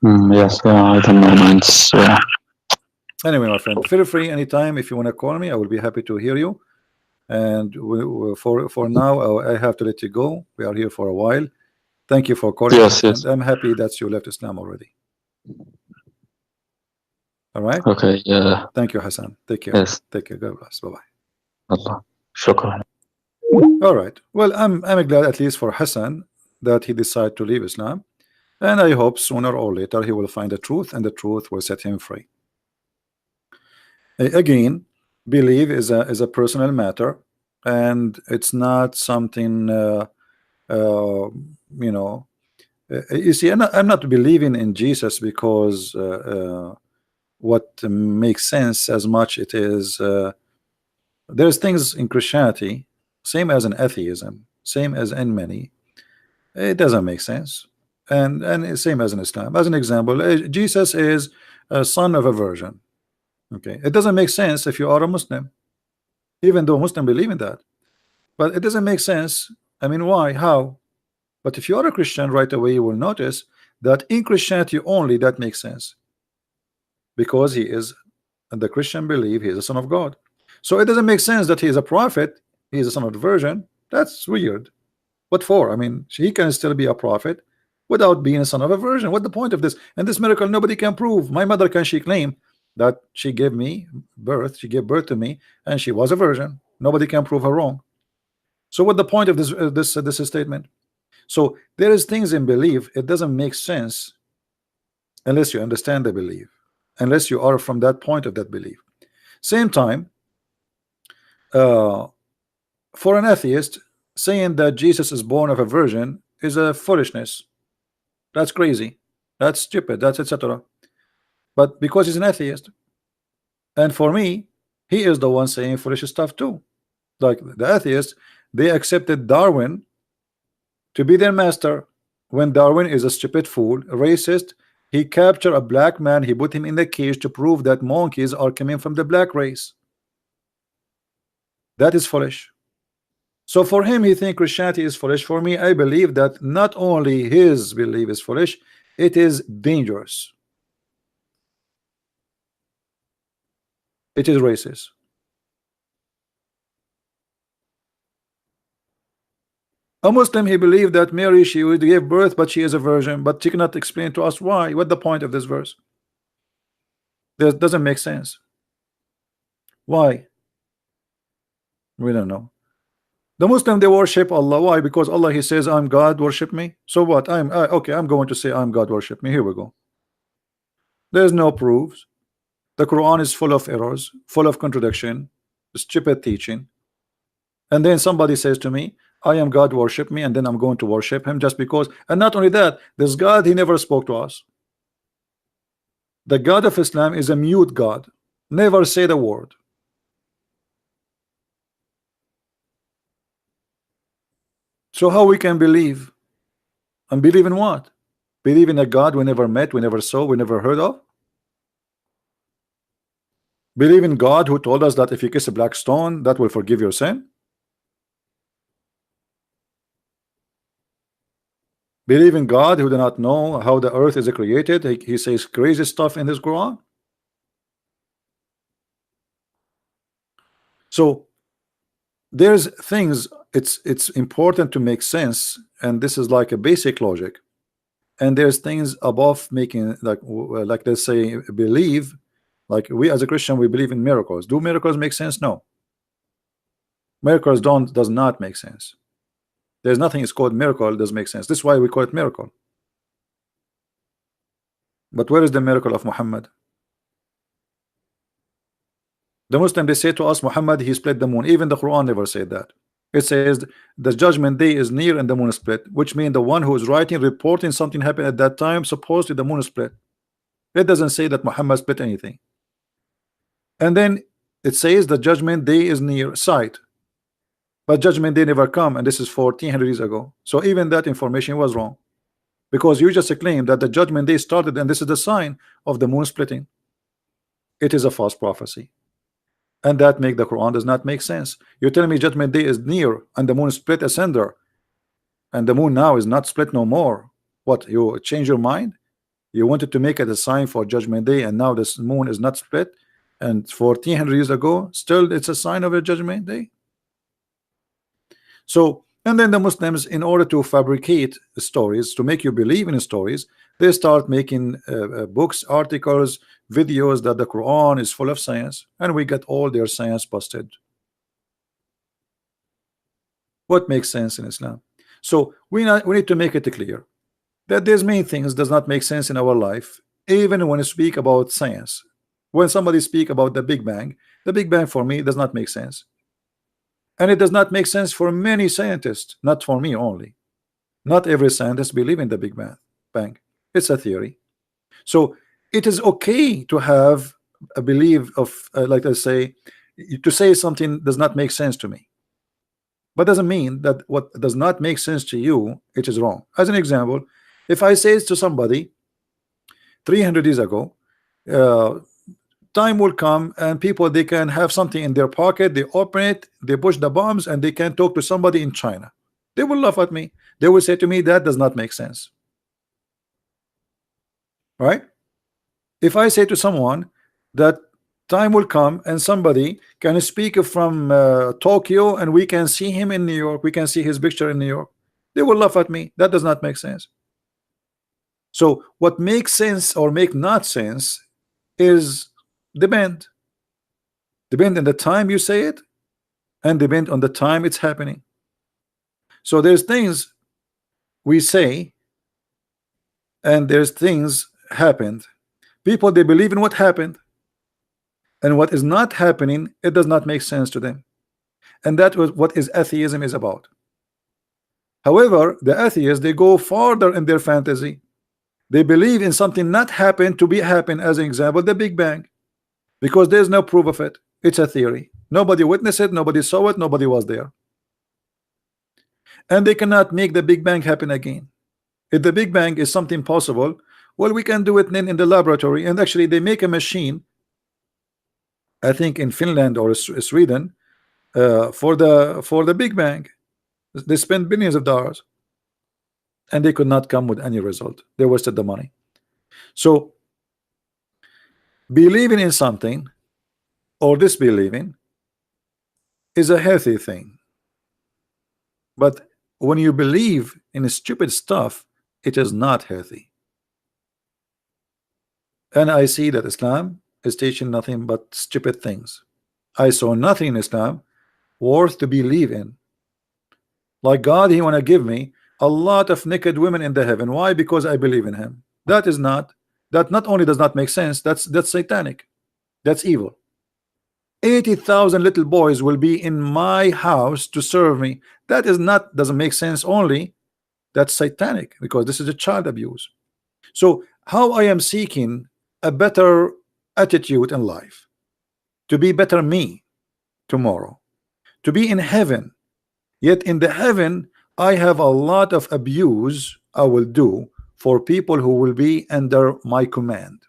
Yes. Yeah. I don't know, man. Yeah. Anyway, my friend, feel free anytime if you want to call me. I will be happy to hear you. And for now, I have to let you go. We are here for a while. Thank you for calling, Yes. and Yes. I'm happy that you left Islam already. All right. Okay. Yeah. Thank you, Hassan. Take care. Yes. Take care. God bless. Bye bye. Allah. Shukran. All right. Well, I'm glad at least for Hassan that he decided to leave Islam, and I hope sooner or later he will find the truth, and the truth will set him free. Again, belief is a personal matter, and it's not something uh, you know. You see, I'm not believing in Jesus because what makes sense as much it is. There's things in Christianity, same as in atheism, same as in many. It doesn't make sense, and same as in Islam. As an example, Jesus is a son of a virgin. Okay, it doesn't make sense if you are a Muslim, even though Muslim believe in that. But it doesn't make sense. I mean, why? How? But if you are a Christian, right away you will notice that in Christianity only that makes sense because he is, and the Christian believe he is a son of God. So it doesn't make sense that he is a prophet, he is a son of the virgin. That's weird. What for? I mean, he can still be a prophet without being a son of a virgin. What the point of this? And this miracle nobody can prove. My mother, can she claim that she gave me birth, she gave birth to me, and she was a virgin? Nobody can prove her wrong. So what the point of this statement? So there is things in belief, it doesn't make sense unless you understand the belief, unless you are from that point of that belief. Same time, uh, for an atheist, saying that Jesus is born of a virgin is a foolishness. That's crazy. That's stupid. That's etc. But because he's an atheist, and for me, he is the one saying foolish stuff too. Like the atheists, they accepted Darwin to be their master when Darwin is a stupid fool, a racist. He captured a black man, he put him in the cage to prove that monkeys are coming from the black race. That is foolish. So for him, he thinks Christianity is foolish. For me, I believe that not only his belief is foolish, it is dangerous. It is racist. A Muslim, he believed that Mary, she would give birth, but she is a virgin, but she cannot explain to us why. What the point of this verse? This doesn't make sense. Why? We don't know. The Muslim, they worship Allah. Why? Because Allah, he says, I'm God, worship me. So what? I'm okay, I'm going to say I'm God, worship me. Here we go. There's no proofs. The Quran is full of errors, full of contradiction, stupid teaching. And then somebody says to me, I am God, worship me, and then I'm going to worship him just because. And not only that, this God, he never spoke to us. The God of Islam is a mute God. Never said a word. So how we can believe? And believe in what? Believe in a God we never met, we never saw, we never heard of? Believe in God who told us that if you kiss a black stone, that will forgive your sin? Believe in God who do not know how the earth is created? He says crazy stuff in his Quran. So there's things, it's important to make sense, and this is like a basic logic. And there's things above making, like let's say believe, like we as a Christian we believe in miracles. Do miracles make sense? No, miracles does not make sense. There's nothing is called miracle does make sense. This is why we call it miracle. But where is the miracle of Muhammad? The Muslim, they say to us Muhammad he split the moon. Even the Quran never said that. It says the judgment day is near and the moon is split, which means the one who is writing reporting something happened at that time, supposedly the moon is split. It doesn't say that Muhammad split anything. And then it says the judgment day is near sight, but judgment day never come, and this is 1400 years ago. So even that information was wrong, because you just claimed that the judgment day started and this is the sign of the moon splitting. It is a false prophecy, and that make the Quran does not make sense. You're telling me judgment day is near and the moon split asunder, and the moon now is not split no more. What, you change your mind? You wanted to make it a sign for judgment day, and now this moon is not split, and 1400 years ago still it's a sign of a judgment day. So, and then the Muslims, in order to fabricate stories to make you believe in stories, they start making books, articles, videos that the Quran is full of science, and we get all their science busted. What makes sense in Islam? So we need to make it clear that there's many things does not make sense in our life, even when we speak about science. When somebody speak about the Big Bang for me does not make sense. And it does not make sense for many scientists, not for me only. Not every scientist believe in the Big Bang. It's a theory. So it is okay to have a belief of, like I say, to say something does not make sense to me, but doesn't mean that what does not make sense to you, it is wrong. As an example, if I say to somebody 300 years ago, time will come and people, they can have something in their pocket, they open it, they push the bombs, and they can talk to somebody in China. They will laugh at me. They will say to me that does not make sense, right? If I say to someone that time will come and somebody can speak from Tokyo and we can see him in New York, we can see his picture in New York, they will laugh at me. That does not make sense. So what makes sense or make not sense is depend on the time you say it, and depend on the time it's happening. So there's things we say and there's things happened. People, they believe in what happened, and what is not happening, it does not make sense to them. And that was what is atheism is about. However, the atheists, they go farther in their fantasy. They believe in something not happened to be happen. As an example, the Big Bang, because there's no proof of it. It's a theory. Nobody witnessed it, nobody saw it, nobody was there. And they cannot make the Big Bang happen again. If the Big Bang is something possible, well, we can do it then in the laboratory. And actually they make a machine, I think in Finland or Sweden, for the Big Bang. They spend billions of dollars and they could not come with any result. They wasted the money. So believing in something or disbelieving is a healthy thing, but when you believe in stupid stuff, it is not healthy. And I see that Islam is teaching nothing but stupid things. I saw nothing in Islam worth to believe in. Like God, he want to give me a lot of naked women in the heaven. Why? Because I believe in him. That not only does not make sense, that's satanic. That's evil. 80,000 little boys will be in my house to serve me. That is not, doesn't make sense only. That's satanic, because this is a child abuse. So how I am seeking a better attitude in life, to be better me tomorrow, to be in heaven. Yet in the heaven, I have a lot of abuse I will do for people who will be under my command.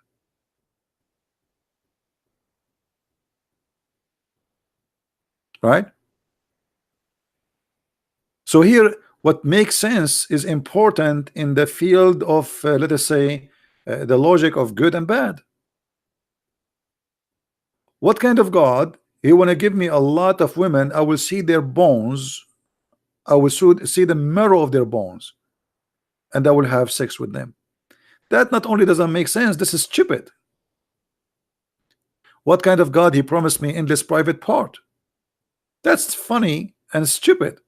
Right? So here, what makes sense is important in the field of, let us say, the logic of good and bad. What kind of God? He want to give me a lot of women. I will see their bones. I will see the marrow of their bones, and I will have sex with them. That not only doesn't make sense, this is stupid. What kind of God? He promised me endless private part. That's funny and stupid.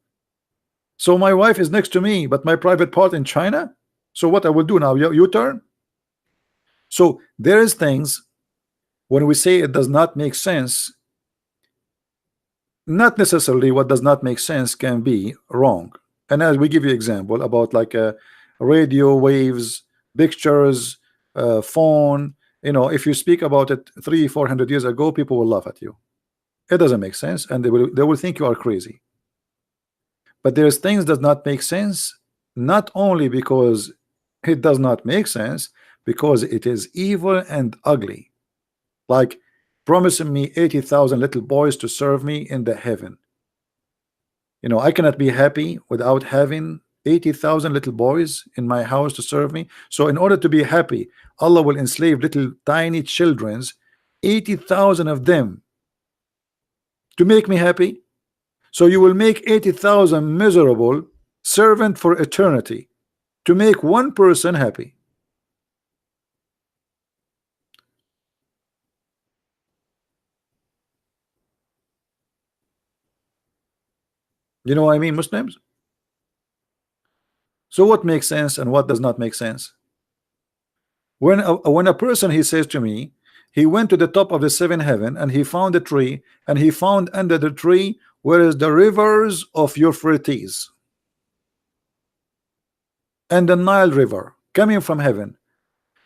So my wife is next to me, but my private part in China. So what I will do now? You turn. So there is things when we say it does not make sense. Not necessarily what does not make sense can be wrong. And as we give you example about like radio waves, pictures, phone. You know, if you speak about it 300-400 years ago, people will laugh at you. It doesn't make sense, and they will think you are crazy. But there's things that not make sense, not only because it does not make sense, because it is evil and ugly. Like promising me 80,000 little boys to serve me in the heaven. You know, I cannot be happy without having 80,000 little boys in my house to serve me. So in order to be happy, Allah will enslave little tiny children's, 80,000 of them, to make me happy. So you will make 80,000 miserable servant for eternity to make one person happy. You know what I mean, Muslims? So what makes sense and what does not make sense? When a person, he says to me, he went to the top of the seventh heaven and he found a tree, and he found under the tree where is the rivers of Euphrates and the Nile River coming from heaven.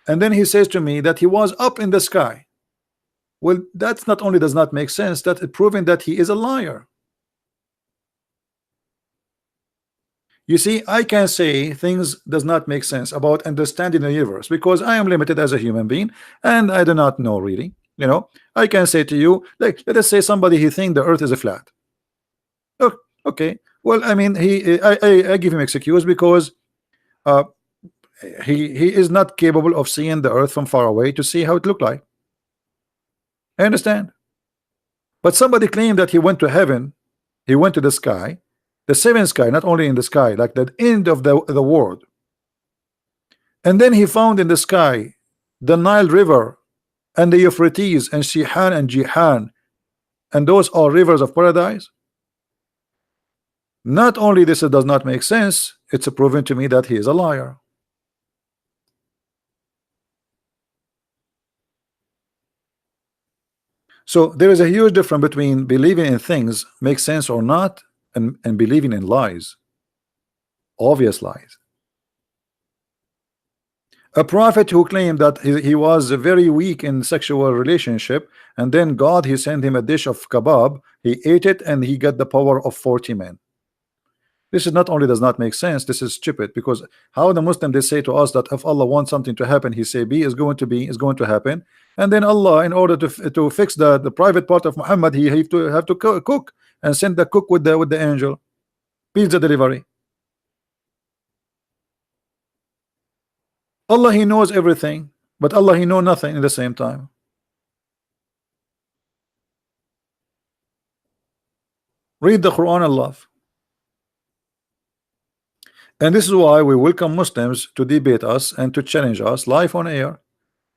And then he says to me that he was up in the sky. Well, that's not only does not make sense, that it proving that he is a liar. You see, I can say things does not make sense about understanding the universe because I am limited as a human being and I do not know really. You know, I can say to you, like, let us say somebody he think the earth is a flat. Oh, okay. Well, I mean, I give him excuse because uh, he is not capable of seeing the earth from far away to see how it look like. I understand. But somebody claimed that he went to heaven, he went to the sky, the seventh sky, not only in the sky, like the end of the world. And then he found in the sky the Nile River and the Euphrates and Shihan and Jihan, and those are rivers of paradise. Not only this does not make sense, it's proven to me that he is a liar. So there is a huge difference between believing in things make sense or not and believing in lies, obvious lies. A prophet who claimed that he was very weak in sexual relationship, and then God he sent him a dish of kebab, he ate it and he got the power of 40 men. This is not only does not make sense, this is stupid, because how the Muslim they say to us that if Allah wants something to happen, he say be is going to happen, and then Allah, in order to fix the private part of Muhammad, he have to cook and send the cook with the angel, pizza delivery. Allah he knows everything, but Allah he know nothing at the same time. Read the Quran and love. And this is why we welcome Muslims to debate us and to challenge us live on air.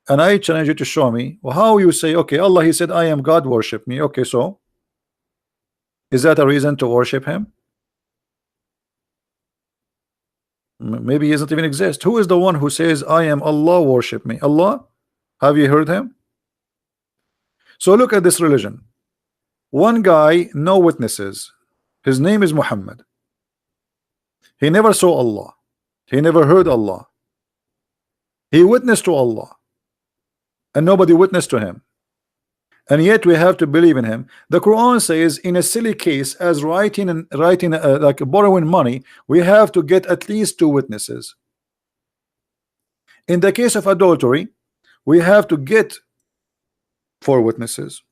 And I challenge you to show me, well, how you say, okay, Allah he said I am God, worship me. Okay, so is that a reason to worship him? Maybe he doesn't even exist. Who is the one who says I am Allah, worship me? Allah? Have you heard him? So look at this religion. One guy, no witnesses. His name is Muhammad. He never saw Allah. He never heard Allah. He witnessed to Allah, and nobody witnessed to him. and yet we have to believe in him. The Quran says in a silly case as writing like borrowing money, we have to get at least 2 witnesses. In the case of adultery, we have to get 4 witnesses.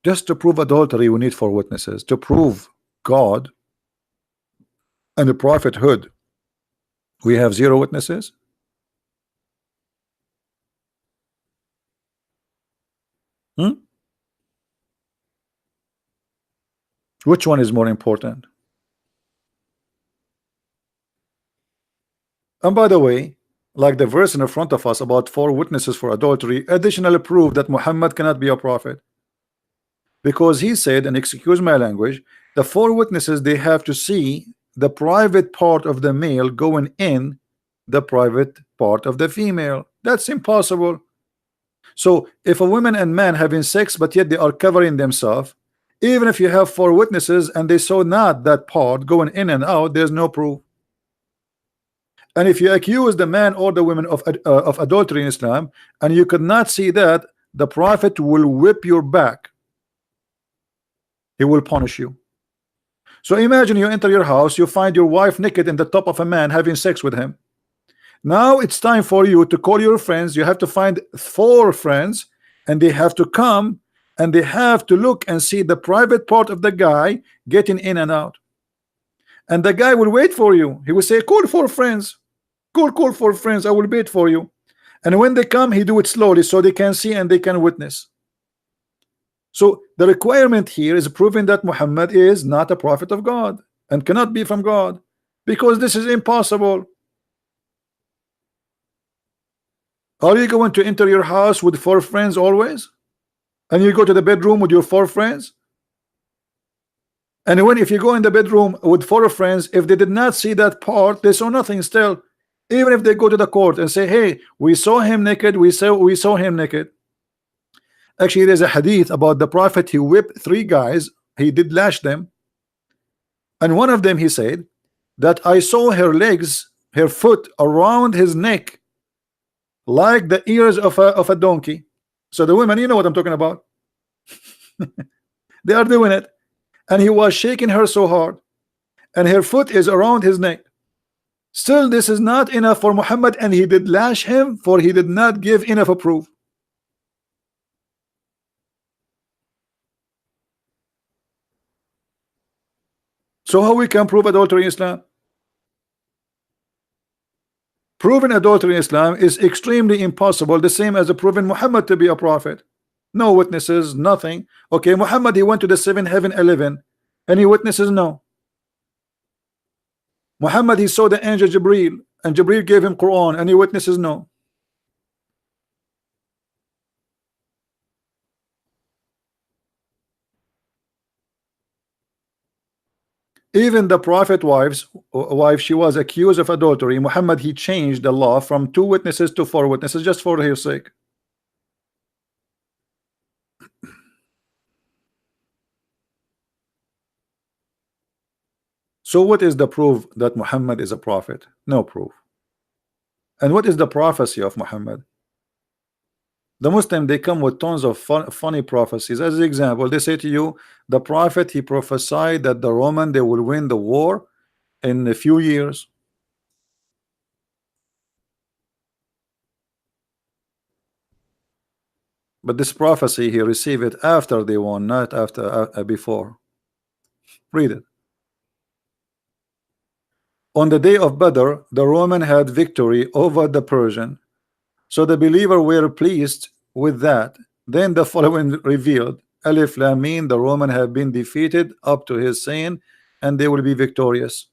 Just to prove adultery, we need 4 witnesses. To prove God and the prophethood, we have 0 witnesses. Which one is more important? And by the way, like the verse in front of us about 4 witnesses for adultery, additionally prove that Muhammad cannot be a prophet, because he said, and excuse my language, the 4 witnesses, they have to see the private part of the male going in the private part of the female. That's impossible. So if a woman and man having sex but yet they are covering themselves, even if you have 4 witnesses and they saw not that part going in and out, there's no proof. And if you accuse the man or the woman of adultery in Islam and you could not see that, the prophet will whip your back. He will punish you. So imagine you enter your house, you find your wife naked in the top of a man having sex with him. Now it's time for you to call your friends. You have to find 4 friends, and they have to come and they have to look and see the private part of the guy getting in and out. And the guy will wait for you. He will say, call 4 friends. Call 4 friends. I will wait for you. And when they come, he do it slowly so they can see and they can witness. So the requirement here is proving that Muhammad is not a prophet of God and cannot be from God, because this is impossible. Are you going to enter your house with 4 friends always? And you go to the bedroom with your 4 friends? And when if you go in the bedroom with 4 friends, if they did not see that part, they saw nothing still. Even if they go to the court and say, hey, we saw him naked, we saw him naked. Actually, there's a hadith about the prophet. He whipped 3 guys, he did lash them, and one of them, he said that I saw her legs, her foot around his neck like the ears of a donkey. So the women, you know what I'm talking about. They are doing it, and he was shaking her so hard, and her foot is around his neck. Still, this is not enough for Muhammad, and he did lash him, for he did not give enough a proof. So how we can prove adultery in Islam? Proving adultery in Islam is extremely impossible, the same as proving Muhammad to be a prophet. No witnesses, nothing. Okay, Muhammad, he went to the 7th heaven 11. Any witnesses? No. Muhammad, he saw the angel Jibreel, and Jibreel gave him Quran. Any witnesses? No. Even the prophet wife, she was accused of adultery. Muhammad, he changed the law from 2 witnesses to 4 witnesses just for his sake. So what is the proof that Muhammad is a prophet? No proof. And what is the prophecy of Muhammad? The Muslim, they come with tons of funny prophecies. As an example, they say to you, the prophet, he prophesied that the Roman, they will win the war in a few years. But this prophecy, he received it after they won, not after before. Read it. On the day of Badr, the Roman had victory over the Persian. So the believer were pleased with that. Then the following revealed, Alif Lam Mim, the Roman have been defeated up to his saying, and they will be victorious.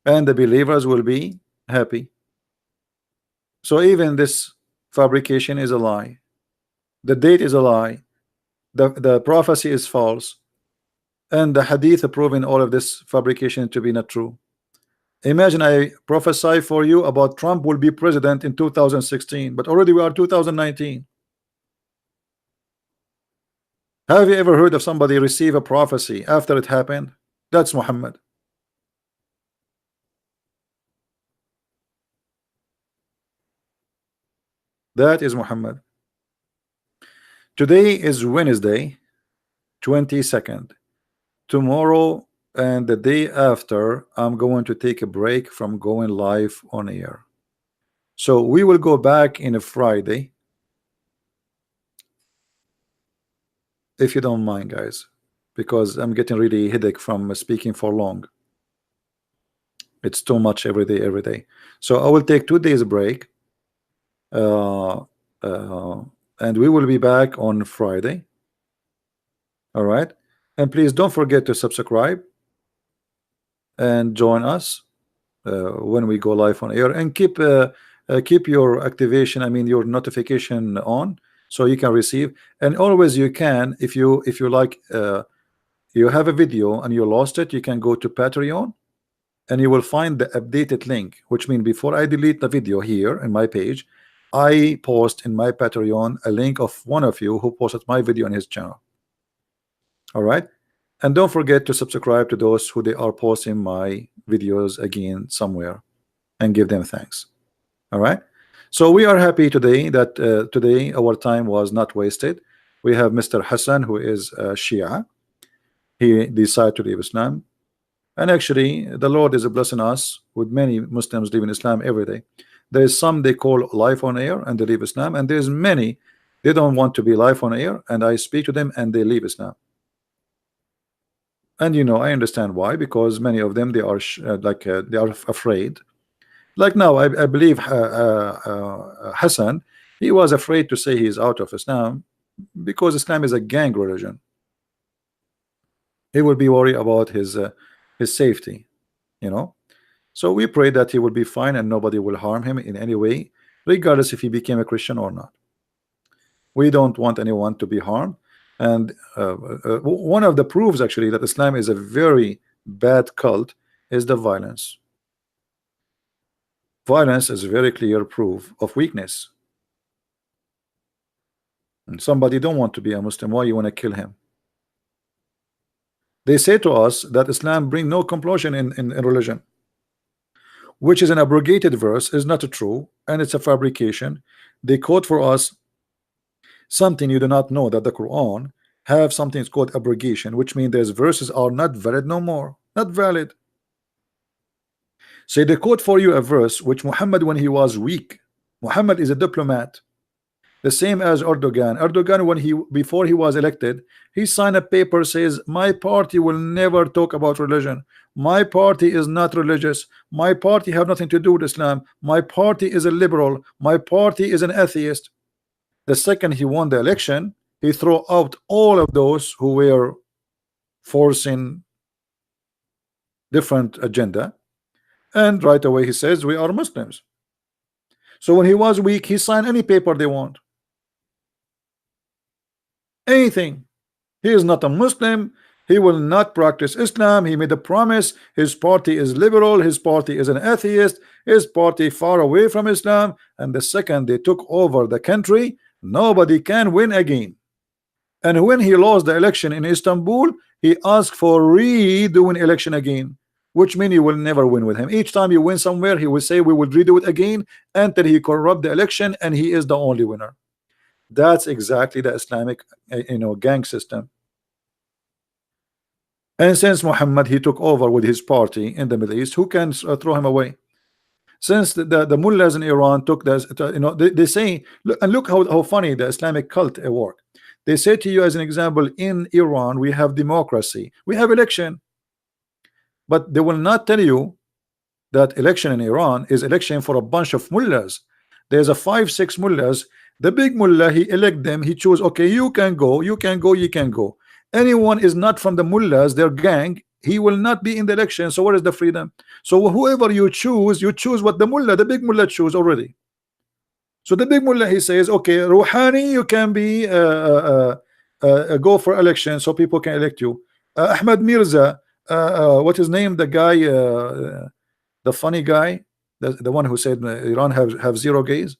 And the believers will be happy. So even this fabrication is a lie. The date is a lie. The prophecy is false. And the hadith proving all of this fabrication to be not true. Imagine I prophesy for you about Trump will be president in 2016, but already we are 2019. Have you ever heard of somebody receive a prophecy after it happened? That's Muhammad. That is Muhammad. Today is Wednesday, 22nd. Tomorrow and the day after, I'm going to take a break from going live on air. So we will go back in a Friday, if you don't mind, guys, because I'm getting really headache from speaking for long. It's too much every day, every day. So I will take 2 days break, uh, uh, and we will be back on Friday. All right, and please don't forget to subscribe and join us when we go live on air, and keep your activation, I mean your notification on, so you can receive. And always you can, if you like, you have a video and you lost it, you can go to Patreon and you will find the updated link, which means before I delete the video here in my page, I post in my Patreon a link of one of you who posted my video on his channel. All right, and don't forget to subscribe to those who they are posting my videos again somewhere, and give them thanks. All right, so we are happy today that today our time was not wasted. We have Mr. Hassan, who is Shia. He decided to leave Islam, and actually the Lord is blessing us with many Muslims leaving Islam every day. There is some they call life on air and they leave Islam, and there's many they don't want to be live on air, and I speak to them and they leave Islam. And I understand why, because many of them, they are they are afraid. Like now, I believe Hassan, he was afraid to say he's out of Islam because Islam is a gang religion. He will be worried about his safety, you know. So we pray that he will be fine and nobody will harm him in any way, regardless if he became a Christian or not. We don't want anyone to be harmed. And one of the proofs actually that Islam is a very bad cult is the violence. Violence is a very clear proof of weakness. And somebody don't want to be a Muslim, why you want to kill him? They say to us that Islam bring no compulsion in religion, which is an abrogated verse, is not true, and it's a fabrication. They quote for us something you do not know, that the Quran have something called abrogation, which means those verses are not valid no more, not valid. So they quote for you a verse which Muhammad, when he was weak, Muhammad is a diplomat, the same as Erdogan. Erdogan, when before he was elected, he signed a paper says, my party will never talk about religion, my party is not religious, my party have nothing to do with Islam, my party is a liberal, my party is an atheist. The second he won the election, he threw out all of those who were forcing different agenda, and right away he says we are Muslims. So when he was weak, he signed any paper they want, anything. He is not a Muslim, he will not practice Islam, he made a promise, his party is liberal, his party is an atheist, his party far away from Islam. And the second they took over the country, nobody can win again. And when he lost the election in Istanbul, he asked for redoing election again, which means you will never win with him. Each time you win somewhere, he will say we will redo it again until he corrupt the election and he is the only winner. That's exactly the Islamic gang system. And since Muhammad, he took over with his party in the Middle East, who can throw him away? Since the mullahs in Iran took this, they say, look how funny the Islamic cult work. They say to you, as an example, in Iran we have democracy, we have election, but they will not tell you that election in Iran is election for a bunch of mullahs. There's a 5-6 mullahs. The big mullah, he elect them, he choose, okay, you can go, you can go, you can go. Anyone is not from the mullahs, their gang, he will not be in the election. So what is the freedom? So whoever you choose what the mullah, the big mullah choose already. So the big mullah, he says, okay, Rouhani, you can be go for election so people can elect you. Ahmad Mirza, what his name, the guy, the funny guy, the one who said Iran have 0 gays,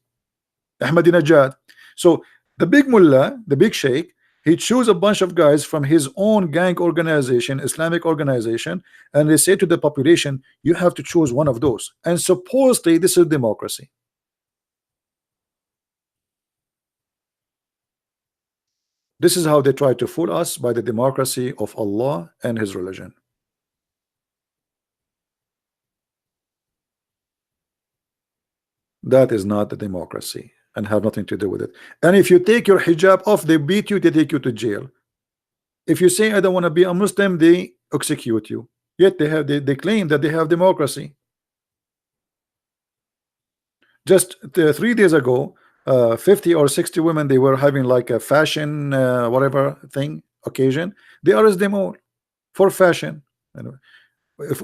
Ahmadinejad. So the big mullah, the big sheikh, he choose a bunch of guys from his own gang organization, Islamic organization, and they say to the population, you have to choose one of those. And supposedly this is democracy. This is how they try to fool us by the democracy of Allah and His religion. That is not the democracy and have nothing to do with it. And if you take your hijab off, they beat you, they take you to jail. If you say I don't want to be a Muslim, they execute you. Yet they claim that they have democracy. Just 3 days ago, 50 or 60 women, they were having like a fashion whatever thing occasion. They arrest them all for fashion. Anyway,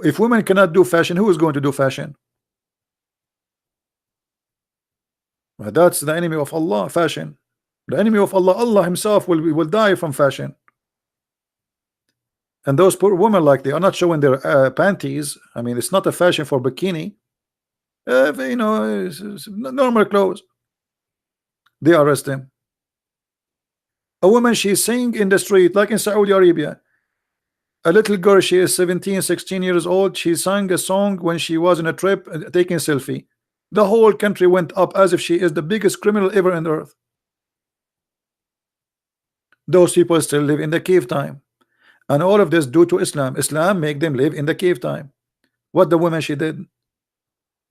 if women cannot do fashion, who is going to do fashion? Well, that's the enemy of Allah, fashion. The enemy of Allah, Allah himself will die from fashion. And those poor women, like, they are not showing their panties. I mean, it's not a fashion for bikini. You know, it's normal clothes. They arrest them. A woman, she's singing in the street, like in Saudi Arabia. A little girl, she is 17, 16 years old. She sang a song when she was on a trip, taking a selfie. The whole country went up as if she is the biggest criminal ever on earth. Those people still live in the cave time. And all of this due to Islam. Islam make them live in the cave time. What the woman she did?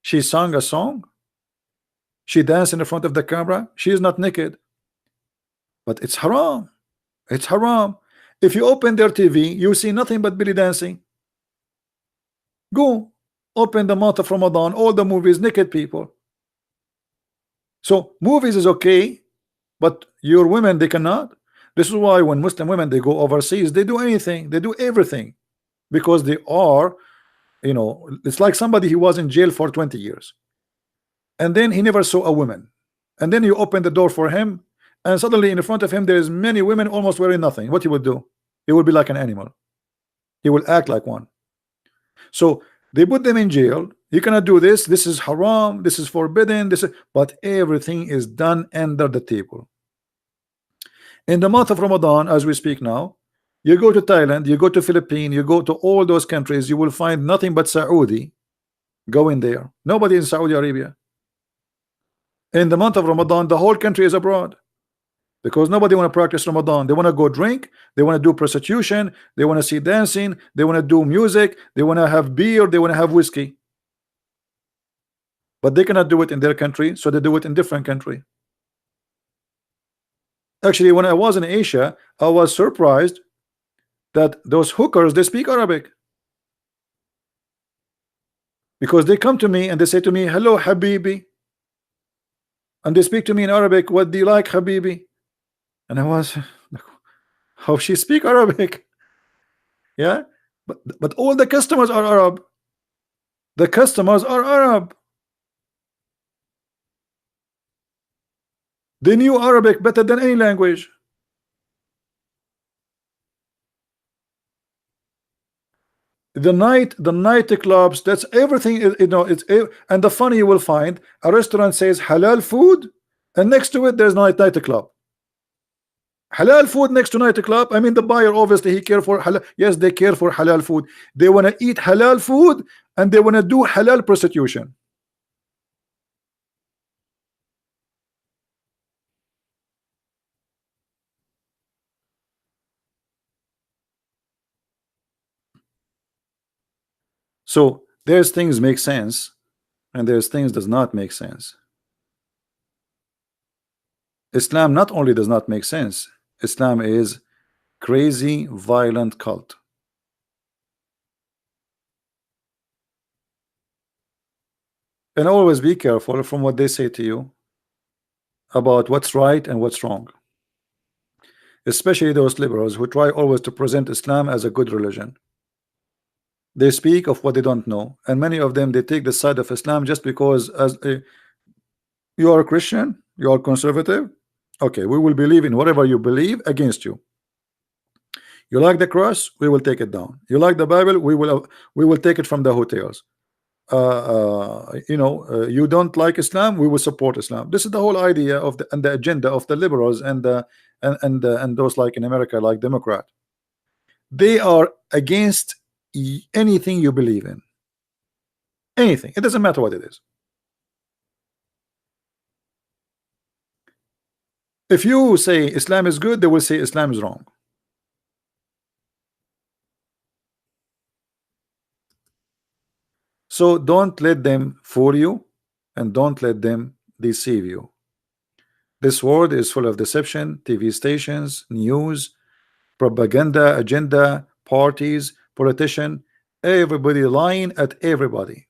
She sang a song. She danced in the front of the camera. She is not naked. But it's haram. It's haram. If you open their TV, you see nothing but belly dancing. Go open the month of Ramadan, all the movies, naked people. So movies is okay, but your women, they cannot. This is why when Muslim women, they go overseas, they do anything, they do everything, because they are, you know, it's like somebody who was in jail for 20 years and then he never saw a woman, and then you open the door for him, and suddenly in front of him there is many women almost wearing nothing. What he would do? He would be like an animal. He will act like one. So they put them in jail. You cannot do this. This is haram. This is forbidden. This is, but everything is done under the table. In the month of Ramadan, as we speak now, you go to Thailand, you go to Philippines, you go to all those countries, you will find nothing but Saudi going there. Nobody in Saudi Arabia. In the month of Ramadan, the whole country is abroad, because nobody want to practice Ramadan. They want to go drink, they want to do prostitution, they want to see dancing, they want to do music, they want to have beer, they want to have whiskey. But they cannot do it in their country, so they do it in different country. Actually, when I was in Asia, I was surprised that those hookers, they speak Arabic, because they come to me and they say to me, hello Habibi, and they speak to me in Arabic, what do you like, Habibi? And I was like, how she speak Arabic? Yeah, but all the customers are Arab. The customers are Arab. They knew Arabic better than any language. The night clubs, that's everything. You know, it's, and the funny, you will find a restaurant says halal food, and next to it there's nightclub. Halal food next to nightclub. I mean, the buyer obviously he care for halal. Yes, they care for halal food. They want to eat halal food and they want to do halal prostitution. So there's things make sense and there's things does not make sense. Islam not only does not make sense, Islam is crazy, violent cult. And always be careful from what they say to you about what's right and what's wrong, especially those liberals who try always to present Islam as a good religion. They speak of what they don't know, and many of them, they take the side of Islam just because you are a Christian, you are conservative, okay, we will believe in whatever you believe against you. You like the cross, we will take it down. You like the Bible, we will take it from the hotels. You don't like Islam, we will support Islam. This is the whole idea of the agenda of the liberals and those like in America, like Democrat. They are against anything you believe in. Anything. It doesn't matter what it is. If you say Islam is good, they will say Islam is wrong. So don't let them fool you, and don't let them deceive you. This world is full of deception, TV stations, news, propaganda, agenda, parties, politician, everybody lying at everybody.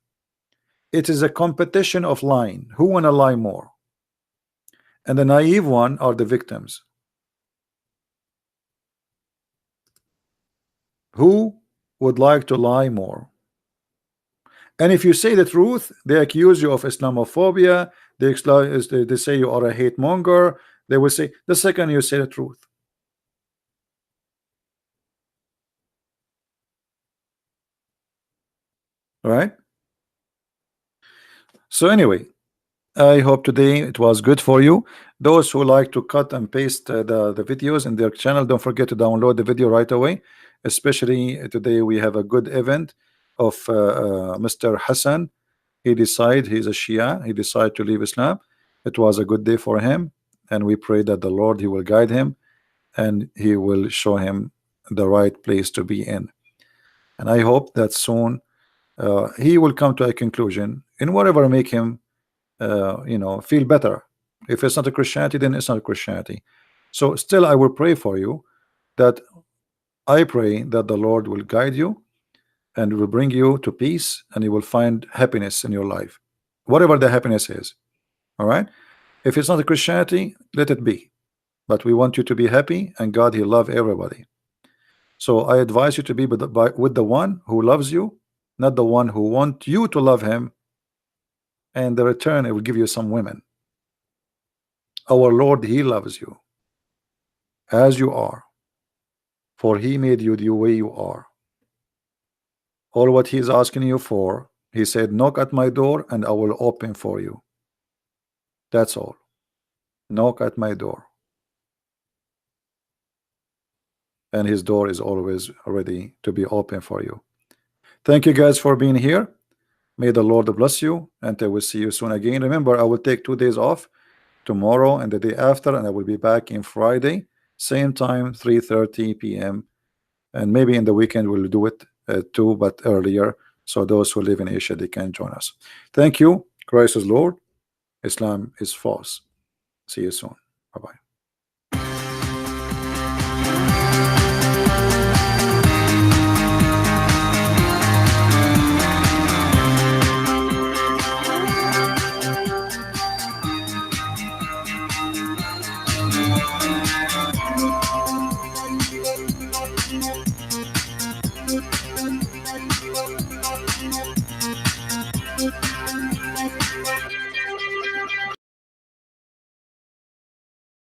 It is a competition of lying. Who wanna lie more? And the naive one are the victims. Who would like to lie more? And if you say the truth, they accuse you of Islamophobia. They say you are a hate monger. They will say the second you say the truth. All right. So anyway, I hope today it was good for you. Those who like to cut and paste the videos in their channel, don't forget to download the video right away. Especially today we have a good event of Mr. Hassan. He decided he's a Shia. He decided to leave Islam. It was a good day for him, and we pray that the Lord he will guide him and he will show him the right place to be in. And I hope that soon he will come to a conclusion in whatever make him feel better. If it's not a Christianity, then it's not a Christianity. So still I will pray for you, that I pray that the Lord will guide you and will bring you to peace, and you will find happiness in your life, whatever the happiness is. All right. If it's not a Christianity, let it be, but we want you to be happy, and God he love everybody. So I advise you to be with the one who loves you, not the one who want you to love him, and the return it will give you some women. Our Lord he loves you as you are, for he made you the way you are. All what he is asking you for, he said, knock at my door and I will open for you. That's all. Knock at my door, and his door is always ready to be open for you. Thank you guys for being here. May the Lord bless you, and I will see you soon again. Remember, I will take 2 days off, tomorrow and the day after, and I will be back in Friday, same time, 3:30 p.m. And maybe in the weekend we'll do it too, but earlier, so those who live in Asia they can join us. Thank you. Christ is Lord. Islam is false. See you soon.